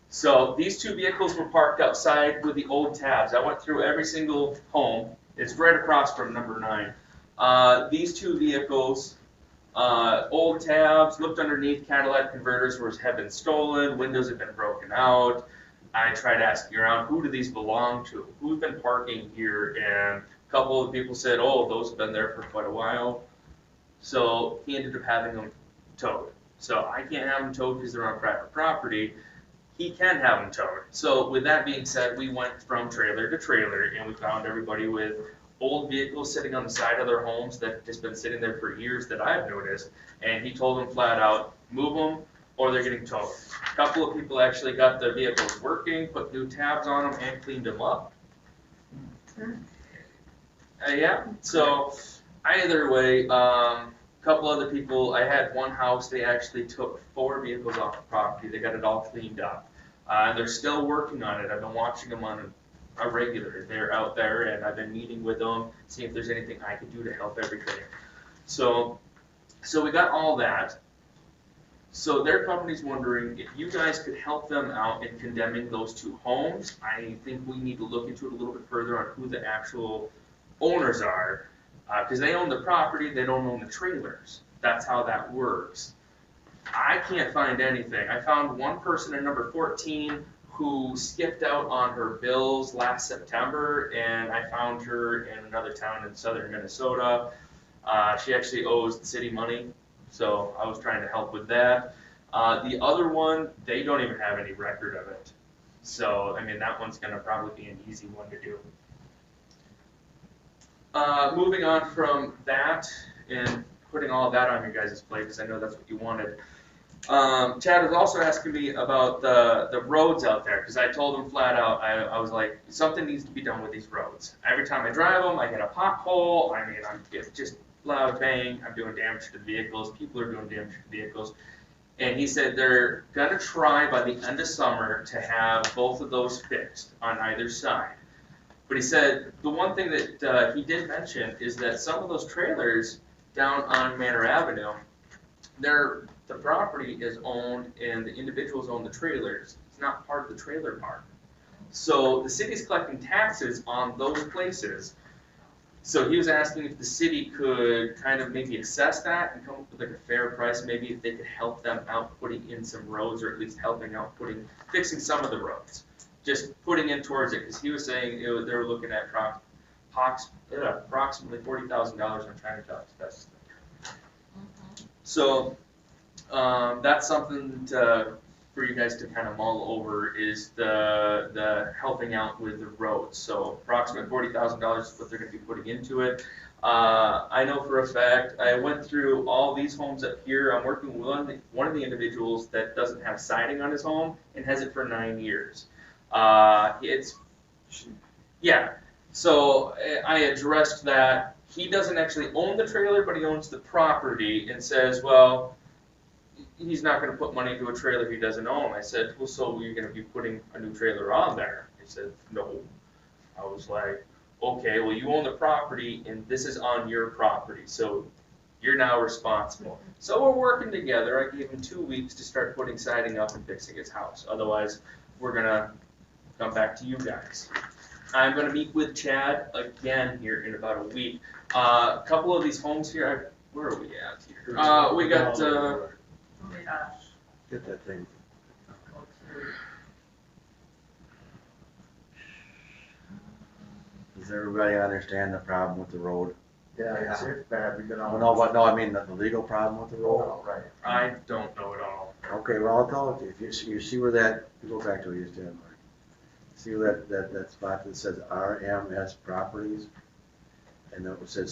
So these 2 vehicles were parked outside with the old tabs. I went through every single home. It's right across from number 9. These 2 vehicles, old tabs, looked underneath, catalytic converters have been stolen, windows have been broken out. I tried asking around, who do these belong to? Who's been parking here? And a couple of people said, oh, those have been there for quite a while. So he ended up having them towed. So I can't have them towed because they're on private property. he can have them towed. So with that being said, we went from trailer to trailer and we found everybody with old vehicles sitting on the side of their homes that have just been sitting there for years that I've noticed. And he told them flat out, move them or they're getting towed. A couple of people actually got the vehicles working, put new tabs on them and cleaned them up. Yeah, so either way, couple other people, I had one house, they actually took 4 vehicles off the property, they got it all cleaned up. And they're still working on it, I've been watching them on a regular, they're out there and I've been meeting with them, seeing if there's anything I could do to help everything. So we got all that. So their company's wondering if you guys could help them out in condemning those 2 homes. I think we need to look into it a little bit further on who the actual owners are. Because they own the property, they don't own the trailers. That's how that works. I can't find anything. I found one person in number 14 who skipped out on her bills last September, and I found her in another town in southern Minnesota. She actually owes the city money, so I was trying to help with that. The other one, they don't even have any record of it. So, I mean, that one's going to probably be an easy one to do. Moving on from that and putting all of that on your guys' plate, because I know that's what you wanted. Chad was also asking me about the roads out there, because I told him flat out, I was like, something needs to be done with these roads. Every time I drive them, I hit a pothole. I mean, it's just loud bang. I'm doing damage to the vehicles. People are doing damage to the vehicles. And he said they're going to try by the end of summer to have both of those fixed on either side. But he said the one thing that he did mention is that some of those trailers down on Manor Avenue, the property is owned and the individuals own the trailers. It's not part of the trailer park. So the city's collecting taxes on those places. So he was asking if the city could kind of maybe assess that and come up with like a fair price, maybe if they could help them out putting in some roads, or at least helping out fixing some of the roads. Just putting in towards it, because he was saying they were looking at approximately $40,000 on trying to talk to best. So that's something for you guys to kind of mull over, is the helping out with the roads. So approximately $40,000 is what they're going to be putting into it. I know for a fact, I went through all these homes up here. I'm working with one of the individuals that doesn't have siding on his home and has it for 9 years. So I addressed that. He doesn't actually own the trailer, but he owns the property, and says, well, he's not going to put money into a trailer he doesn't own. I said, well, so you're going to be putting a new trailer on there? He said, no. I was like, okay, well, you own the property, and this is on your property, so you're now responsible. So we're working together. I gave him 2 weeks to start putting siding up and fixing his house. Otherwise, we're going to come back to you guys. I'm going to meet with Chad again here in about a week. A couple of these homes here, where are we at here? We got, Get that thing. Does everybody understand the problem with the road? Yeah, it's bad, we've been on. No, I mean the legal problem with the road. Oh, right. I don't know at all. Okay, well, I'll tell it to you. If you see where that, go back to what you just did, Mark. See where that spot that says RMS Properties? And it says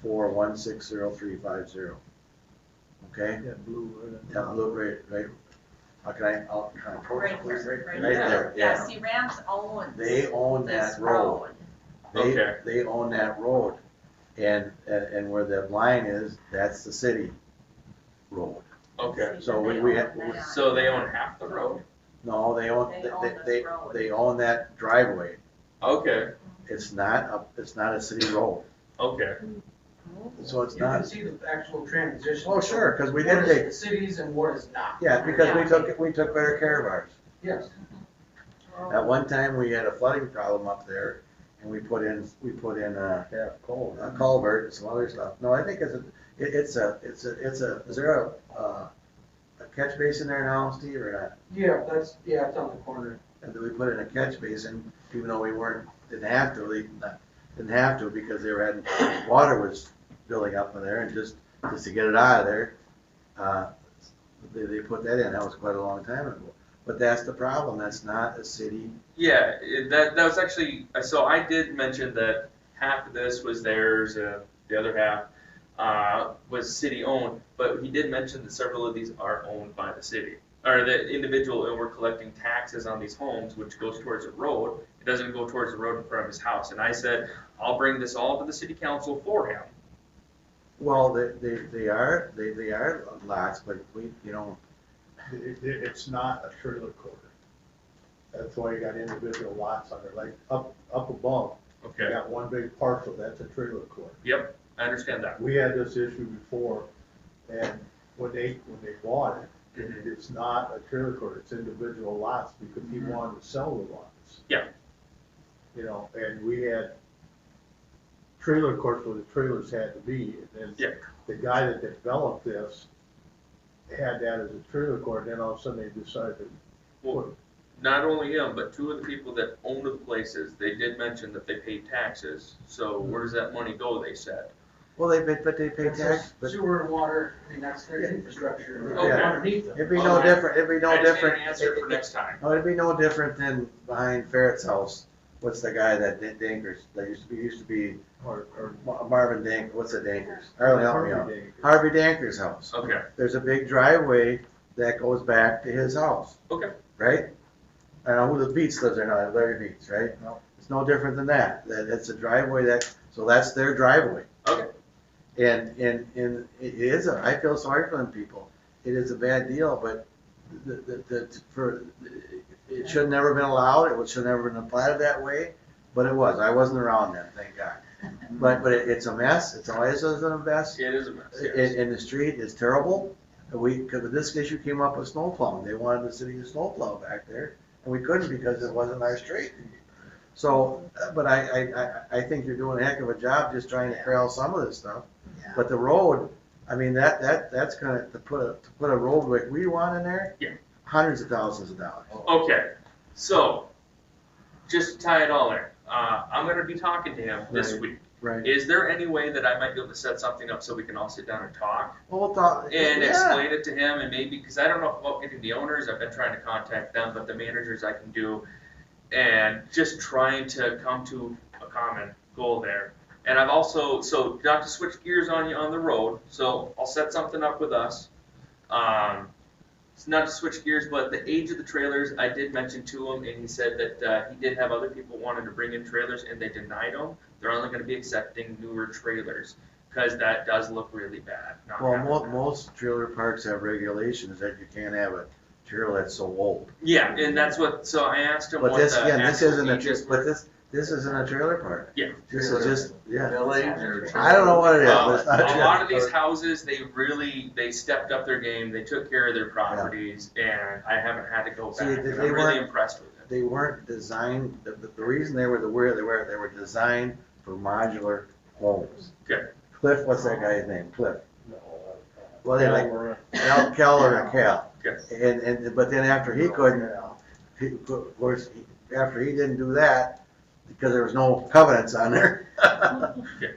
64160350. Okay? Yeah, blue. That blue, right. I'll kind of approach it, please, right there. there, Yeah, see, Rams owns They own this that road. Okay. They own that road. And where the line is, that's the city road. Okay. So we have, So they own half the road? no, they own this road. they own that driveway. Okay, It's not a city road. okay. So it's You can not, see the actual transition. oh, sure, because we What did is take, the cities and what is not. yeah, because we took better care of ours. Yes. At one time, we had a flooding problem up there, and we put in a culvert and some other stuff. No, I think is there a catch basin there now, Steve, or not? Yeah, it's on the corner. And then we put in a catch basin, even though didn't have to because they were having, water was building up in there, and just to get it out of there, they put that in. That was quite a long time ago. but that's the problem, that's not a city. Yeah, that was actually, so I did mention that half of this was theirs, the other half was city-owned, but he did mention that several of these are owned by the city, or the individual, and we're collecting taxes on these homes, which goes towards a road. It doesn't go towards the road in front of his house, and I said, I'll bring this all to the city council for him. Well, they are lots, but It's not a trailer court. That's why you got individual lots on there, like up above. You Okay, got one big parcel, that's a trailer court. yep, I understand that. We had this issue before, and when they bought it, Mhm. it's not a trailer court, it's individual lots, because he wanted to sell the lots. Yeah. You know, and we had trailer courts where the trailers had to be, and Yeah. then the guy that developed this had that as a trailer court, then all of a sudden they decided to Well, not only him, but two of the people that own the places, they did mention that they paid taxes. So where does that money go, they said? well, but they pay tax, but Sewer and water, I mean, that's their infrastructure Okay. underneath them. it'd be no different, it'd be no I just need different. an answer for next time. No, it'd be no different than behind Ferret's house. What's the guy that Dankers, that used to be or Marvin Dank, what's the Dankers? Harley, help me out. Harvey Dankers. Harvey Danker's house. Okay, There's a big driveway that goes back to his house, okay, right? I don't know who the Beats lives there now, Larry Beats, right? No. It's no different than that. It's a driveway so that's their driveway. okay. And it is, I feel sorry for them people. It is a bad deal, but it should never been allowed, it should never been platted that way, but it was. I wasn't around then, thank God. But it's a mess, it's always a mess. It is a mess, yes. And the street is terrible. Because this issue came up with snow plowing, they wanted the city to snow plow back there, and we couldn't because it wasn't our street. So, but I think you're doing a heck of a job just trying to corral some of this stuff. But the road, I mean, that's gonna, to put a road like we want in there. Yeah. Hundreds of thousands of dollars. Okay, so, just to tie it all in, I'm gonna be talking to him this Right. week. Right. Is there any way that I might be able to set something up so we can all sit down and talk? Well, we'll talk. And Yeah. explain it to him, and maybe, because I don't know about getting the owners, I've been trying to contact them, but the managers I can do, and just trying to come to a common goal there. And I've also, so not to switch gears on you on the road, so I'll set something up with us. It's not to switch gears, but the age of the trailers, I did mention to him, and he said that he did have other people wanting to bring in trailers, and they denied them. They're only gonna be accepting newer trailers, because that does look really bad. not Well, having most trailer parks have regulations that you can't have a trailer that's so old. Yeah, and that's what, so I asked him But what this, the again, this actual isn't a, ages but were. this isn't a trailer park. Yeah. This is just, yeah. Village or. I don't know what it is, but it's not a A trailer lot of these park. houses, they stepped up their game, they took care of their properties, and I haven't had to go See, back, they and I'm really weren't- impressed with it. They weren't designed, the reason they were where they were designed for modular homes. Okay. Cliff, what's that guy's name? Cliff. No, Well, they like Cal or Cal. Okay. And, but then after he couldn't, of course, after he didn't do that, because there was no covenants on there,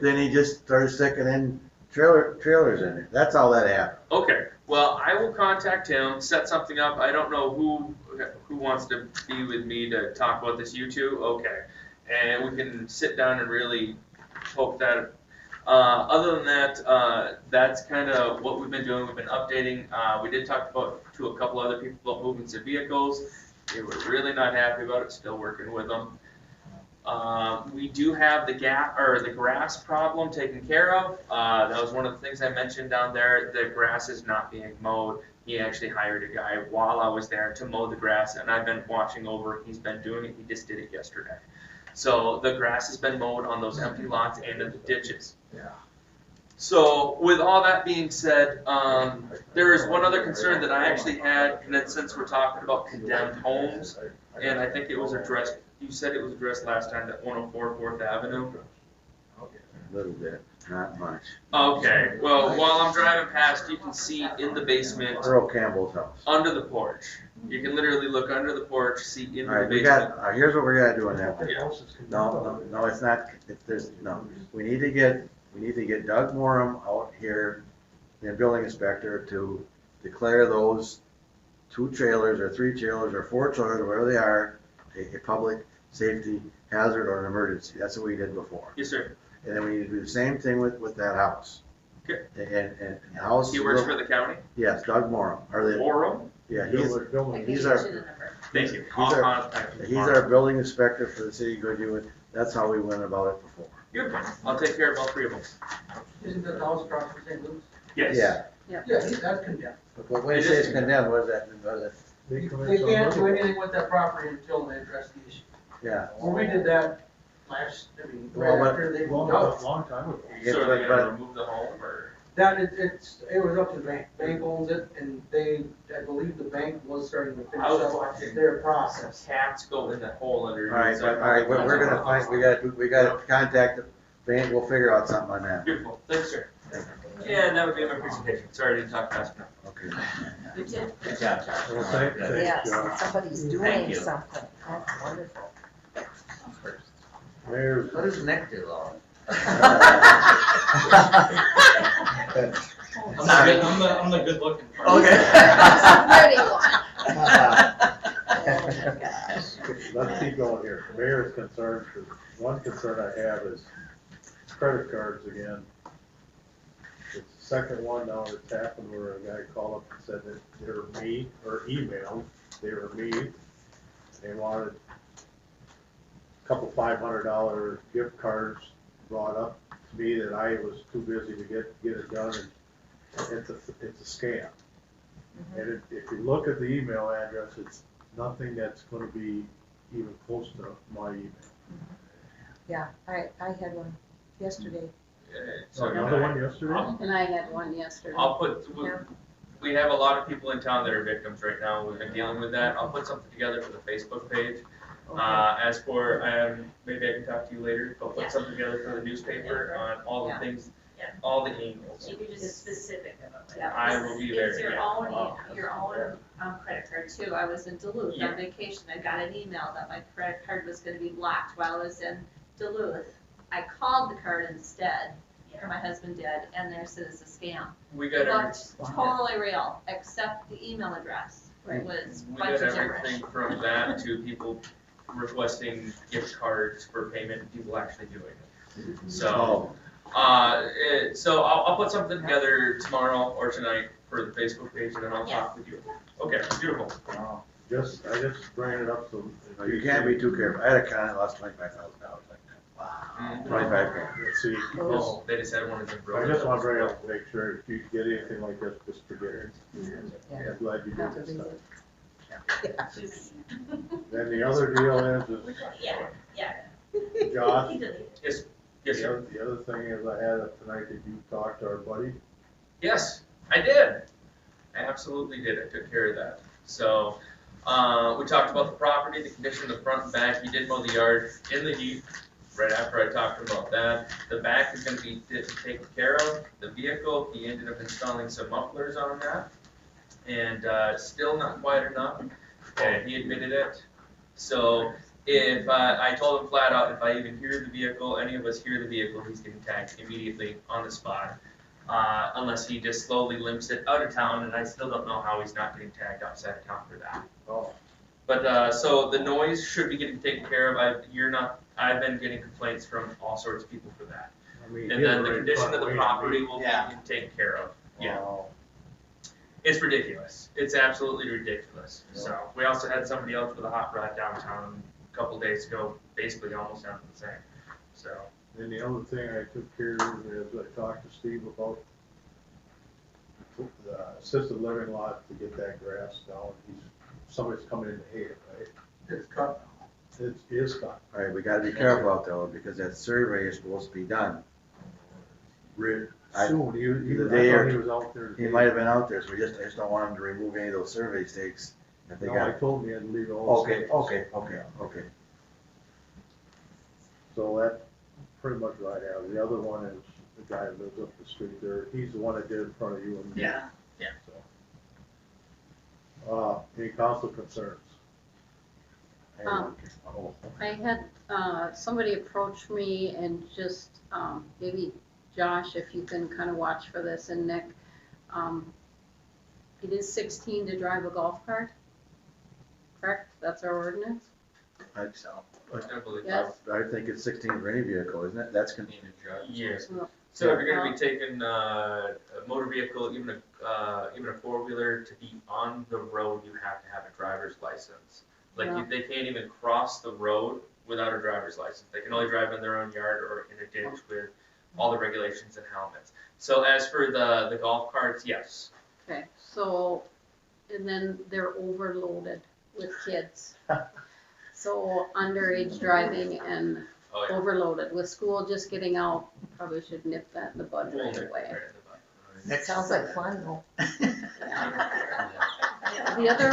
then he just started sticking in trailers in there. That's all that happened. Okay, well, I will contact him, set something up, I don't know who wants to be with me to talk about this, you two? Okay, and we can sit down and really poke that. Other than that, that's kind of what we've been doing, we've been updating, we did talk to a couple other people about moving some vehicles, they were really not happy about it, still working with them. We do have the grass problem taken care of. That was one of the things I mentioned down there. The grass is not being mowed. He actually hired a guy while I was there to mow the grass, and I've been watching over. He's been doing it. He just did it yesterday. So the grass has been mowed on those empty lots and in the ditches. Yeah. So with all that being said, there is one other concern that I actually had, and then since we're talking about condemned homes, and I think it was addressed, you said it was addressed last time, that 104 4th Avenue? A little bit, not much. Okay, well, while I'm driving past, you can see in the basement, Earl Campbell's house. under the porch. You can literally look under the porch, see into All the right, we basement. got, here's what we gotta do on that. Yeah. No, it's not, we need to get Doug Morum out here, the building inspector, to declare those 2 trailers or 3 trailers or 4 trailers, or whatever they are, a public safety hazard or an emergency. That's what we did before. Yes, sir. And then we need to do the same thing with that house. Okay. And the house. He works for the county? Yes, Doug Morum. Morum? Yeah, I he's can our, get you the number. Thank you. He's our- contact him he's tomorrow. our building inspector for the city of Goodhue. That's how we went about it before. Beautiful. I'll take care of all 3 of them. Isn't that the house across from St. Luke's? Yes. Yeah. Yeah, that's condemned. But when you say it's condemned, what does that mean? What is it? They come in They some can't do other- anything with that property until they address the issue. Yeah. Well, we did that Well, right but- after they Long, moved out. long time ago. Yeah, So are they but- gonna remove the home, or? That, it was up to the bank, bank owns it, and I believe the bank was starting to finish I was up watching their process. Cats go in that hole under. All right, we're gonna find, we gotta contact the bank. We'll figure out something on that. Beautiful. Thanks, sir. And that would be my presentation. Sorry, I didn't talk fast enough. Okay. You did. Good job, Josh. Well, thanks, Yes, John. somebody's Thank doing you. something, that's wonderful. Mayor, What does Nick do, though? I'm the good looking part. Okay. Pretty one. Oh my gosh. let's keep going here. Mayor's concerned, 'cause one concern I have is credit cards again. It's the second one now that's happened where a guy called up and said that they were me, or emailed, they were me. And they wanted a couple $500 gift cards brought up to me that I was too busy to get it done, and it's a scam. And if you look at the email address, it's nothing that's gonna be even close to my email. Yeah, I had one yesterday. Oh, another one yesterday? And I had one yesterday. I'll put, Yeah. we have a lot of people in town that are victims right now. We've been dealing with that. I'll put something together for the Facebook page. As for, maybe I can talk to you later. I'll put something together for the newspaper on all the Yeah. things, Yeah. all the angles. You could just specific of them. Yeah, I will be there, It's your yeah. own, your own, credit card too. I was in Duluth Yeah. on vacation. I got an email that my credit card was gonna be blocked while I was in Duluth. I called the card instead, or my husband did, and they said it's a scam. We It got looked totally real, except the email address was a We bunch got of gibberish. everything from that to people requesting gift cards for payment and people actually doing it. So, so I'll put something together tomorrow or tonight for the Facebook page and then I'll talk with you. Okay, beautiful. I just bring it up so. No, you can't be too careful. I had a client that lost $25,000 like that. Mm. 25 grand. Let's see, Oh, they just had one of them I broken. just wanna bring it up to make sure if you get anything like this, just forget it. Yeah. I'm glad you Not did to this read stuff. it. Then the other deal is Yeah, yeah. Josh, He deleted. Yes, yes, sir. the other thing is I had it tonight, did you talk to our buddy? Yes, I did. I absolutely did. I took care of that. So, we talked about the property, the condition of the front and back. He did mow the yard in the heat right after I talked to him about that. The back is gonna be taken care of. The vehicle, he ended up installing some mufflers on that. And, still not quite enough, and he admitted it. So, if, I told him flat out, if I even hear the vehicle, any of us hear the vehicle, he's getting tagged immediately on the spot. Unless he just slowly limps it out of town, and I still don't know how he's not getting tagged outside of town for that. Oh, But, so the noise should be getting taken care of. I've been getting complaints from all sorts of people for that. I mean. And then the condition of the property will be Yeah. taken care of. Yeah. Oh, It's ridiculous. It's absolutely ridiculous. So, we also had somebody else with a hot rod downtown a couple days ago, basically almost done the same. So, Then the other thing I took care of is I talked to Steve about the assisted living lot to get that grass down. Somebody's coming in to hay it, right? It's cut. It is cut. All right, we gotta be careful out there because that survey is supposed to be done. I- Soon, the I day thought or- he was out there. He today. might have been out there, so I just don't want him to remove any of those survey stakes if they No, I got. told him he had to leave all the Okay, stakes. okay. So that's pretty much what I have. The other one is the guy that lives up the street there. He's the one that did in front of you and me. Yeah, yeah. So, any council concerns? Um, Oh, I had, somebody approach me and just, maybe Josh, if you can kind of watch for this, and Nick, it is 16 to drive a golf cart? Correct? That's our ordinance? I I believe Yes. I think it's 16 for any vehicle, isn't it? That's Yes. No. So if you're gonna be taking a motor vehicle, even a four-wheeler, to be on the road, you have to have a driver's license. Like, Yeah. they can't even cross the road without a driver's license. They can only drive in their own yard or in a ditch with all the regulations and helmets. So as for the golf carts, yes. Okay, so, and then they're overloaded with kids. So underage driving and Oh, yeah. overloaded with school just getting out, probably should nip that in the bud We'll right nip it away. right in the bud. Sounds like fun though. The other,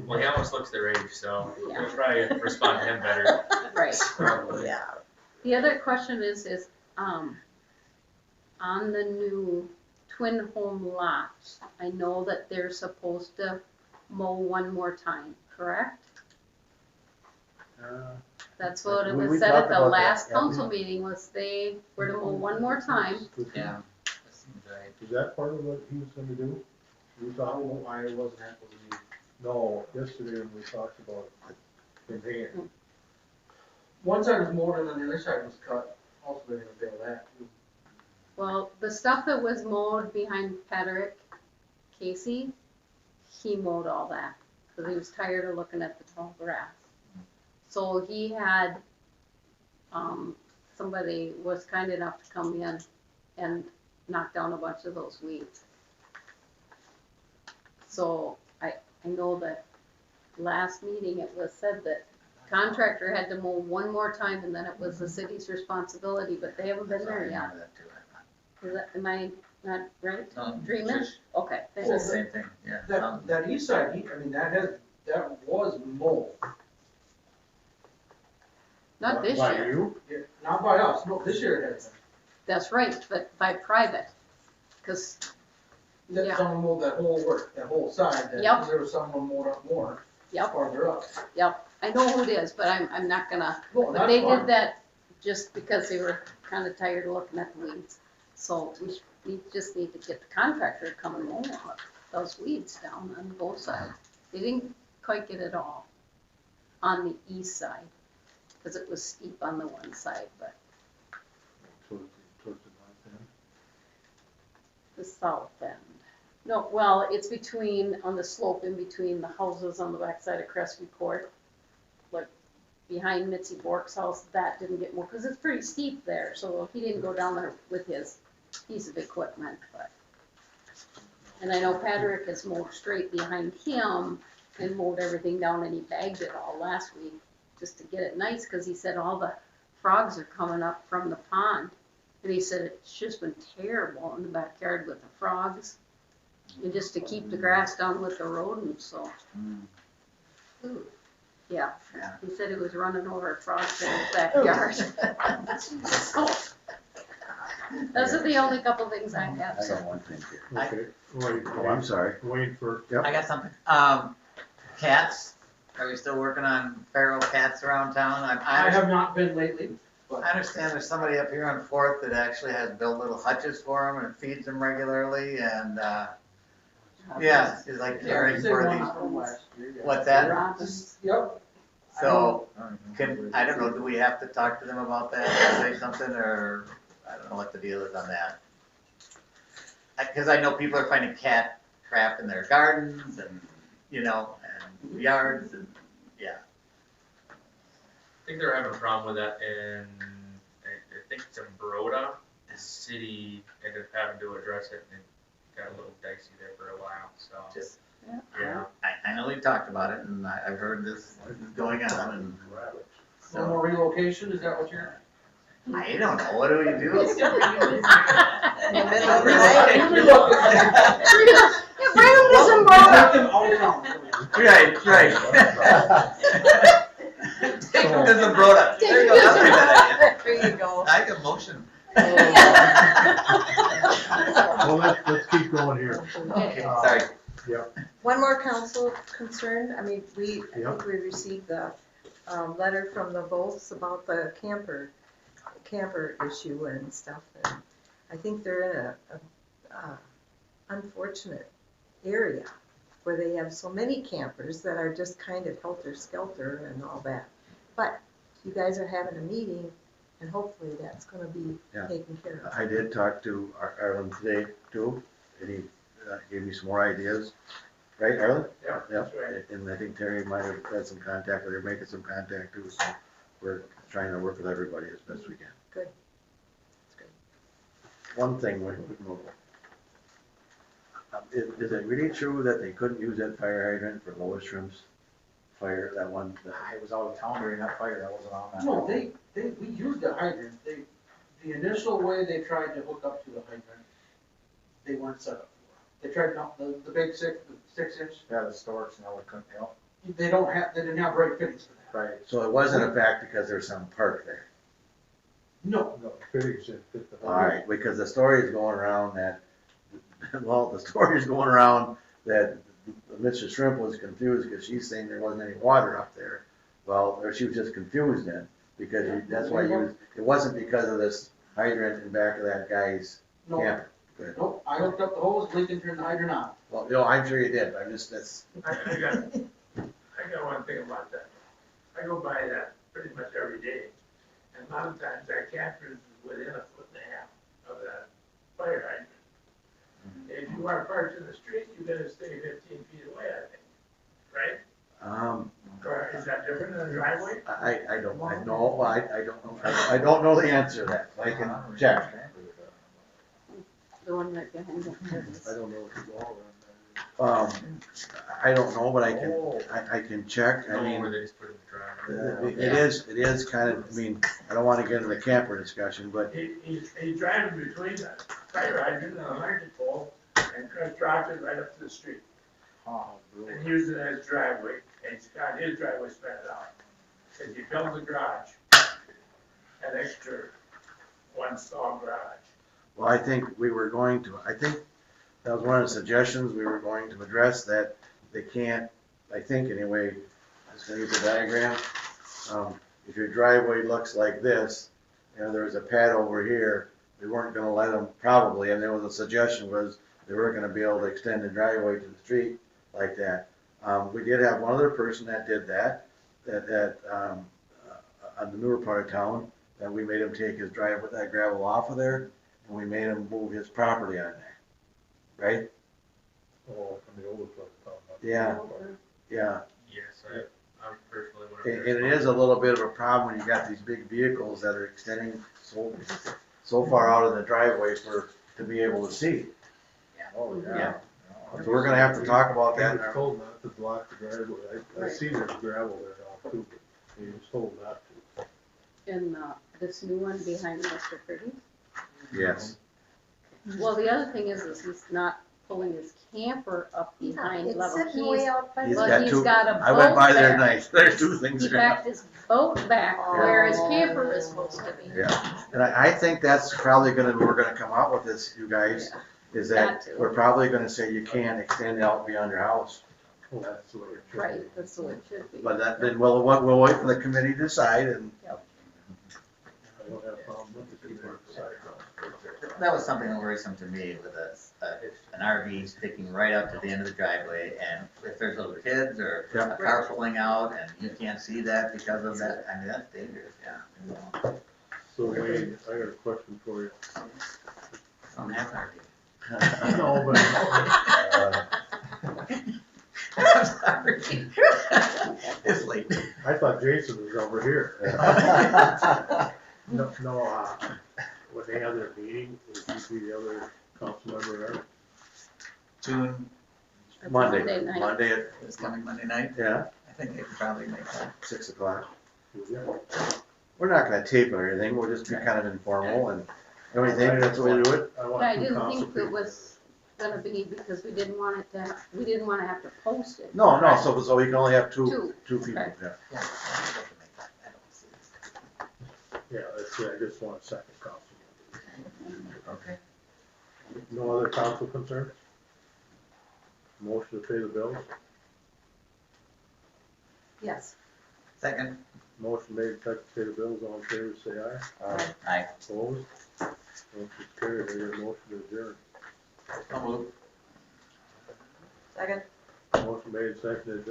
Well, he almost looks their age, so Yeah. we'll try and respond to him better. right. Yeah. The other question is, on the new twin home lots, I know that they're supposed to mow one more time, correct? That's what it We was said at talked the about that, last yeah. council meeting, was they were to mow one more time. Yeah. That seems right. Is that part of what he was gonna do? We talked, I wasn't at the meeting. no, yesterday when we talked about him hanging. One side was mowed and then the other side was cut, also they didn't fail that. Well, the stuff that was mowed behind Patrick Casey, he mowed all that, because he was tired of looking at the tall grass. So he had, somebody was kind enough to come in and knock down a bunch of those weeds. So I know that last meeting it was said that contractor had to mow one more time and then it was the city's responsibility, but they haven't been there yet. Is that, am I not right? No, Dreaming? just- Okay, It's thank the you. same thing, yeah. That east side, I mean, that was mowed. Not this By year. you? Yeah, not by us, no, this year it has been. That's right, but by private, because, That yeah, someone mowed that whole work, that whole side, that, Yep. there was someone mowed up more, yep, farther up. yep. I know who it is, but I'm not gonna, No, but that's they fine. did that just because they were kinda tired of looking at the weeds. So we just need to get the contractor to come and mow those weeds down on both sides. They didn't quite get it all on the east side, because it was steep on the one side, but Towards the north end. the south end. No, well, it's between, on the slope in between the houses on the backside of Crestview Court. Like behind Mitzi Bork's house, that didn't get more, because it's pretty steep there, so he didn't go down there with his piece of equipment, but. And I know Patrick has mowed straight behind him and mowed everything down and he bagged it all last week just to get it nice, because he said all the frogs are coming up from the pond. And he said it's just been terrible in the backyard with the frogs. And just to keep the grass down with the rodents, so. Yeah, he said it was running over frogs in his backyard. So, those are the only couple things I have, I so. got one thing here. Okay, wait, Oh, I'm sorry. wait for, I got something. Cats, are we still working on feral cats around town? I have not been lately, but. I understand there's somebody up here on Fourth that actually has built little hutches for them and feeds them regularly and, yeah, is like caring for these. What's that? Robins. Yep. So, I don't know, do we have to talk to them about that, or say something, or, I don't know what the deal is on that. Cause I know people are finding cat crap in their gardens and, you know, and yards and, yeah. I think they're having a problem with that in, I think it's in Broda. The city ended up having to address it and it got a little dicey there for a while, so. Just, Yeah. I know we talked about it and I've heard this is going on and. No more relocation, is that what you're? I don't know, what do we do? In the middle of the night. Bring them to some Take them out of town. Right. Take them to Zambroda. Take There you them go, to that's a good idea. There you go. I can motion. well, let's keep going here. Sorry. One more council concern, I mean, I Yep. think we received the, letter from the Volks about the camper issue and stuff, and I think they're in a unfortunate area where they have so many campers that are just kind of helter-skelter and all that. But you guys are having a meeting, and hopefully that's gonna be Yeah. taken care of. I did talk to Arlen today too, and he gave me some more ideas. Right, Arlen? Yeah, Yep. And I think Terry might have had some contact, or they're making some contact too, so we're trying to work with everybody as best we can. Good. That's great. One thing, is it really true that they couldn't use that fire hydrant for Lois Shrimp's fire, that one? I was out of town during that fire, I wasn't on that. No, we used the hydrant, the initial way they tried to hook up to the hydrant, they weren't set up for. They tried not, the big 6 inch, Yeah, the storks, no, it couldn't help. they didn't have right fittings for that. Right. So it wasn't a fact because there's some park there. No, No, fittings didn't fit the whole. All right, because the story is going around that, well, the story is going around that Mr. Shrimp was confused because she's saying there wasn't any water up there. Well, or she was just confused then, because that's why it wasn't because of this hydrant in back of that guy's no, camper. Good. no, I hooked up the hose, Lincoln turned the hydrant on. Well, I'm sure you did, I'm just, I got one thing about that. I go by that pretty much every day, and a lot of times our campers is within 1.5 feet of that fire hydrant. If you are parked in the street, you gotta stay 15 feet away, I think, right? Or is that different in the driveway? I don't know, I don't know the answer to that, I can check. The one right behind the I don't know what the wall around that is. I don't know, but I can check, I mean. Where they just put it in the driveway. It is kind of, I mean, I don't wanna get into the camper discussion, but He's driving between the fire hydrant and the electric pole and drops it right up to the street. Oh, And uses it as driveway, and he's got his driveway spread out. If you build a garage, an extra one stall garage. well, I think that was one of the suggestions, we were going to address that they can't, I think anyway, I'm just gonna use the diagram. If your driveway looks like this, and there's a pad over here, we weren't gonna let them, probably, and there was a suggestion was, they weren't gonna be able to extend the driveway to the street like that. We did have one other person that did that on the newer part of town, that we made him take his driveway, that gravel off of there, and we made him move his property on there, right? Oh, from the older part of town. Yeah, yeah, Yes, I personally and would. it is a little bit of a problem when you got these big vehicles that are extending so far out of the driveway to be able to see. Oh, Yeah. So we're gonna have to talk about He that. was told not to block the driveway. I see there's gravel there now too, but he was told not to. in this new one behind Mr. Pretty. Yes. Well, the other thing is he's not pulling his camper up behind It's level. sitting way out by He's Well, got he's two, got a I went boat by there there. tonight, there's two things He there. backed his boat back where his camper is supposed to be. Yeah, and I think that's probably we're gonna come out with this, you guys, is Got that to. we're probably gonna say you can't extend out beyond your house. Oh, that's the way it should be. Right, that's the way it should be. But then we'll wait for the committee to decide and. I don't have a problem with the committee deciding. That was something worrisome to me with an RV sticking right up to the end of the driveway, and if there's little kids or Yeah. a car pulling out and you can't see that because of that, I mean, that's dangerous, yeah. So Wayne, I got a question for you. Don't have an RV. No, but I'm sorry. It's late. I thought Jason was over here. No, when they have their meeting, would you be the other council member there? June, Monday night. Monday at, this coming Monday night, yeah, I think they could probably make that. 6 o'clock. Yeah. We're not gonna tape it or anything, we'll just be kind of informal and, you know, think that's the way to do it? I want But I two didn't council think it people. was gonna be, because we didn't want it to, we didn't wanna have to post it. No, so we can only have two people, Okay. yeah. Yeah, I think they can make that. I don't see it. Yeah, that's it, I just want a second council. Okay. No other council concerns? Motion to pay the bills? Yes. Second, Motion made, second to pay the bills, all in favor, say aye. aye. Opposed? Motion carried, I got a motion to adjourn. So moved. Second. Motion made, seconded,